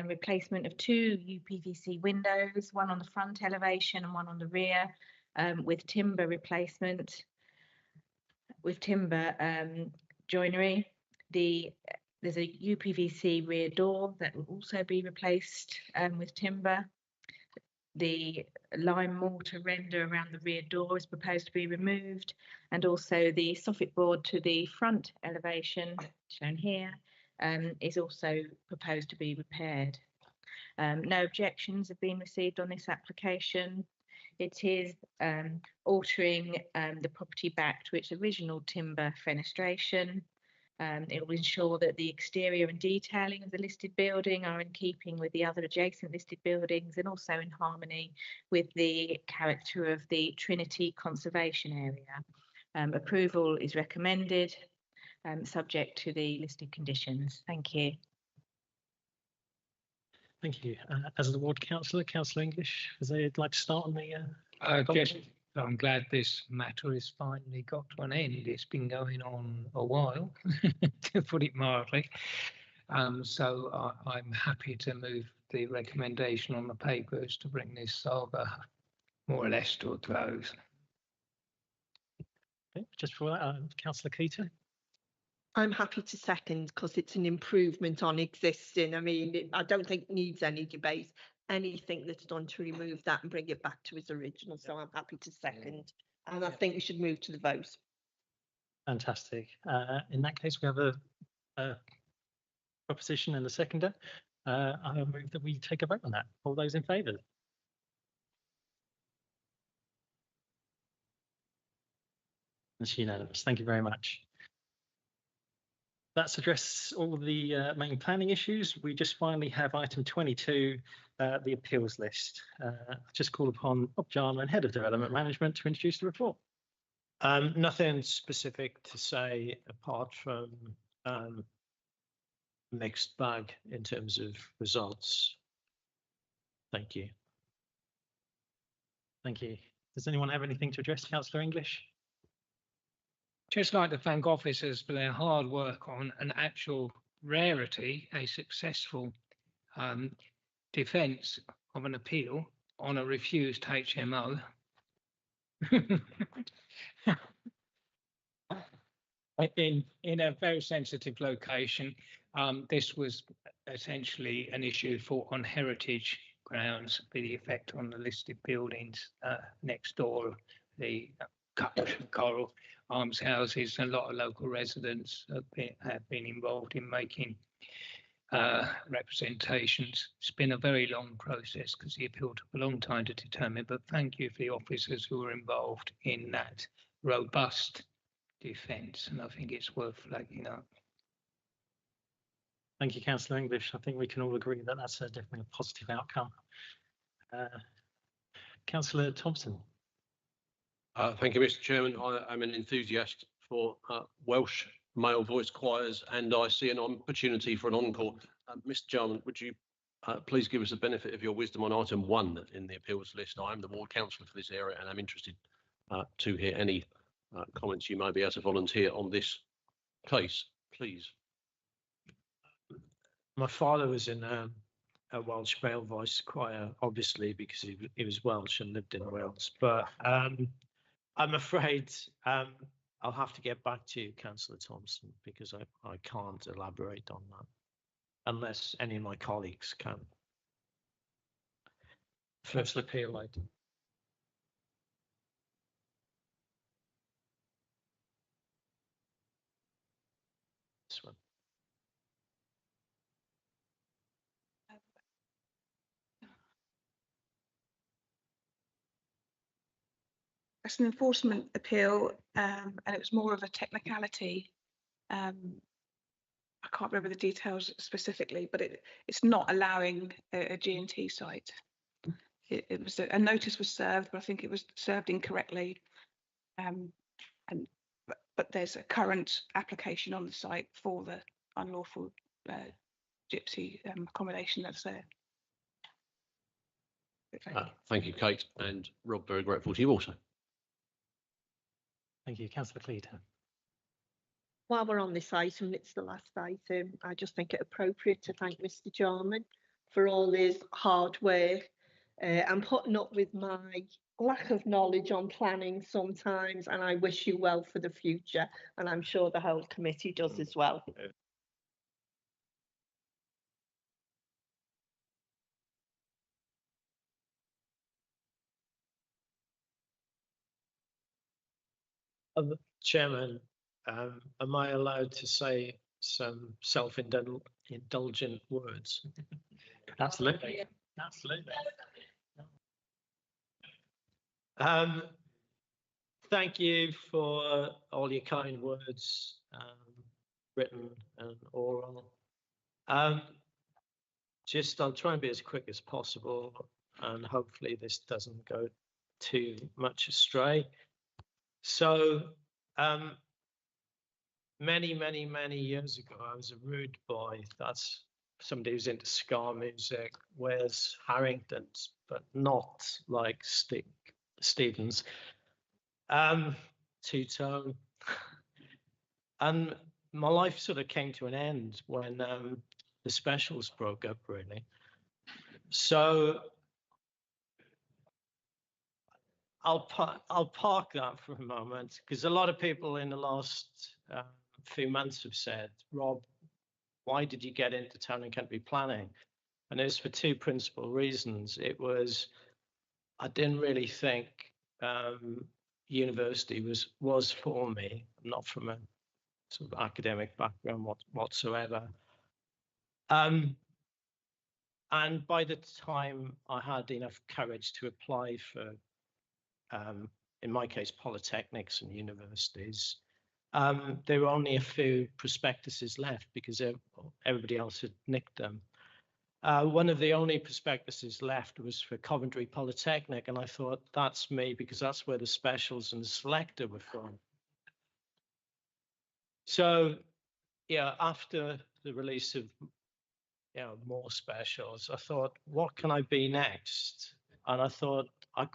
replacement of 2 UPVC windows, one on the front elevation and one on the rear, with timber replacement, with timber joinery. There's a UPVC rear door that will also be replaced with timber. The lime mortar render around the rear door is proposed to be removed, and also the soffit board to the front elevation, shown here, is also proposed to be repaired. No objections have been received on this application. It is altering the property back to its original timber fenestration. It will ensure that the exterior and detailing of the listed building are in keeping with the other adjacent listed buildings, and also in harmony with the character of the Trinity Conservation Area. Approval is recommended, subject to the listed conditions. Thank you. Thank you. As the ward councillor, Councillor English, would you like to start on the? I'm glad this matter has finally got to an end. It's been going on a while, to put it mildly. So I'm happy to move the recommendation on the papers to bring this saga more or less to a close. Okay, just for that, Councillor Keating. I'm happy to second because it's an improvement on existing. I mean, I don't think it needs any debate. Anything that's done to remove that and bring it back to its original. So I'm happy to second. And I think we should move to the vote. Fantastic. In that case, we have a proposition and a seconder. I move that we take a vote on that. All those in favour? That's unanimous. Thank you very much. That's addressed all the main planning issues. We just finally have item 22, the appeals list. Just call upon Bob Jarman, Head of Development Management, to introduce the report. Nothing specific to say apart from mixed bag in terms of results. Thank you. Thank you. Does anyone have anything to address, Councillor English? Just like to thank officers for their hard work on an actual rarity, a successful defence of an appeal on a refused HMO. In a very sensitive location. This was essentially an issue on heritage grounds, with the effect on the listed buildings next door, the Coral Arms houses. A lot of local residents have been involved in making representations. It's been a very long process because the appeal took a long time to determine, but thank you for the officers who were involved in that robust defence, and I think it's worth flagging up. Thank you, Councillor English. I think we can all agree that that's definitely a positive outcome. Councillor Thompson. Thank you, Mr. Chairman. I'm an enthusiast for Welsh male voice choirs, and I see an opportunity for an encore. Mr. Jarman, would you please give us the benefit of your wisdom on item 1 in the appeals list? I am the ward councillor for this area, and I'm interested to hear any comments you may be able to volunteer on this case, please. My father was in a Welsh male voice choir, obviously because he was Welsh and lived in Wales. But I'm afraid I'll have to get back to you, Councillor Thompson, because I can't elaborate on that. unless any of my colleagues can. First appeal item. This one. That's an enforcement appeal, and it was more of a technicality. I can't remember the details specifically, but it's not allowing a G&T site. It was a notice was served, but I think it was served incorrectly. But there's a current application on the site for the unlawful gypsy accommodation that's there. Thank you, Kate, and Rob, very grateful to you also. Thank you, Councillor Cleater. While we're on this item, it's the last item, I just think it appropriate to thank Mr. Jarman for all his hard work and putting up with my lack of knowledge on planning sometimes, and I wish you well for the future, and I'm sure the whole committee does as well. Chairman, am I allowed to say some self-indulgent words? Absolutely. Absolutely. Thank you for all your kind words, written and oral. I'll try and be as quick as possible, and hopefully this doesn't go too much astray. So, many years ago, I was a rude boy. That's somebody who's into ska music, wears Harringtons, but not like Stevens. Two-tone. And my life sort of came to an end when the Specials broke up, really. So I'll park that for a moment, because a lot of people in the last few months have said, Rob, why did you get into town and country planning? And it was for two principal reasons. It was, I didn't really think university was for me, not from a sort of academic background whatsoever. And by the time I had enough courage to apply for, in my case, polytechnics and universities, there were only a few prospectuses left because everybody else had nicked them. One of the only prospectuses left was for Coventry Polytechnic, and I thought, that's me, because that's where the Specials and the Selector were from. So, yeah, after the release of more Specials, I thought, what can I be next? And I thought, I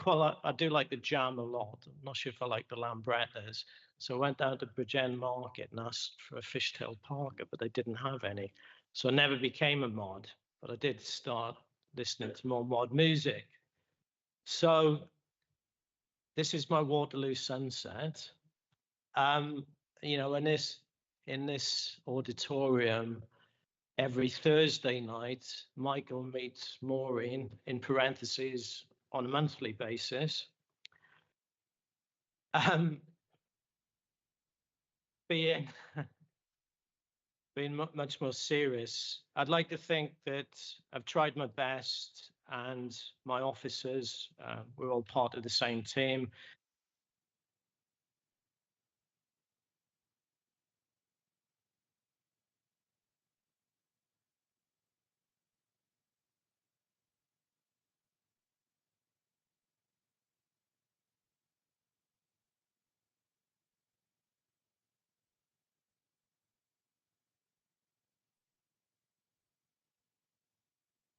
do like the jam a lot. I'm not sure if I like the lambrettas. So I went down to Bridgend Market and asked for a fishtail parker, but they didn't have any. So I never became a mod, but I did start listening to more mod music. So this is my Waterloo sunset. You know, in this auditorium, every Thursday night, Michael meets Maureen, in parentheses, on a monthly basis. Being much more serious, I'd like to think that I've tried my best, and my officers, we're all part of the same team.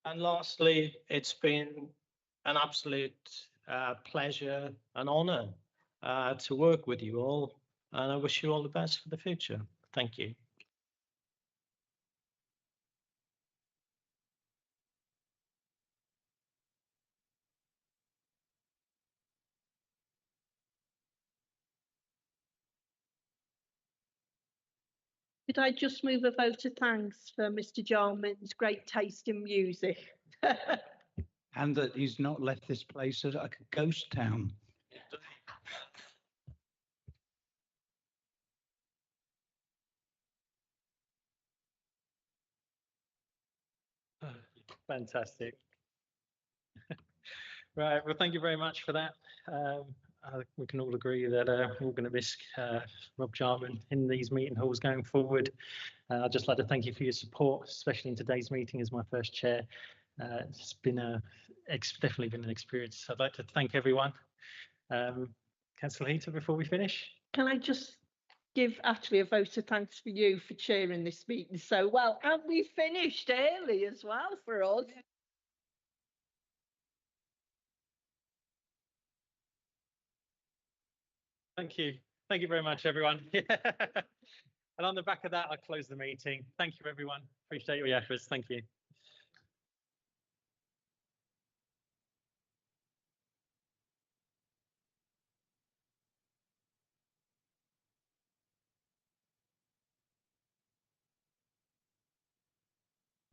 And lastly, it's been an absolute pleasure and honor to work with you all, and I wish you all the best for the future. Thank you. Could I just move a vote of thanks for Mr. Jarman's great taste in music? And that he's not left this place as like a ghost town. Fantastic. Right, well, thank you very much for that. We can all agree that we're going to miss Rob Jarman in these meeting halls going forward. I'd just like to thank you for your support, especially in today's meeting as my first chair. It's been definitely been an experience. I'd like to thank everyone. Councillor Heater, before we finish. Can I just give actually a vote of thanks for you for chairing this meeting so well, and we finished early as well for us. Thank you. Thank you very much, everyone. And on the back of that, I close the meeting. Thank you, everyone. Appreciate your efforts. Thank you.